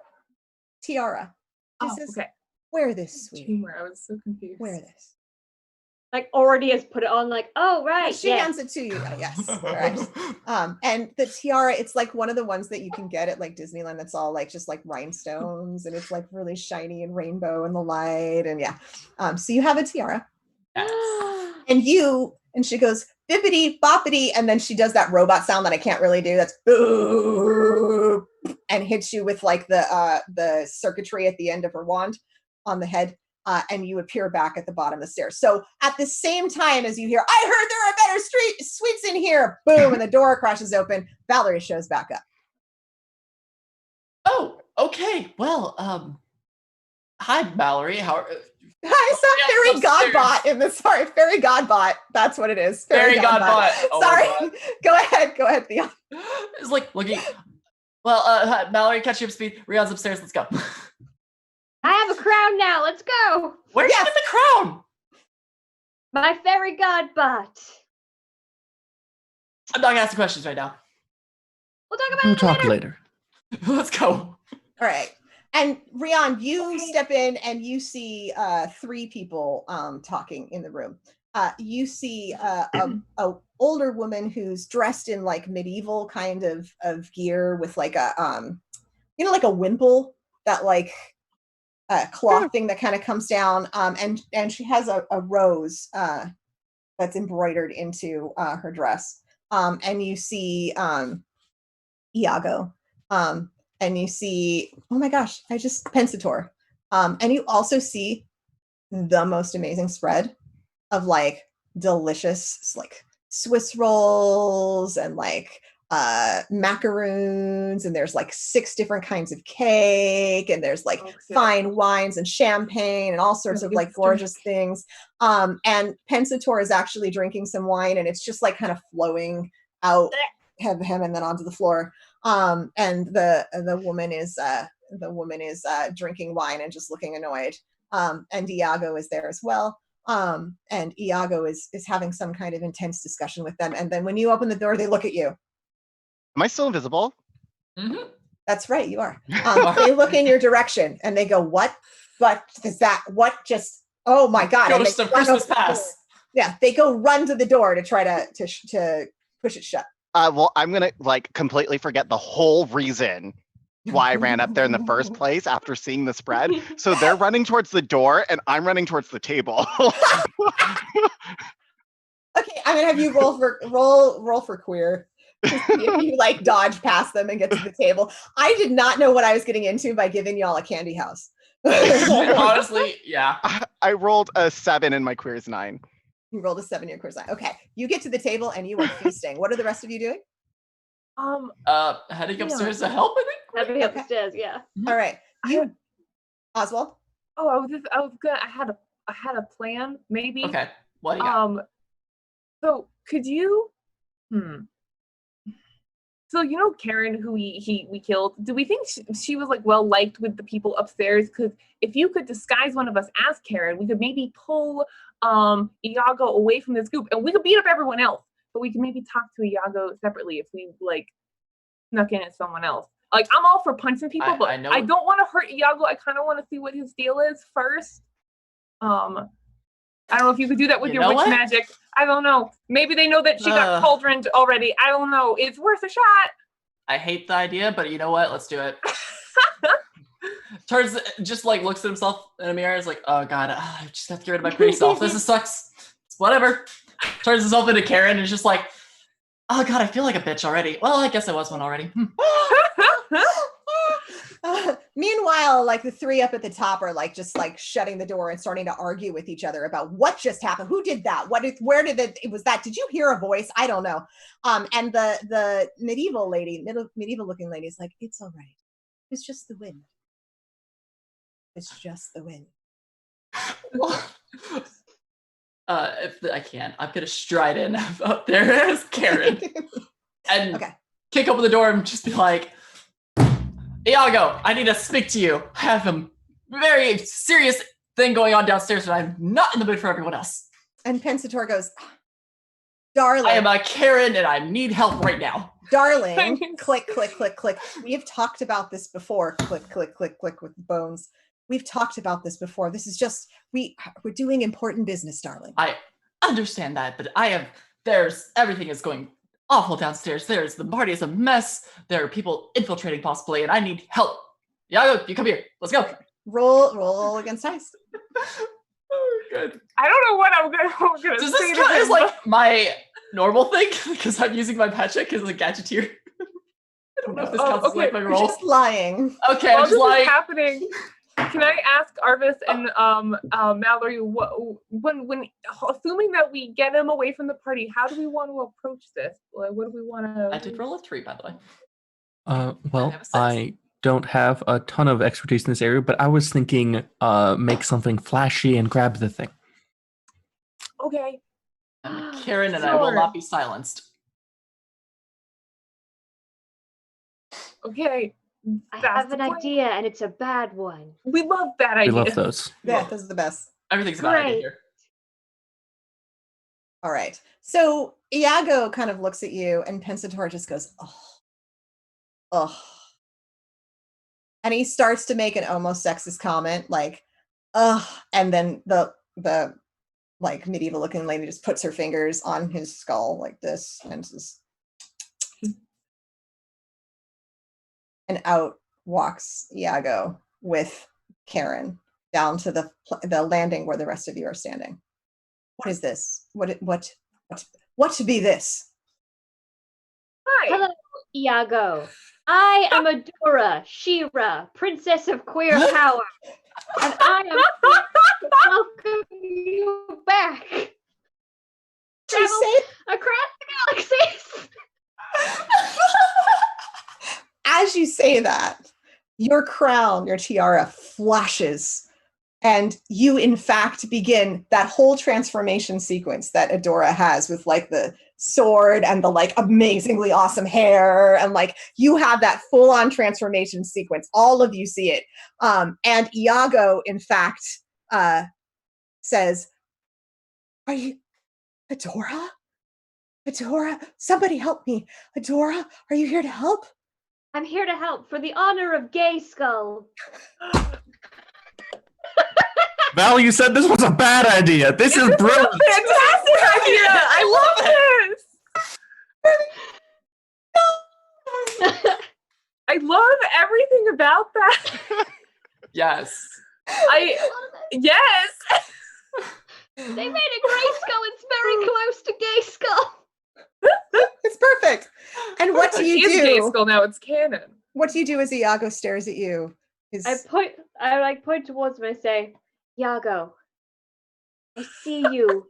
tiara. She Oh, says, okay. "Wear this, sweetie. Humor. I was so confused. Wear this." Like, already has put it on, like, oh, right. She yes. hands it to you. Yes. Correct. And the tiara, it's like one of the ones that you can get at like Disneyland that's all like just like rhinestones and it's like really shiny and rainbow in the light. And yeah. So you have a tiara. And she goes, "Bippity boppity," and then she does that robot sound that I can't really do. That's boo, and hits you with like the circuitry at the end of her wand on the head. and you appear back at the bottom of the stairs. So at the same time as you hear, I heard there are better suites in here, boom, and the door crashes open, Valerie shows back up. Oh, okay. Well, hi, Mallory. I saw Fairy Godbot in the Fairy Godbot. That's what it is. Fairy Godbot. Oh Sorry. Go ahead, Theon. It's like looking. Well, hi, Mallory, catch you up speed. Rion's upstairs. Let's go. I have a crown now. Let's go. Where'd you get the crown? My fairy godbot. I'm not gonna ask questions right now. We'll talk about We'll it talk later. later. Let's go. All right. And Rion, you step in and you see 3 people talking in the room. You see a older woman who's dressed in like medieval kind of gear with like a like a wimple, that like cloth thing that kind of comes down, and she has a rose that's embroidered into her dress. And you see Iago. And you see, oh my gosh, Pensator. And you also see the most amazing spread of like delicious like Swiss rolls and like macaroons, and there's like 6 different kinds of cake, and there's like fine wines and champagne and all sorts of like gorgeous things. And Pensator is actually drinking some wine, and it's just like kind of flowing out of him and then onto the floor. And the woman is drinking wine and just looking annoyed. And Iago is there as well. And Iago is having some kind of intense discussion with them. And then when you open the door, they look at you. Am I still invisible? Mm-hmm. That's right, you are. They look in your direction and they go, "What? What is that? What just? Oh my God!" Ghost of Christmas Past. Yeah, they go run to the door to try to push it shut. Well, I'm gonna like completely forget the whole reason why I ran up there in the first place after seeing the spread. So they're running towards the door and I'm running towards the table. Okay, I'm gonna have you roll for queer. If you like dodge past them and get to the table. I did not know what I was getting into by giving y'all a candy house. Honestly, yeah. I rolled a 7 and my queer is 9. You rolled a 7, your queer's 9. Okay, you get to the table and you are feasting. What are the rest of you doing? Heading upstairs to help, I think. Heading up the stairs, yeah. All right, Oswald. Oh, I had a plan, maybe. Okay. What do you got? So could you? So you know Karen, who we killed. Do we think she was like well liked with the people upstairs? Because if you could disguise one of us as Karen, we could maybe pull Iago away from this group, and we could beat up everyone else. But we could maybe talk to Iago separately if we like snuck in as someone else. Like I'm all for punching people, but I don't want to hurt Iago. I kind of want to see what his deal is first. I don't know if you could do that with your witch magic. I don't know. Maybe they know that she got cauldroned already. I don't know. It's worth a shot. I hate the idea, but you know what? Let's do it. Just like looks at himself in a mirror. Is like, oh God, I just have to get rid of my pretty self. This sucks. It's whatever. Turns himself into Karen and is just like, oh God, I feel like a bitch already. Well, I guess I was one already. Meanwhile, like the 3 up at the top are like just like shutting the door and starting to argue with each other about what just happened. Who did that? Was that? Did you hear a voice? I don't know. And the medieval looking lady is like, it's all right. It's just the wind. It's just the wind. If I can, I'm gonna stride in up there as Karen and kick open the door and just be like, Iago, I need to speak to you. I have a very serious thing going on downstairs, and I'm not in the mood for everyone else. And Pensator goes, darling. I am a Karen, and I need help right now. Darling, click, click, click, click. We have talked about this before. Click, click, click, click with bones. We've talked about this before. This is just, we're doing important business, darling. I understand that, but everything is going awful downstairs. The party is a mess. There are people infiltrating possibly, and I need help. Iago, you come here. Let's go. Roll against Heist. Oh, good. I don't know what I'm gonna Does say. this count as like my normal thing? Because I'm using my magic as a gadgeteer. I don't know if this counts as like my roll. You're just lying. Okay, I'm just this like is happening. Can I ask Arvis and Mallory, when assuming that we get him away from the party, how do we want to approach this? Like, what do we want to? I did roll a 3, by the way. Well, have a 6. I don't have a ton of expertise in this area, but I was thinking make something flashy and grab the thing. Okay. Karen and I will Sword. not be silenced. Okay. I That's have the an plan. idea, and it's a bad one. We love that We idea. love those. Yeah, those are the best. Everything's about idea Great. here. All right. So Iago kind of looks at you, and Pensator just goes, oh. And he starts to make an almost sexist comment, like, and then the like medieval looking lady just puts her fingers on his skull like this, and just and out walks Iago with Karen down to the landing where the rest of you are standing. What is this? What to be this? Hi. Hello, Iago. I am Adora Shira, Princess of Queer Power, and I am here to welcome you back. Did you say Across the galaxies. as you say that, your crown, your tiara flashes, and you in fact begin that whole transformation sequence that Adora has with like the sword and the like amazingly awesome hair, and like you have that full-on transformation sequence. All of you see it. And Iago in fact says, "Are you Adora? Adora, somebody help me. Adora, are you here to help?" I'm here to help for the honor of Gay Skull. Val, you said this was a bad idea. This is brilliant. Fantastic idea! I love this. I love everything about that. Yes. Yes. They made a Gray Skull. It's very close to Gay Skull. It's perfect. And what do you It's Gay do? Skull now. It's canon. What do you do as Iago stares at you? I point towards him and I say, Iago, I see you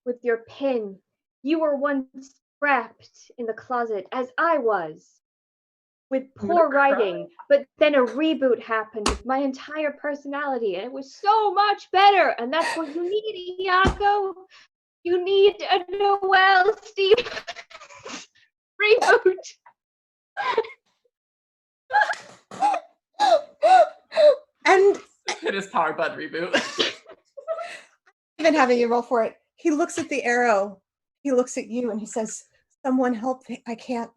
with your pin. You were once trapped in the closet, as I was, with poor writing, but then a reboot happened with my entire personality, and it was so much better. And that's what you need, Iago. You need a Noel Stevens reboot. And Hit his power button reboot. even having you roll for it, he looks at the arrow, he looks at you, and he says, "Someone help me. I can't.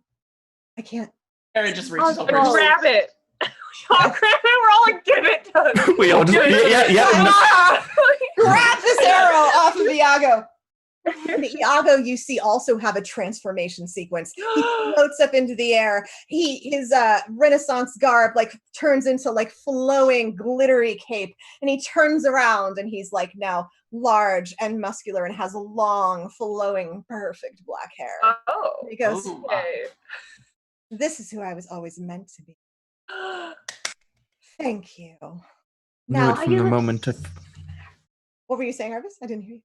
Karen just reaches Oh, over. no. Grab it. I'll grab it. We're all like, give it to We all just yeah. Grab this arrow off of Iago." And Iago, you see, also have a transformation sequence. He floats up into the air. His Renaissance garb like turns into like flowing, glittery cape, and he turns around, and he's like now large and muscular and has long, flowing, perfect black hair. Oh. And he goes, Ooh. Okay. "This is who I was always meant to be. Thank you." Knew Now, it from the moment what were you saying, Arvis? I didn't hear you.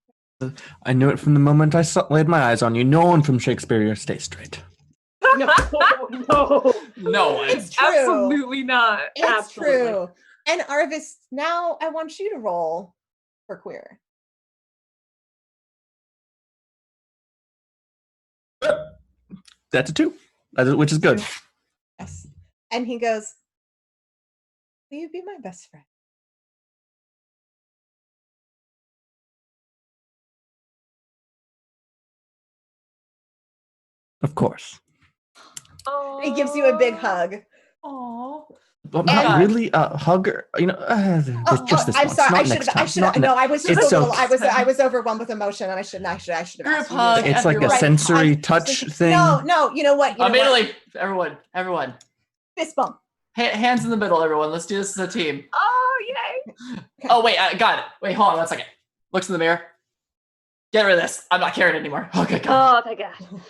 I knew it from the moment I laid my eyes on you. No one from Shakespeare stay straight. No, No. No one. it's true. Absolutely not. It's Absolutely. true. And Arvis, now I want you to roll for queer. That's a 2, which is good. Yes. And he goes, "Will you be my best friend?" Of course. He gives you a big hug. Aww. But And- not really a hugger. Just this I'm once. sorry. Not I next should time. have. Not No, ne- I was It's just a little. okay. I was overwhelmed with emotion, and I should have asked Group you. hug. again. It's like a Right. sensory touch thing. No. You know what? Immediately, everyone. Fist bump. Hands in the middle, everyone. Let's do this as a team. Oh, yay. Okay. Oh, wait, I got it. Wait, hold on 1 second. Looks in the mirror. Get rid of this. I'm not carrying it anymore. Okay, God. Oh, thank God. All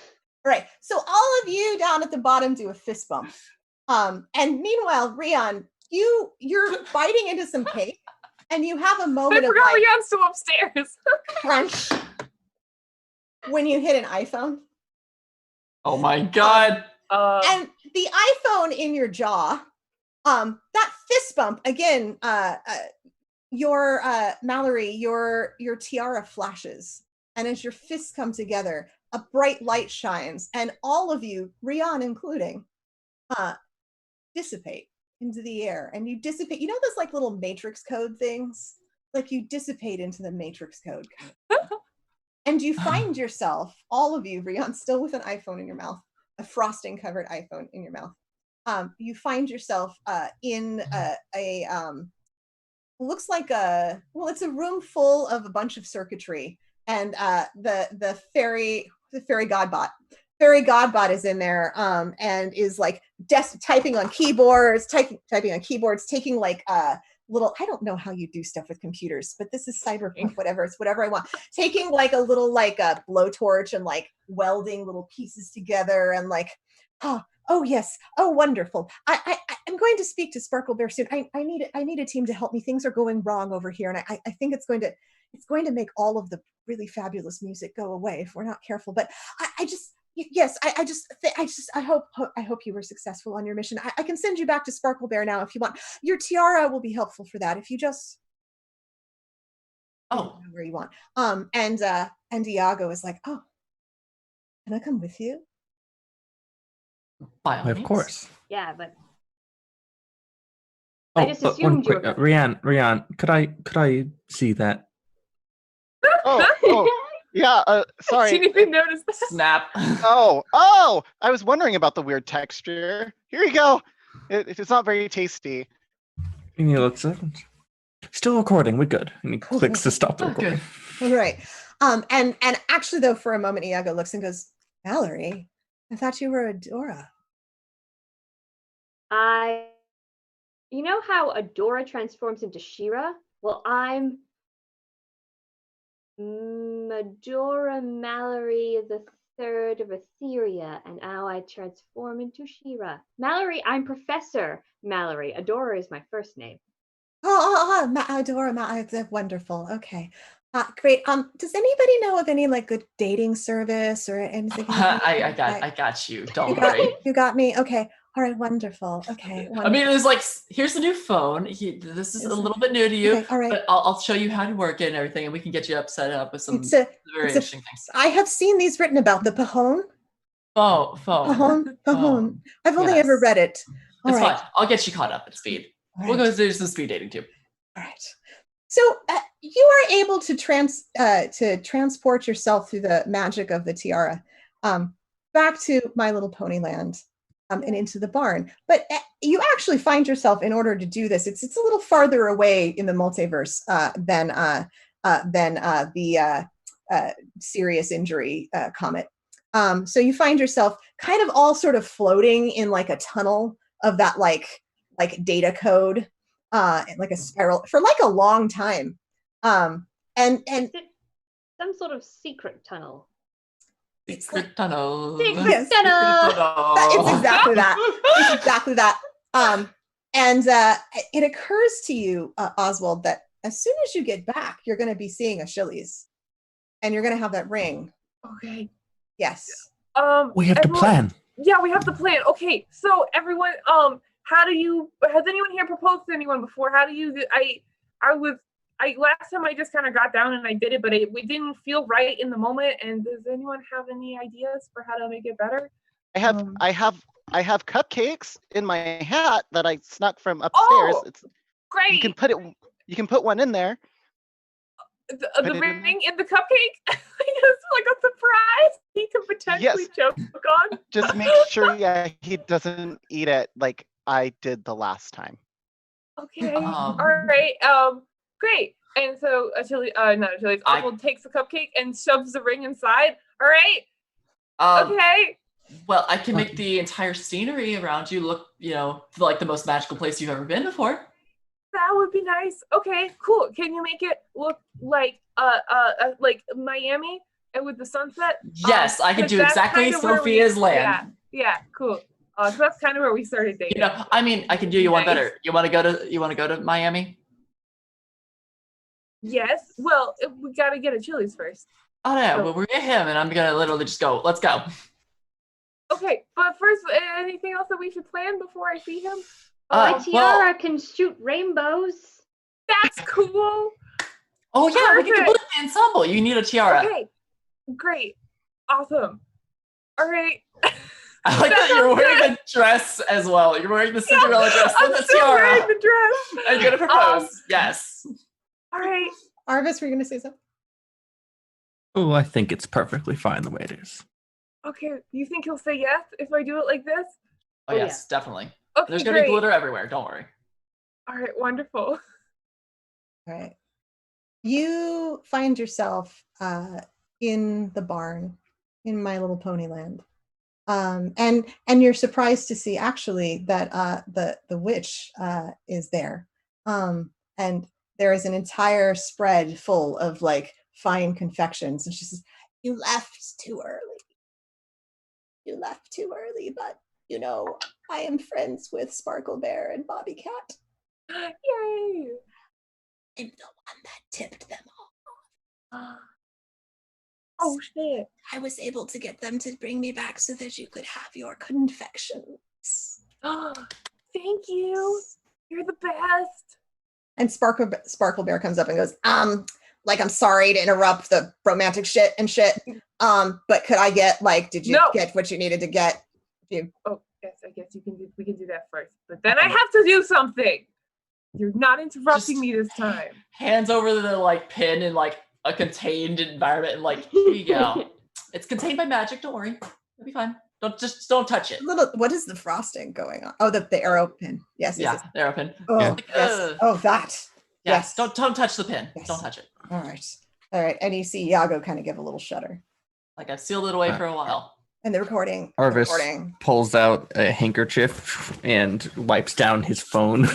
right. So all of you down at the bottom do a fist bump. And meanwhile, Rion, you're biting into some cake, and you have a I moment of forgot like Leon's still upstairs. crunch when you hit an iPhone. Oh my god. And the iPhone in your jaw, that fist bump again. Your Mallory, your tiara flashes, and as your fists come together, a bright light shines, and all of you, Rian including, dissipate into the air, and you dissipate. You know those like little matrix code things? Like you dissipate into the matrix code. And you find yourself, all of you, Rian, still with an iPhone in your mouth, a frosting covered iPhone in your mouth. You find yourself in looks like it's a room full of a bunch of circuitry, and the fairy godbot is in there, and is like typing on keyboards, taking like little, I don't know how you do stuff with computers, but this is cyberpunk, whatever, it's whatever I want, taking like a little like a blowtorch and like welding little pieces together, and like, oh yes, oh wonderful. I'm going to speak to Sparkle Bear soon. I need a team to help me. Things are going wrong over here, and I think it's going to make all of the really fabulous music go away if we're not careful. But I hope you were successful on your mission. I can send you back to Sparkle Bear now if you want. Your tiara will be helpful for that if you just where you want. And Iago is like, oh, can I come with you? By all Of means. course. Yeah, but Oh, I just one assumed you quick, were coming. Rian, could I see that? Oh, yeah. She Sorry. didn't even notice that. Snap. Oh, I was wondering about the weird texture. Here you go. It's not very tasty. And he looks up. Still recording. We're good. And he clicks to stop the Oh, recording. good. All right. And actually though, for a moment, Iago looks and goes, Mallory, I thought you were Adora. You know how Adora transforms into She-Ra? Well, I'm Adora Mallory the third of Etheria, and now I transform into She-Ra. Mallory, I'm Professor Mallory. Adora is my first name. Adora, wonderful. Okay. Great. Does anybody know of any like good dating service or anything? I got you. Don't worry. You got me. Okay. All right. Wonderful. Okay. Wonderful. I mean, it was like, here's the new phone. This is a little bit new to you, okay, all right. but I'll show you how to work it and everything, and we can get you set up with some It's very interesting things. I have seen these written about the Pahone. Phone. I've only ever read it. All It's right. fine. I'll get you caught up at speed. All We'll right. go do some speed dating too. All right. So you are able to transport yourself through the magic of the tiara back to My Little Pony Land and into the barn. But you actually find yourself, in order to do this, it's a little farther away in the multiverse than the serious injury comet. So you find yourself kind of all sort of floating in like a tunnel of that like data code. Like a spiral for like a long time. And Is it some sort of secret tunnel? Secret tunnel. Yes. Tunnel! It's exactly that. It's exactly that. And it occurs to you, Oswald, that as soon as you get back, you're going to be seeing Achilles, and you're going to have that ring. Okay. Yes. We have to plan. Yeah, we have to plan. Okay, so everyone, has anyone here proposed to anyone before? Last time I just kind of got down and I did it, but it didn't feel right in the moment. And does anyone have any ideas for how to make it better? I have cupcakes in my hat that I snuck from upstairs. Oh, it's great. You can put one in there. The ring in the cupcake? It's like a surprise he could potentially choke on. Just make sure he doesn't eat it like I did the last time. Okay. All right. Great. And so Oswald takes the cupcake and shoves the ring inside. All right. Okay. Well, I can make the entire scenery around you look, like the most magical place you've ever been before. That would be nice. Okay, cool. Can you make it look like Miami and with the sunset? Yes, I can do exactly Sophia's land. Yeah, cool. So that's kind of where we started dating. I mean, I can do you one Nice. better. You want to go to Miami? Yes. Well, we gotta get a Chili's first. Oh yeah, So- well, we're get him, and I'm gonna literally just go. Let's go. Okay, but first, anything else that we should plan before I see him? My Well- tiara can shoot rainbows. That's cool. Oh yeah, we can Perfect. put the ensemble. You need a tiara. Okay, great, awesome. All right. I like that you're wearing a dress as well. You're wearing the Cinderella dress I'm with the still tiara. wearing the dress. And you're gonna propose. Yes. All right. Arvis, were you gonna say something? Oh, I think it's perfectly fine the way it is. Okay. You think he'll say yes if I do it like this? Oh Oh, yes, definitely. Okay, There's gonna be great. glitter everywhere. Don't worry. All right, wonderful. All right. You find yourself in the barn in My Little Pony Land. And you're surprised to see actually that the witch is there. And there is an entire spread full of like fine confections. And she says, "You left too early. You left too early, but you know, I am friends with Sparkle Bear and Bobby Cat. Yay. I'm the one that tipped them off. Oh shit. I was able to get them to bring me back so that you could have your confections." Thank you. You're the best. And Sparkle Bear comes up and goes, like, "I'm sorry to interrupt the romantic shit, but could I get, like, did you No. get what you needed to get?" Oh, yes, I guess we can do that first. But then I have to do something. You're not interrupting Just- me this time. Hands over the like pin in like a contained environment, and like here you go. It's contained by magic. Don't worry, it'll be fine. Don't touch it. What is the frosting going on? Oh, the arrow pin. Yes, Yeah, yes, yes. they're open. Oh, Yeah. yes. Ugh. Oh, that. Yes. Yes. Don't touch the pin. Yes. Don't touch it. All right. And you see Iago kind of give a little shudder. Like I've sealed it away for a while. And the recording. Arvis Recording. pulls out a handkerchief and wipes down his phone.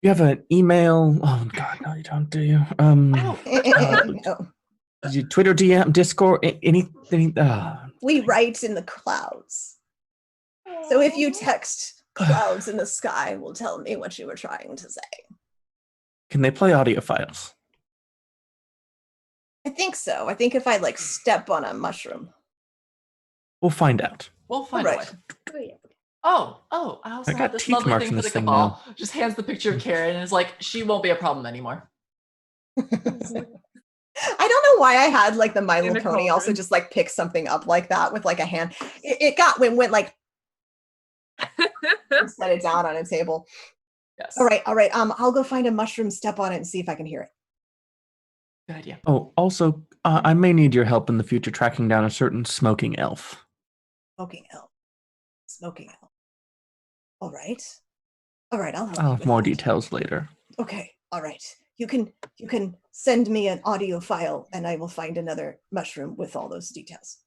You have an email. Oh God, no, you don't, do you? Oh, No. You Twitter, DM, Discord, anything? We write in the clouds. So if you text clouds in the sky, will tell me what you were trying to say. Can they play audio files? I think so. I think if I like step on a mushroom. We'll find out. we'll find Right. a way. Oh, yeah. Oh, I also I got have this teeth lovely marks thing in for the this thing cabal. Just hands the picture of Karen and is like, she won't be a problem anymore. I don't know why I had like the My In Little a Pony also cauldron. just like pick something up like that with like a hand. It went like and set it down on a table. Yes. All right. I'll go find a mushroom, step on it, and see if I can hear it. Good idea. Oh, also, I may need your help in the future tracking down a certain smoking elf. Smoking elf. All right. I'll help I'll you have with more that. details later. Okay. All right. You can send me an audio file, and I will find another mushroom with all those details.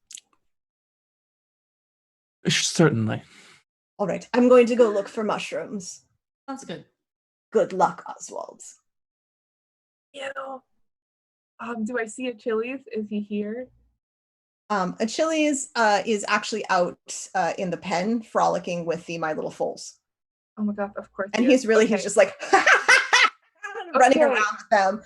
Certainly. All right. I'm going to go look for mushrooms. Sounds good. Good luck, Oswald. Do I see a Chili's? Is he here? Achilles is actually out in the pen frolicking with the My Little Foals. Oh my god, of course. And he is. he's Okay. just like running Okay. around with them.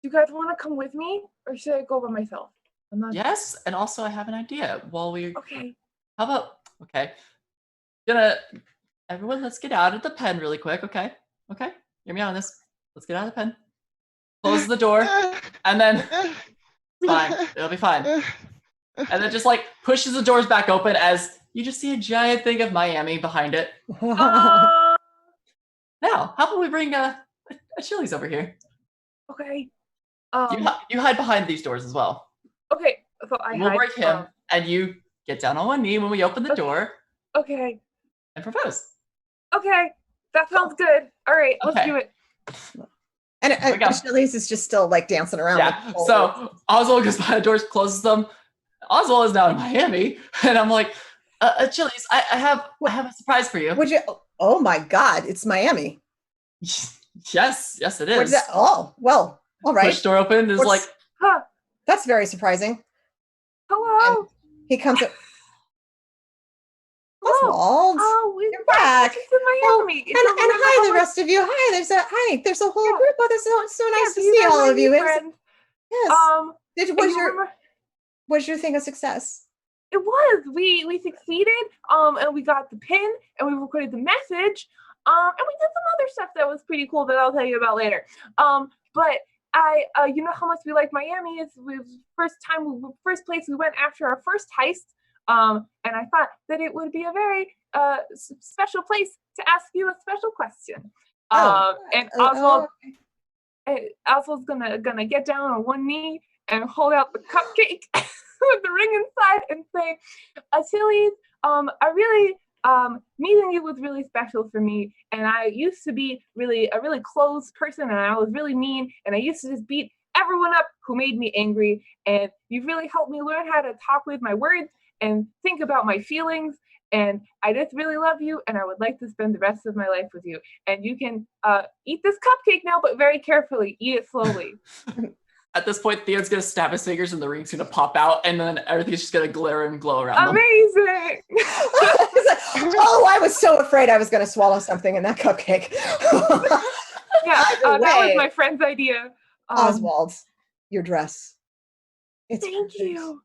You guys want to come with me, or should I go by myself? I'm not. Yes, and also I have an idea. While we're Okay. how about everyone, let's get out of the pen really quick, okay? Okay? Hear me out on this. Let's get out of the pen. Close the door, and then fine. It'll be fine. And then just like pushes the doors back open as you just see a giant thing of Miami behind it. Uh, Now, how about we bring a Chili's over here? okay. You hide behind these doors as well. Okay. So I We'll hide break him, from- and you get down on one knee when we open the Okay. door Okay. and propose. Okay. That sounds good. All right. Let's Okay. do it. And we go. Achilles is just still like dancing around. Yeah. with the foals. So Oswald goes behind the doors, closes them. Oswald is now in Miami, and I'm like, Chili's, I have a surprise for you. Would you? Oh my God! It's Miami. Yes, it What's is. that? Oh well. All right. Push door open is What's- like, Huh. That's very surprising. Hello. He comes up. Oswald. We're You're back. It's in Miami. And hi, the rest of you. Hi, there's a whole group. Oh, that's so nice to see all of you. Yes. Was your thing a success? It was. We succeeded. And we got the pin, and we recorded the message. And we did some other stuff that was pretty cool that I'll tell you about later. But you know how much we like Miami. First place we went after our first heist. And I thought that it would be a very special place to ask you a special question. And Oswald's gonna get down on one knee and hold out the cupcake with the ring inside and say, Achilles, I really meeting you was really special for me. And I used to be a really closed person, and I was really mean, and I used to just beat everyone up who made me angry. And you've really helped me learn how to talk with my words and think about my feelings. And I just really love you, and I would like to spend the rest of my life with you. And you can eat this cupcake now, but very carefully. Eat it slowly. At this point, Theon's gonna snap his fingers and the ring's gonna pop out, and then everything's just gonna glare and glow around them. Amazing! I was so afraid I was gonna swallow something in that cupcake. Yeah, that was my friend's idea. Oswald, your dress. Thank you.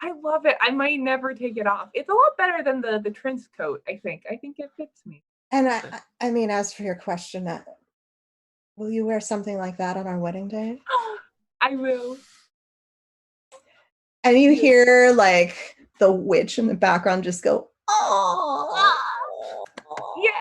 I love it. I might never take it off. It's a lot better than the trench coat, I think. I think it fits me. And I mean, as for your question, will you wear something like that on our wedding day? I will. And you hear like the witch in the background just go, oh, yay!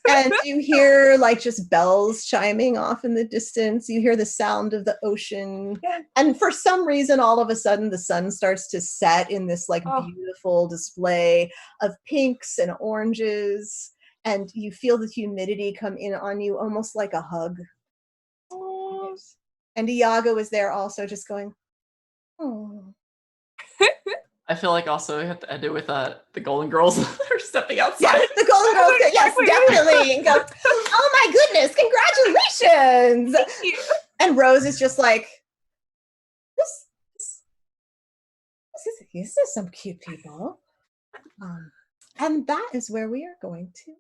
And you hear like just bells chiming off in the distance. You hear the sound of the ocean. And for some reason, all of a sudden, the sun starts to set in this like beautiful display of pinks and oranges. And you feel the humidity come in on you almost like a hug. Oh. And Iago is there also just going, oh. I feel like also we have to end it with the Golden Girls are stepping outside. Yes, the Golden Girls. Yes, definitely. And go, oh my goodness, congratulations. Thank you. And Rose is just like, this is some cute people. And that is where we are going to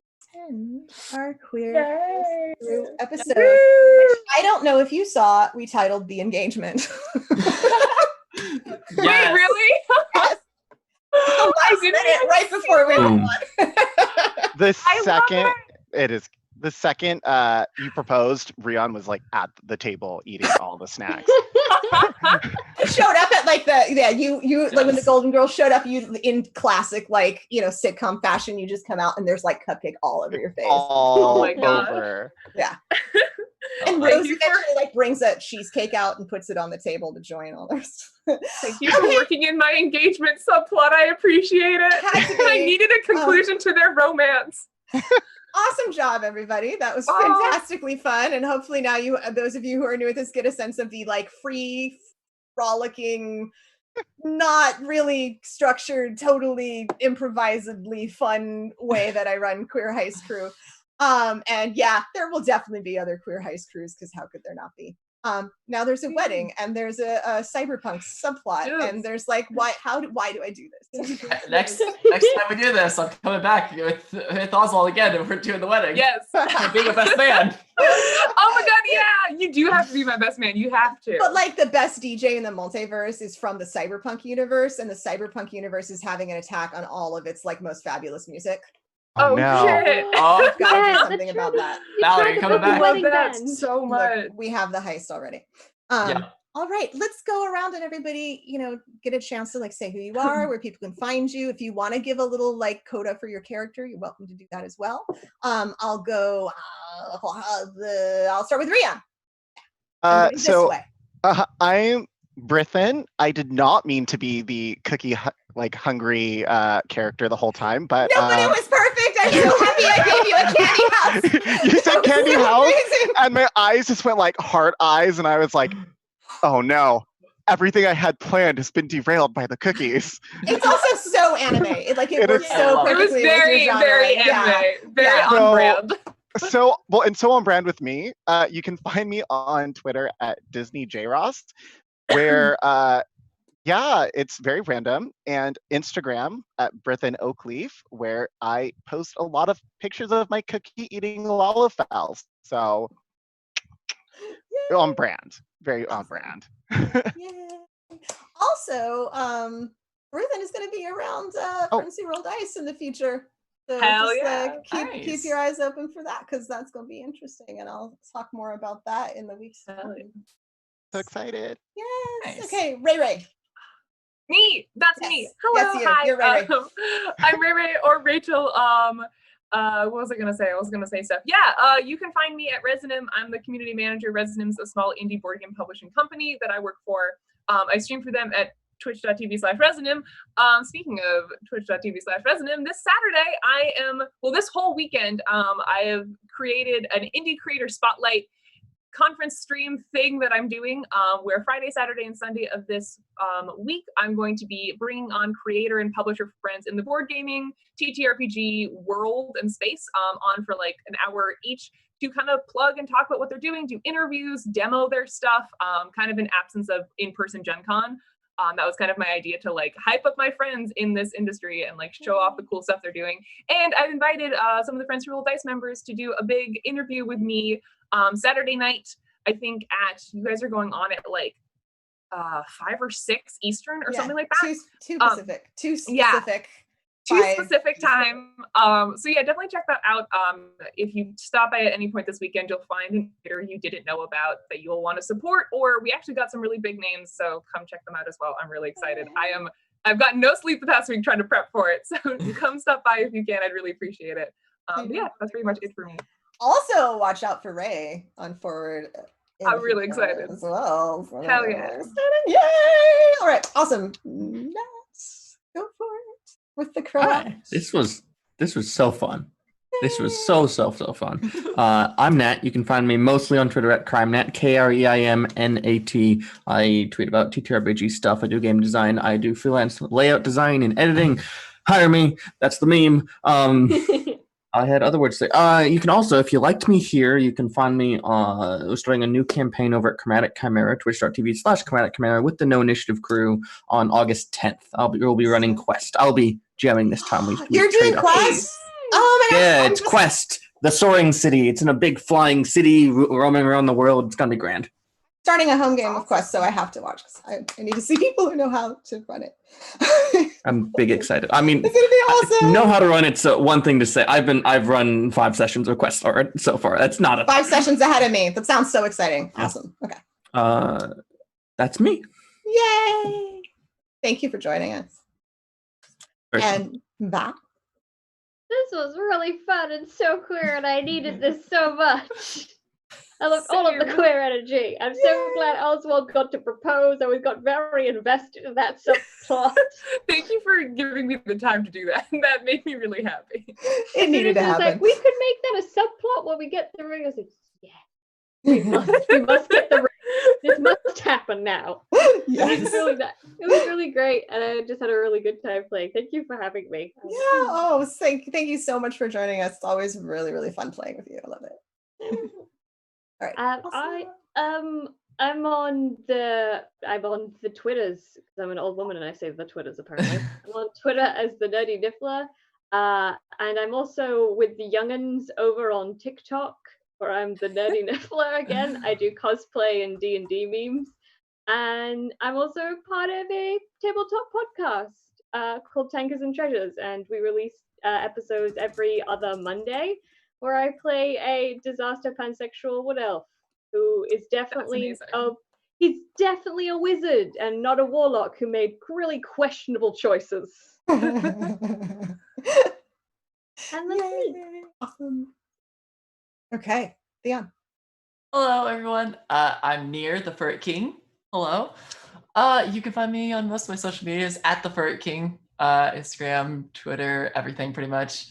end our Queer Through episode. Which I don't know if you saw, we titled The Engagement. Wait, really? Yes. Last minute, right before we were on. The second you proposed, Rion was like at the table eating all the snacks. It showed up at like you yes. Like when the Golden Girls showed up, you in classic like sitcom fashion, you just come out and there's like cupcake all over your face. All my God. over. Yeah. And Rose eventually like brings a cheesecake out and puts it on the table to join all theirs. Thank you for working in my engagement subplot. I appreciate it. I needed a conclusion to their romance. Awesome job, everybody. That was fantastically fun. And hopefully now those of you who are new at this, get a sense of the like free, frolicking, not really structured, totally improvisedly fun way that I run Queer Heist Crew. And yeah, there will definitely be other Queer Heist crews, because how could there not be? Now there's a wedding, and there's a cyberpunk subplot, and there's like, why do I do this? Next time we do this, I'm coming back with Oswald again, and we're doing the wedding. Yes. I'm being a best man. Oh my God, yeah! You do have to be my best man. You have to. But like the best DJ in the multiverse is from the cyberpunk universe, and the cyberpunk universe is having an attack on all of its like most fabulous music. Oh no. shit! Oh, Gotta do something about that. Valerie, you're coming back. I love that so much. Look, we have the heist already. Yeah. All right, let's go around and everybody, get a chance to like say who you are, where people can find you. If you want to give a little like coda for your character, you're welcome to do that as well. I'll go. I'll start with Rian. I'm Brithin. I did not mean to be the cookie hungry character the whole time, but no, but it was perfect. I'm so happy I gave you a candy house. You said candy house, and my eyes just went like heart eyes, and I was like, oh no, everything I had planned has been derailed by the cookies. It's also so anime. It works so perfectly. It was very anime, very on brand. So on brand with me. You can find me on Twitter at DisneyJRoss, where Yeah, it's very random. And Instagram at Brithen Oakleaf, where I post a lot of pictures of my cookie eating lollipops. So on brand, very on brand. Yay. Also, Ruthen is going to be around Frenzy Rolled Ice in the future. So Hell just yeah. keep Nice. your eyes open for that, because that's going to be interesting, and I'll talk more about that in the weeks to Hell come. yeah. So excited. Yes. Nice. Okay, Ray. Me, that's me. Yes. Hello, Yes, you. hi. You're Ray. I'm Ray Ray or Rachel. What was I gonna say? I was gonna say stuff. Yeah, you can find me at Resonum. I'm the community manager. Resonum's a small indie board game publishing company that I work for. I stream for them at twitch.tv/Resonum. Speaking of twitch.tv/Resonum, this Saturday this whole weekend, I have created an indie creator spotlight conference stream thing that I'm doing, where Friday, Saturday, and Sunday of this week, I'm going to be bringing on creator and publisher friends in the board gaming, TTRPG world and space on for like an hour each to kind of plug and talk about what they're doing, do interviews, demo their stuff, kind of in absence of in-person Gen Con. That was kind of my idea to like hype up my friends in this industry and like show off the cool stuff they're doing. And I've invited some of the Friends Who Roll Dice members to do a big interview with me Saturday night. I think you guys are going on at like 5 or 6 Eastern or something like that. Too Pacific. Too specific. Yeah. Too specific time. So yeah, definitely check that out. If you stop by at any point this weekend, you'll find an creator you didn't know about that you'll want to support, or we actually got some really big names, so come check them out as well. I'm really excited. I've gotten no sleep the past week trying to prep for it, so come stop by if you can. I'd really appreciate it. But yeah, that's pretty much it for me. Also, watch out for Ray on Forward. I'm really excited as well. So Hell yeah. Yay! All right, awesome. Let's go for it with the crowd. Hi. This was so fun. This was so fun. I'm Nat. You can find me mostly on Twitter at CrimeNat, KREIMNAT. I tweet about TTRPG stuff. I do game design. I do freelance layout design and editing. Hire me. That's the meme. I had other words to say. You can also, if you liked me here, you can find me starting a new campaign over at Chromatic Chimera, twitch.tv/Chromatic Chimera with the No Initiative crew on August 10th. We'll be running Quest. I'll be jamming this time. You're doing Quest? Oh my gosh. Yeah, it's Quest, the soaring city. It's in a big flying city roaming around the world. It's gonna be grand. Starting a home game of Quest, so I have to watch. I need to see people who know how to run it. I'm big excited. I mean, it's gonna be awesome. I know how to run it. So one thing to say, I've run 5 sessions of Quest so far. That's not a 5 sessions ahead of me. That sounds so exciting. Awesome. Okay. That's me. Yay! Thank you for joining us. And that. This was really fun and so queer, and I needed this so much. I love all of the queer energy. I'm so glad Oswald got to propose, and we got very invested in that subplot. Thank you for giving me the time to do that. That made me really happy. It needed to happen. Like, we could make that a subplot when we get the ring. I was like, yeah, we must get the ring. This must happen now. Yes. It was really great, and I just had a really good time playing. Thank you for having me. Yeah. Oh, thank you so much for joining us. It's always really, really fun playing with you. I love it. All right. I'm on the Twitters, because I'm an old woman and I say the Twitters apparently. I'm on Twitter as the Nerdy Niffler, and I'm also with the young'uns over on TikTok, where I'm the Nerdy Niffler again. I do cosplay and D&D memes, and I'm also part of a tabletop podcast called Tankers and Treasures, and we release episodes every other Monday, where I play a disaster pansexual wood elf who is definitely he's definitely a wizard and not a warlock who made really questionable choices. And that's me. Awesome. Okay, Theon. Hello, everyone. I'm Near the Ferret King. Hello. You can find me on most of my social medias at the Ferret King, Instagram, Twitter, everything pretty much.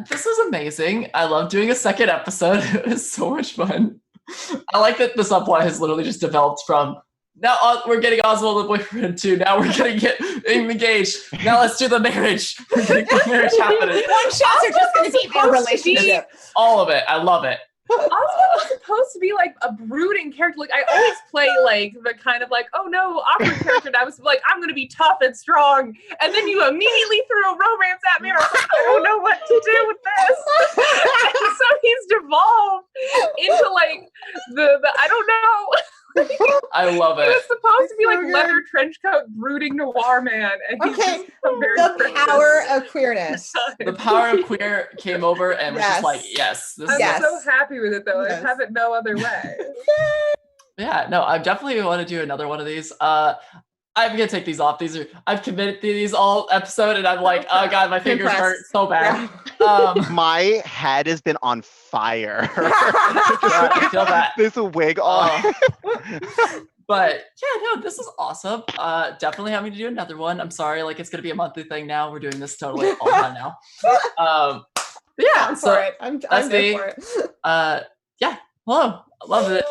This was amazing. I love doing a second episode. It was so much fun. I like that the subplot has literally just developed from now we're getting Oswald the boyfriend too. Now we're gonna get engaged. Now let's do the marriage. We're gonna get marriage happening. One shots are just gonna be our relationship. All of it. I love it. Oswald is supposed to be like a brooding character. Like I always play like the kind of like, oh no, awkward character. And I was like, I'm gonna be tough and strong. And then you immediately threw a romance at me, and I was like, I don't know what to do with this. And so he's devolved into like the I don't know. I love He it. was supposed to be So like good. leather trench coat, brooding noir man, and he's Okay, just become very the frivolous. power of queerness. The power of queer came over and was just like, Yes. yes, this I'm is Yes. so happy with it though. Yes. I have it no other way. Yeah, no, I definitely want to do another one of these. I'm gonna take these off. I've committed to these all episode, and I'm like, oh god, my fingers hurt Impressed. so bad. My head has been on fire. I feel that. This wig on. But yeah, no, this is awesome. Definitely having to do another one. I'm sorry, like it's gonna be a monthly thing now. We're doing this totally all the time now. But yeah, I'm so for it. I'm that's there me. for it. Yeah, hello, I love it.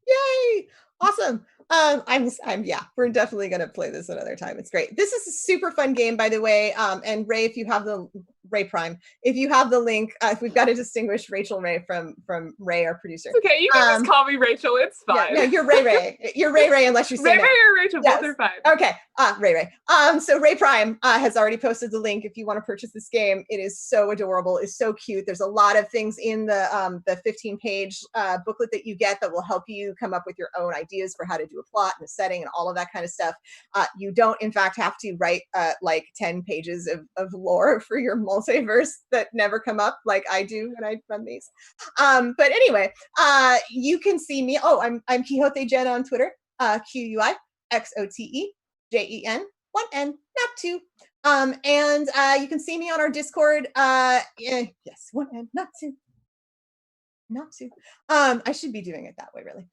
Yay! Awesome. I'm yeah, we're definitely gonna play this another time. It's great. This is a super fun game, by the way. And Ray, if you have the Ray Prime, if you have the link, we've got to distinguish Rachel Ray from Ray, our producer. It's okay, you can just call me Rachel. It's Yeah, fine. no, you're Ray Ray. You're Ray Ray unless you say Ray no. Ray or Rachel, Yes. both are fine. Okay, Ray Ray. So Ray Prime has already posted the link if you want to purchase this game. It is so adorable. It's so cute. There's a lot of things in the 15-page booklet that you get that will help you come up with your own ideas for how to do a plot and a setting and all of that kind of stuff. You don't, in fact, have to write like 10 pages of lore for your multiverse that never come up like I do when I run these. But anyway, you can see me. Oh, I'm Quixote Jen on Twitter. QUIXOTEJEN, 1 N, not 2. And you can see me on our Discord. Yes, 1 N, not 2. Not 2. I should be doing it that way, really.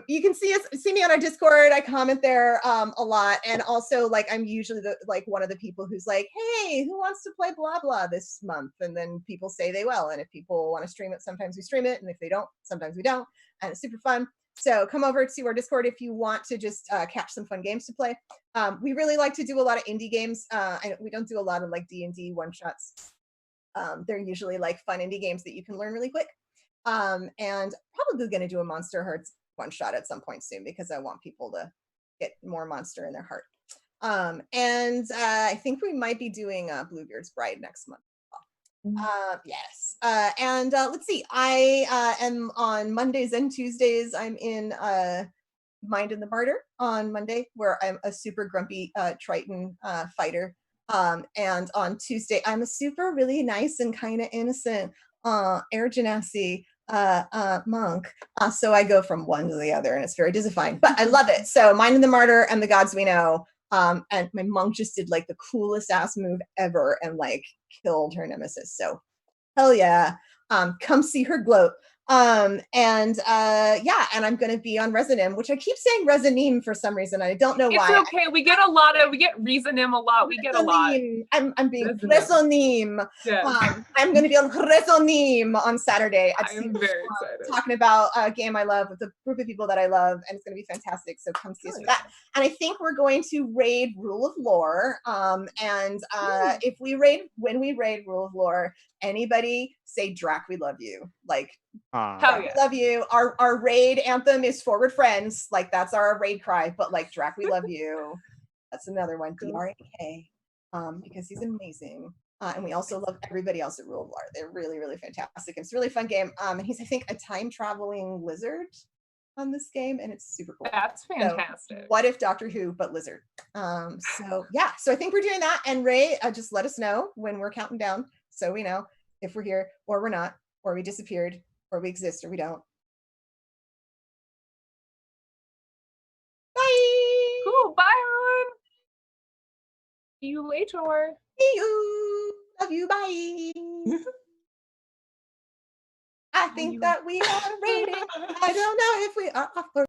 You can see me on our Discord. I comment there a lot, and also like I'm usually one of the people who's like, hey, who wants to play blah blah this month? And then people say they will, and if people want to stream it, sometimes we stream it, and if they don't, sometimes we don't, and it's super fun. So come over to our Discord if you want to just catch some fun games to play. We really like to do a lot of indie games. We don't do a lot of like D&D one shots. They're usually like fun indie games that you can learn really quick. And probably going to do a Monster Hearts one shot at some point soon because I want people to get more monster in their heart. And I think we might be doing Bluebeard's Bride next month. Yes. And let's see. I am on Mondays and Tuesdays. I'm in Mind in the Martyr on Monday, where I'm a super grumpy Triton fighter. And on Tuesday, I'm a super really nice and kind of innocent air genasi monk. So I go from one to the other, and it's very disifying, but I love it. So Mind in the Martyr and The Gods We Know. And my monk just did like the coolest ass move ever and like killed her nemesis. So hell yeah. Come see her gloat. And and I'm gonna be on Resonim, which I keep saying Resonim for some reason. I don't know why. It's okay. We get Reasonim a lot. We get a lot. I'm being Resonim. Resonim. Yes. I'm gonna be on Resonim on Saturday. I'm very excited. Talking about a game I love with a group of people that I love, and it's gonna be fantastic. So come see us for that. And I think we're going to raid Rule of Lore. When we raid Rule of Lore, anybody say Drac, we love you. Like, hell yeah. love you. Our raid anthem is Forward Friends. Like, that's our raid cry. But like, Drac, we love you. That's another one. DRAK. Because he's amazing. And we also love everybody else at Rule of Lore. They're really, really fantastic. It's a really fun game. And he's, I think, a time traveling lizard on this game, and it's super cool. That's fantastic. So, what if Doctor Who but lizard? So yeah, so I think we're doing that. And Ray, just let us know when we're counting down, so we know if we're here or we're not, or we disappeared, or we exist or we don't. Bye. Cool. Bye, everyone. See you later. See you. Love you. Bye. I think that we are rating. I don't know if we are off.